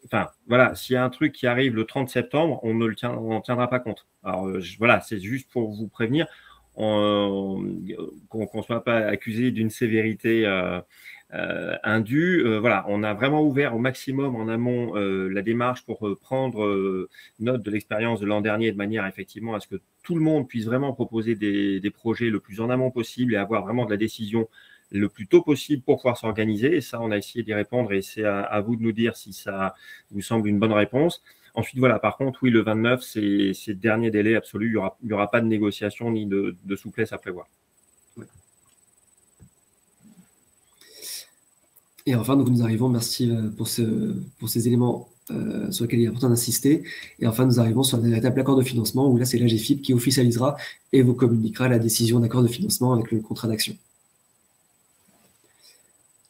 enfin, voilà, s'il y a un truc qui arrive le 30 septembre, on n'en tiendra pas compte. Alors, voilà, c'est juste pour vous prévenir qu'on ne soit pas accusé d'une sévérité indue. Voilà, on a vraiment ouvert au maximum en amont la démarche pour prendre note de l'expérience de l'an dernier de manière effectivement à ce que tout le monde puisse vraiment proposer des projets le plus en amont possible et avoir vraiment de la décision le plus tôt possible pour pouvoir s'organiser. Et ça, on a essayé d'y répondre et c'est à vous de nous dire si ça vous semble une bonne réponse. Ensuite, voilà, par contre, oui, le 29, c'est le dernier délai absolu. Il n'y aura pas de négociation ni de souplesse à prévoir. Ouais. Et enfin, donc nous arrivons, merci pour ces éléments sur lesquels il est important d'insister. Et enfin, nous arrivons sur un véritable accord de financement où là, c'est l'AGFIP qui officialisera et vous communiquera la décision d'accord de financement avec le contrat d'action.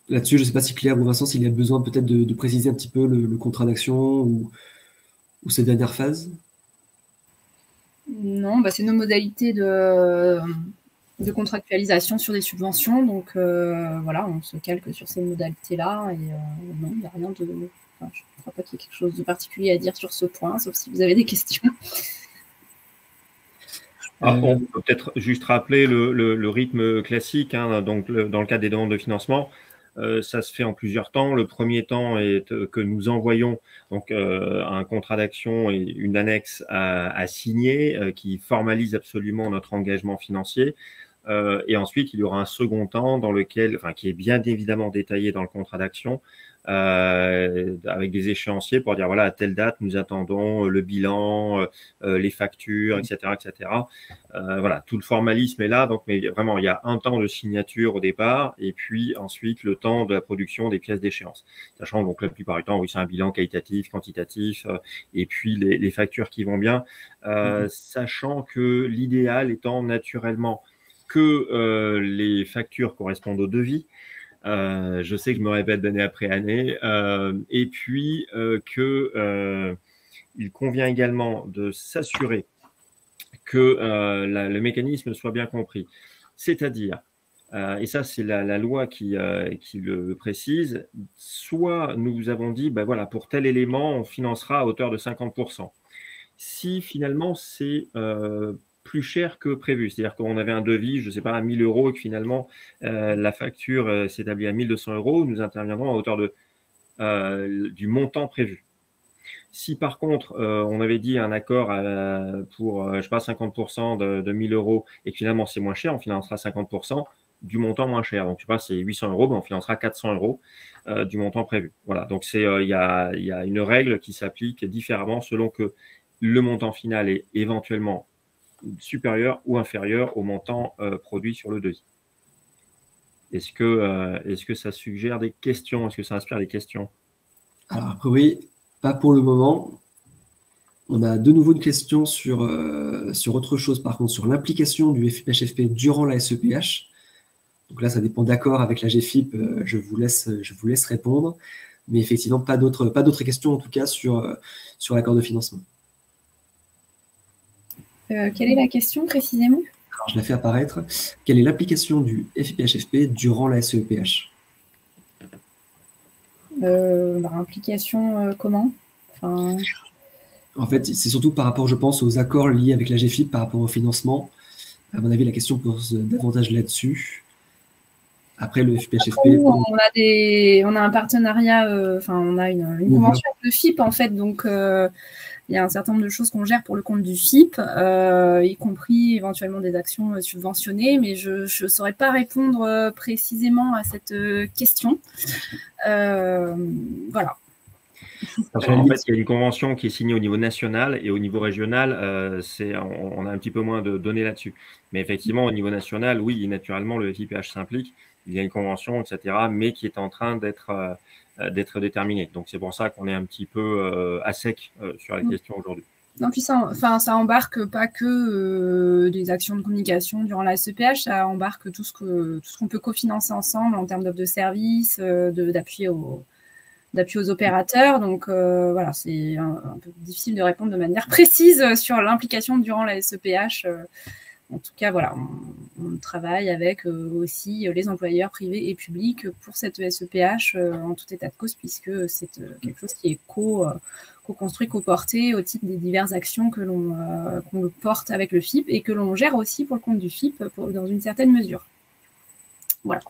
Là-dessus, je ne sais pas si Claire ou Vincent, s'il y a besoin peut-être de préciser un petit peu le contrat d'action ou ces dernières phases. Non, c'est nos modalités de contractualisation sur des subventions. Donc, voilà, on se calque sur ces modalités-là. Et non, il n'y a rien de... je ne crois pas qu'il y ait quelque chose de particulier à dire sur ce point, sauf si vous avez des questions. On peut peut-être juste rappeler le rythme classique, hein, donc dans le cadre des demandes de financement. Ça se fait en plusieurs temps. Le premier temps est que nous envoyons donc un contrat d'action et une annexe à signer qui formalise absolument notre engagement financier. Et ensuite, il y aura un second temps dans lequel, qui est bien évidemment détaillé dans le contrat d'action, avec des échéanciers pour dire voilà, à telle date, nous attendons le bilan, les factures, etc., etc. Voilà, tout le formalisme est là. Donc, mais vraiment, il y a un temps de signature au départ et puis ensuite le temps de la production des pièces d'échéance. Sachant donc la plupart du temps, oui, c'est un bilan qualitatif, quantitatif, et puis les factures qui vont bien. Sachant que l'idéal étant naturellement que les factures correspondent au devis. Je sais que je me répète d'année après année. Et puis il convient également de s'assurer que le mécanisme soit bien compris. C'est-à-dire, et ça c'est la loi qui le précise, soit nous avons dit, voilà, pour tel élément, on financera à hauteur de 50%. Si finalement c'est plus cher que prévu. C'est-à-dire qu'on avait un devis, je ne sais pas, à 1 000 € et que finalement, la facture s'établit à 1 200 €, nous interviendrons à hauteur du montant prévu. Si par contre, on avait dit un accord pour, je sais pas, 50% de 1 000 € et que finalement c'est moins cher, on financera 50% du montant moins cher. Donc, je sais pas, c'est 800 €, on financera 400 € du montant prévu. Voilà, donc il y a une règle qui s'applique différemment selon que le montant final est éventuellement supérieur ou inférieur au montant produit sur le devis. Est-ce que ça suggère des questions? Est-ce que ça inspire des questions? Alors, après, oui, pas pour le moment. On a de nouveau une question sur autre chose, par contre, sur l'implication du FIP-HFP durant la SEPH. Donc là, ça dépend d'accord avec la GFIP, je vous laisse répondre. Mais effectivement, pas d'autres questions, en tout cas, sur l'accord de financement. Quelle est la question précisément? Alors, je la fais apparaître. Quelle est l'application du FIP-HFP durant la SEPH? Implication comment? En fait, c'est surtout par rapport, je pense, aux accords liés avec la GFIP par rapport au financement. À mon avis, la question pose davantage là-dessus. Après, le FIP-HFP... On a un partenariat, on a une convention avec le FIP, en fait, donc... il y a un certain nombre de choses qu'on gère pour le compte du FIP, y compris éventuellement des actions subventionnées, mais je ne saurais pas répondre précisément à cette question. Voilà. En fait, il y a une convention qui est signée au niveau national et au niveau régional, on a un petit peu moins de données là-dessus. Mais effectivement, au niveau national, oui, naturellement, le FIPH s'implique. Il y a une convention, etc., mais qui est en train d'être déterminé. Donc, c'est pour ça qu'on est un petit peu à sec sur la question aujourd'hui. Non, puis ça embarque pas que des actions de communication durant la SEPH, ça embarque tout ce qu'on peut cofinancer ensemble en termes d'offres de services, d'appui aux opérateurs. Donc, voilà, c'est un peu difficile de répondre de manière précise sur l'implication durant la SEPH. En tout cas, voilà, on travaille avec aussi les employeurs privés et publics pour cette SEPH en tout état de cause, puisque c'est quelque chose qui est co-construit, co-porté au titre des diverses actions que l'on porte avec le FIP et que l'on gère aussi pour le compte du FIP dans une certaine mesure. Voilà.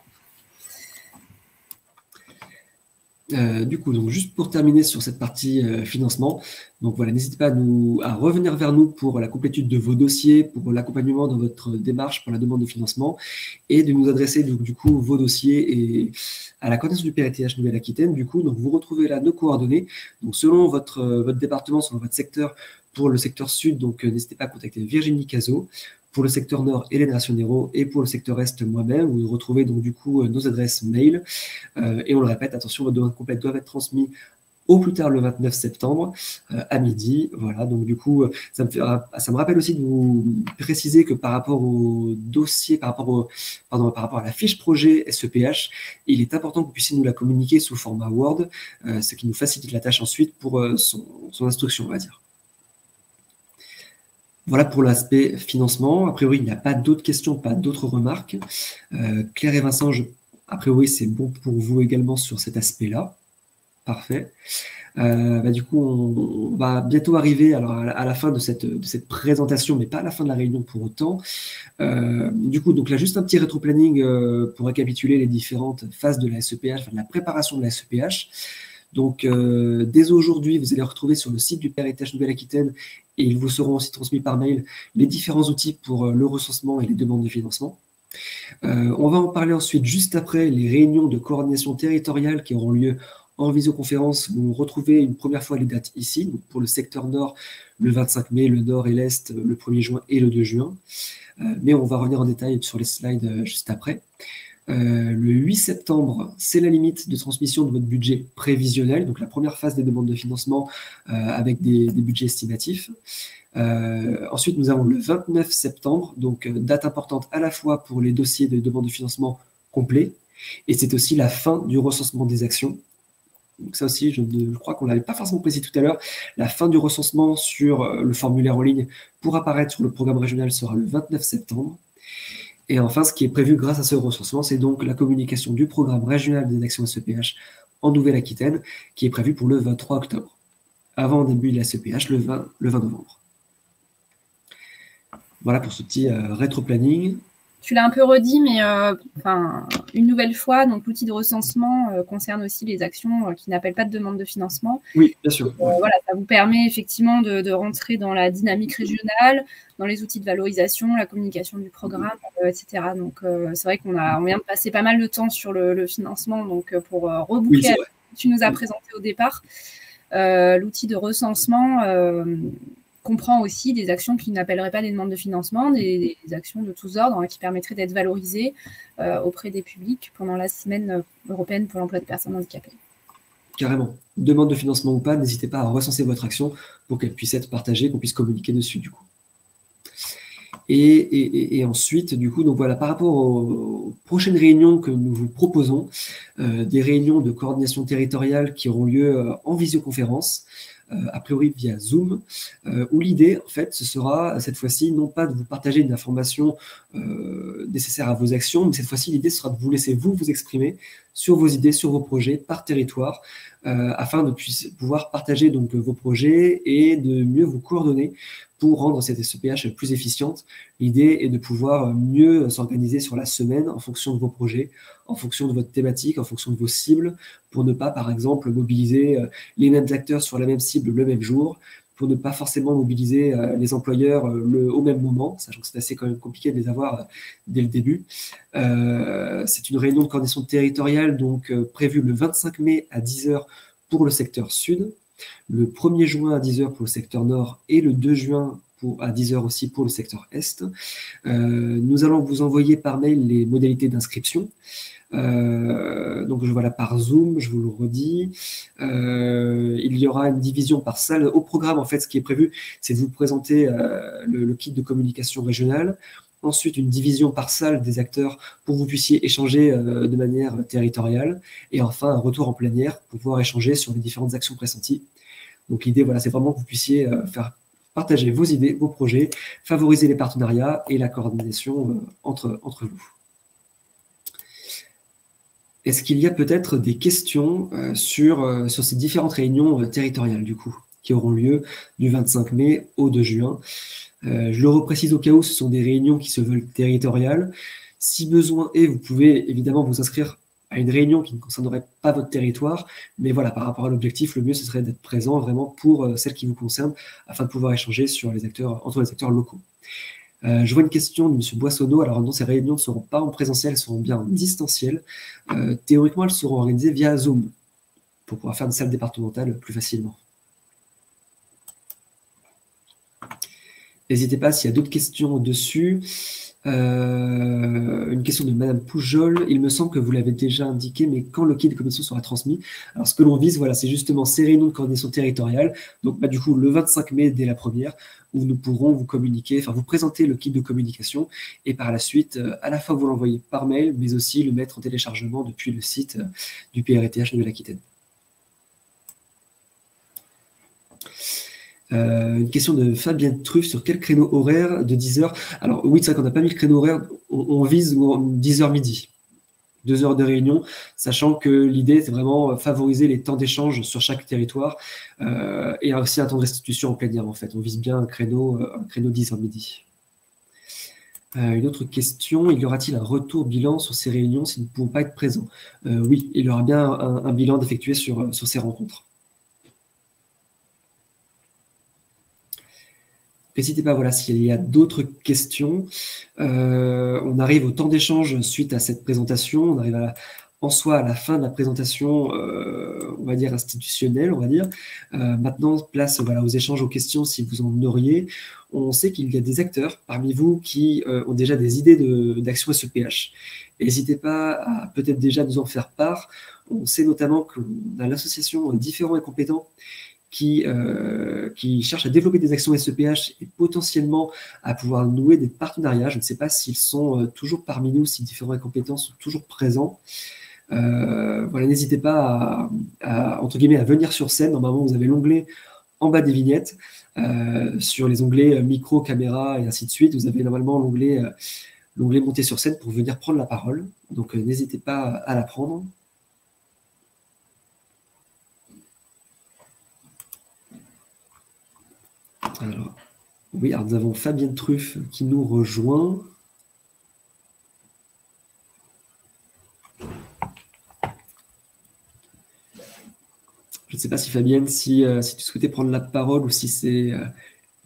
Du coup, donc juste pour terminer sur cette partie financement, donc voilà, n'hésitez pas à revenir vers nous pour la complétude de vos dossiers, pour l'accompagnement dans votre démarche pour la demande de financement, et de nous adresser donc, du coup vos dossiers et à la coordination du PRTH Nouvelle-Aquitaine. Du coup, donc vous retrouvez là nos coordonnées. Donc selon votre département, selon votre secteur, pour le secteur sud, donc n'hésitez pas à contacter Virginie Cazot. Pour le secteur nord, Hélène Rationero, et pour le secteur est, moi-même. Vous retrouvez donc du coup nos adresses mail. Et on le répète, attention, votre demande complète doit être transmise au plus tard le 29 septembre à midi. Voilà, donc du coup, ça me rappelle aussi de vous préciser que par rapport au dossier, par rapport à la fiche projet SEPH, il est important que vous puissiez nous la communiquer sous format Word, ce qui nous facilite la tâche ensuite pour son instruction, on va dire. Voilà pour l'aspect financement. A priori, il n'y a pas d'autres questions, pas d'autres remarques. Claire et Vincent, a priori, c'est bon pour vous également sur cet aspect-là. Parfait. Du coup, on va bientôt arriver alors, à la fin de cette présentation, mais pas à la fin de la réunion pour autant. Du coup, donc là, juste un petit rétro-planning pour récapituler les différentes phases de la SEPH, enfin, de la préparation de la SEPH. Donc, dès aujourd'hui, vous allez retrouver sur le site du PRTH Nouvelle-Aquitaine, et ils vous seront aussi transmis par mail, les différents outils pour le recensement et les demandes de financement. On va en parler ensuite, juste après, les réunions de coordination territoriale qui auront lieu en visioconférence. Vous retrouvez une première fois les dates ici, donc pour le secteur nord, le 25 mai, le nord et l'est, le 1er juin et le 2 juin. Mais on va revenir en détail sur les slides juste après. Le 8 septembre, c'est la limite de transmission de votre budget prévisionnel, donc la première phase des demandes de financement avec des budgets estimatifs. Ensuite, nous avons le 29 septembre, donc date importante à la fois pour les dossiers de demande de financement complets, et c'est aussi la fin du recensement des actions. Donc ça aussi, je crois qu'on ne l'avait pas forcément précisé tout à l'heure, la fin du recensement sur le formulaire en ligne pour apparaître sur le programme régional sera le 29 septembre. Et enfin, ce qui est prévu grâce à ce recensement, c'est donc la communication du programme régional des actions SEPH en Nouvelle-Aquitaine, qui est prévu pour le 23 octobre, avant le début de la SEPH, le 20 novembre. Voilà pour ce petit rétro-planning. Tu l'as un peu redit, mais une nouvelle fois, donc l'outil de recensement concerne aussi les actions qui n'appellent pas de demande de financement. Oui, bien sûr. Voilà, ça vous permet effectivement de rentrer dans la dynamique régionale, dans les outils de valorisation, la communication du programme, etc. Donc, c'est vrai qu'on vient de passer pas mal de temps sur le financement, donc pour reboucler ce que tu nous as présenté au départ, l'outil de recensement comprend aussi des actions qui n'appelleraient pas des demandes de financement, des actions de tous ordres qui permettraient d'être valorisées auprès des publics pendant la semaine européenne pour l'emploi des personnes handicapées. Carrément. Demande de financement ou pas, n'hésitez pas à recenser votre action pour qu'elle puisse être partagée, qu'on puisse communiquer dessus du coup. Et ensuite, du coup, donc voilà, par rapport aux prochaines réunions que nous vous proposons, des réunions de coordination territoriale qui auront lieu en visioconférence, a priori via Zoom, où l'idée, en fait, ce sera cette fois-ci non pas de vous partager une information nécessaire à vos actions, mais cette fois-ci, l'idée sera de vous laisser vous exprimer sur vos idées, sur vos projets, par territoire, afin de pouvoir partager donc vos projets et de mieux vous coordonner pour rendre cette SEPH plus efficiente. L'idée est de pouvoir mieux s'organiser sur la semaine en fonction de vos projets, en fonction de votre thématique, en fonction de vos cibles, pour ne pas, par exemple, mobiliser les mêmes acteurs sur la même cible le même jour, pour ne pas forcément mobiliser les employeurs au même moment, sachant que c'est assez quand même compliqué de les avoir dès le début. C'est une réunion de coordination territoriale donc prévue le 25 mai à 10h pour le secteur sud, le 1er juin à 10h pour le secteur nord et le 2 juin à 10h aussi pour le secteur est. Nous allons vous envoyer par mail les modalités d'inscription. Donc voilà, par Zoom, je vous le redis. Il y aura une division par salle. Au programme, en fait, ce qui est prévu, c'est de vous présenter le kit de communication régionale. Ensuite, une division par salle des acteurs pour que vous puissiez échanger de manière territoriale. Et enfin, un retour en plénière pour pouvoir échanger sur les différentes actions pressenties. Donc l'idée, voilà, c'est vraiment que vous puissiez partager vos idées, vos projets, favoriser les partenariats et la coordination entre vous. Est-ce qu'il y a peut-être des questions sur ces différentes réunions territoriales, du coup, qui auront lieu du 25 mai au 2 juin? Je le reprécise au cas où ce sont des réunions qui se veulent territoriales. Si besoin est, vous pouvez évidemment vous inscrire à une réunion qui ne concernerait pas votre territoire. Mais voilà, par rapport à l'objectif, le mieux, ce serait d'être présent vraiment pour celle qui vous concerne, afin de pouvoir échanger sur entre les acteurs locaux. Je vois une question de M. Boissonneau. Alors non, ces réunions ne seront pas en présentiel, elles seront bien en distanciel. Théoriquement, elles seront organisées via Zoom, pour pouvoir faire des salles départementales plus facilement. N'hésitez pas s'il y a d'autres questions dessus. Une question de Madame Poujol. Il me semble que vous l'avez déjà indiqué, mais quand le kit de communication sera transmis? Alors, ce que l'on vise, voilà, c'est justement ces réunions de coordination territoriale. Donc, du coup, le 25 mai, dès la première, où nous pourrons vous communiquer, enfin, vous présenter le kit de communication et par la suite, à la fois vous l'envoyer par mail, mais aussi le mettre en téléchargement depuis le site du PRTH Nouvelle-Aquitaine. Une question de Fabienne Truff sur quel créneau horaire de 10h? Alors oui, c'est vrai qu'on n'a pas mis le créneau horaire, on vise 10h midi, 2 heures de réunion, sachant que l'idée c'est vraiment favoriser les temps d'échange sur chaque territoire et aussi un temps de restitution en plénière en fait. On vise bien un créneau 10h midi. Une autre question, y aura-t-il un retour bilan sur ces réunions si nous ne pouvons pas être présents? Oui, il y aura bien un bilan d'effectuer sur ces rencontres. N'hésitez pas, voilà, s'il y a d'autres questions. On arrive au temps d'échange suite à cette présentation. On arrive en soi à la fin de la présentation, on va dire institutionnelle, on va dire. Maintenant, place voilà, aux échanges, aux questions si vous en auriez. On sait qu'il y a des acteurs parmi vous qui ont déjà des idées d'action SEPH. N'hésitez pas à peut-être déjà nous en faire part. On sait notamment qu'on a l'association Différents et Compétents qui cherchent à développer des actions SEPH et potentiellement à pouvoir nouer des partenariats. Je ne sais pas s'ils sont toujours parmi nous, si Différents et Compétents sont toujours présents. Voilà, n'hésitez pas entre guillemets, à venir sur scène. Normalement, vous avez l'onglet en bas des vignettes. Sur les onglets micro, caméra et ainsi de suite, vous avez normalement l'onglet monter sur scène pour venir prendre la parole. Donc, n'hésitez pas à la prendre. Alors, oui, alors nous avons Fabienne Truff qui nous rejoint. Je ne sais pas si Fabienne, si tu souhaitais prendre la parole ou si c'est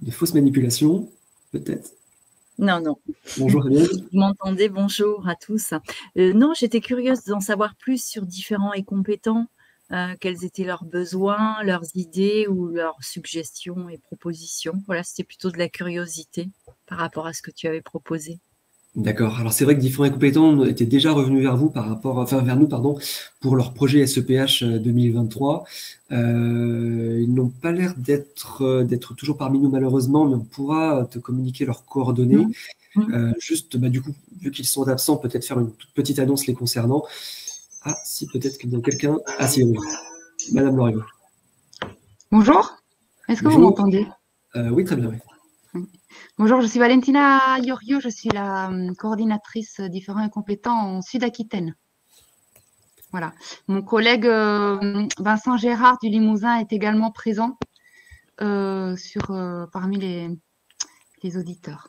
de fausses manipulations, peut-être. Non, non. Bonjour Fabienne. Vous m'entendez? Bonjour à tous. Non, j'étais curieuse d'en savoir plus sur Différents et Compétents. Quels étaient leurs besoins, leurs idées ou leurs suggestions et propositions. Voilà, c'était plutôt de la curiosité par rapport à ce que tu avais proposé. D'accord. Alors c'est vrai que Différents et Compétents étaient déjà revenus vers nous, pour leur projet SEPH 2023. Ils n'ont pas l'air d'être toujours parmi nous malheureusement, mais on pourra te communiquer leurs coordonnées. Juste, du coup, vu qu'ils sont absents, peut-être faire une toute petite annonce les concernant. Ah, si, peut-être qu'il y a quelqu'un. Ah, si, oui. Madame Loriot. Bonjour. Est-ce que vous m'entendez? Oui, très bien, oui. Bonjour, je suis Valentina Iorio, je suis la coordinatrice Différents et Compétents en Sud-Aquitaine. Voilà. Mon collègue Vincent Gérard du Limousin est également présent parmi les auditeurs.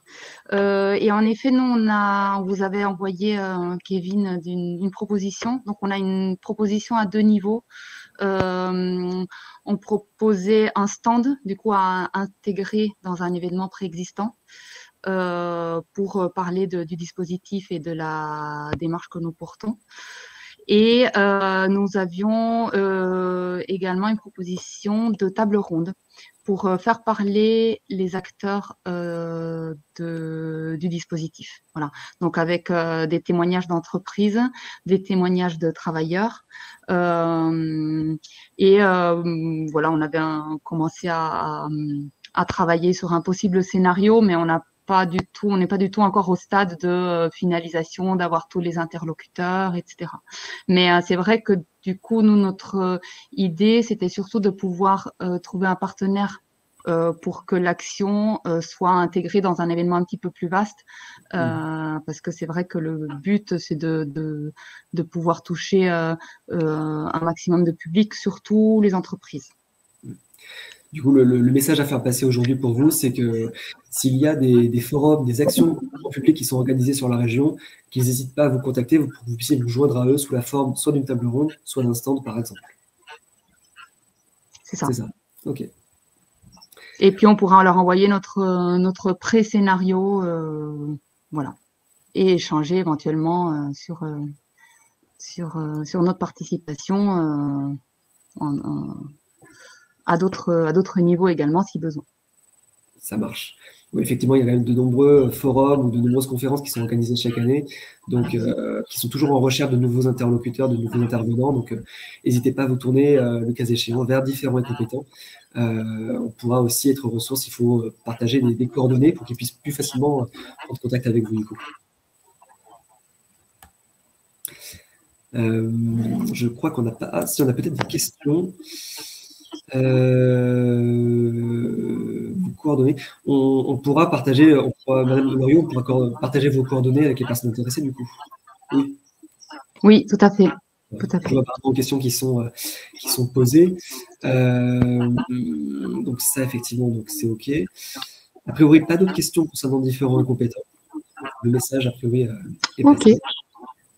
Et en effet, nous, on vous avait envoyé, Kevin, une proposition. Donc, on a une proposition à 2 niveaux. On proposait un stand, du coup, à intégrer dans un événement préexistant pour parler du dispositif et de la démarche que nous portons. Et nous avions également une proposition de table ronde pour faire parler les acteurs du dispositif. Voilà. Donc avec des témoignages d'entreprises, des témoignages de travailleurs. Voilà, on avait commencé à travailler sur un possible scénario, mais on n'est pas du tout encore au stade de finalisation, d'avoir tous les interlocuteurs, etc. Mais c'est vrai que du coup, nous, notre idée, c'était surtout de pouvoir trouver un partenaire pour que l'action soit intégrée dans un événement un petit peu plus vaste, parce que c'est vrai que le but, c'est de pouvoir toucher un maximum de public, surtout les entreprises. Du coup, le message à faire passer aujourd'hui pour vous, c'est que s'il y a des forums, des actions en public qui sont organisées sur la région, qu'ils n'hésitent pas à vous contacter pour que vous puissiez vous joindre à eux sous la forme soit d'une table ronde, soit d'un stand, par exemple. C'est ça. C'est ça. OK. Et puis, on pourra leur envoyer notre pré-scénario, voilà, et échanger éventuellement sur notre participation à d'autres niveaux également, si besoin. Ça marche. Oui, effectivement, il y a quand même de nombreux forums ou de nombreuses conférences qui sont organisées chaque année, donc qui sont toujours en recherche de nouveaux interlocuteurs, de nouveaux intervenants. Donc, n'hésitez pas à vous tourner, le cas échéant, vers différents et compétents. On pourra aussi être ressource. Il faut partager des coordonnées pour qu'ils puissent plus facilement prendre contact avec vous, du coup. Je crois qu'on n'a pas... Ah, si, on a peut-être des questions. Vos coordonnées. On pourra partager, Madame Loriot, on pourra partager vos coordonnées avec les personnes intéressées, du coup. Oui. Oui, tout à fait. Tout à Je fait. vois par rapport aux questions qui sont posées. Donc ça, effectivement, donc c'est OK. A priori, pas d'autres questions concernant différents et compétents. Le message, a priori, est OK. passé.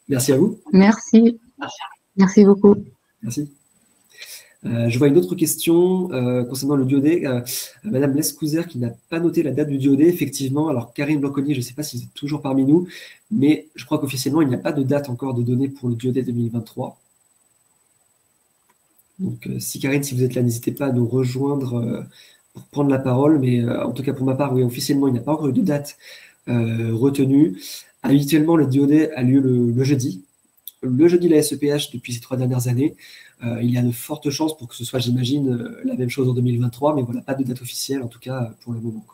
Merci à vous. Merci. Merci beaucoup. Merci. Je vois une autre question concernant le Diodé. Madame Lescouzer qui n'a pas noté la date du Diodé, effectivement. Alors, Karine Blanconi, je ne sais pas si vous êtes toujours parmi nous, mais je crois qu'officiellement, il n'y a pas de date encore de donnée pour le Diodé 2023. Donc, si Karine, si vous êtes là, n'hésitez pas à nous rejoindre pour prendre la parole. Mais en tout cas, pour ma part, oui, officiellement, il n'y a pas encore eu de date retenue. Habituellement, le Diodé a lieu le jeudi. Le jeudi, la SEPH, depuis ces 3 dernières années, il y a de fortes chances pour que ce soit, j'imagine, la même chose en 2023, mais voilà, pas de date officielle, en tout cas, pour le moment.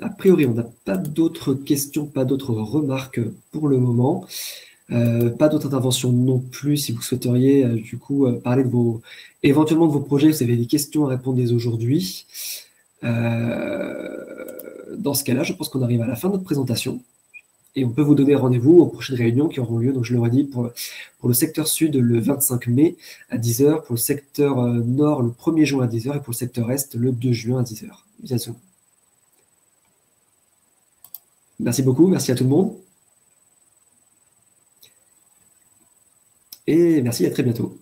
A priori, on n'a pas d'autres questions, pas d'autres remarques pour le moment. Pas d'autres interventions non plus. Si vous souhaiteriez, du coup, parler de éventuellement de vos projets, vous avez des questions à répondre dès aujourd'hui. Dans ce cas-là, je pense qu'on arrive à la fin de notre présentation et on peut vous donner rendez-vous aux prochaines réunions qui auront lieu, donc je le redis, pour le secteur sud le 25 mai à 10 h, pour le secteur nord le 1er juin à 10 h et pour le secteur est le 2 juin à 10 h. Via Zoom. Merci beaucoup, merci à tout le monde. Et merci, à très bientôt.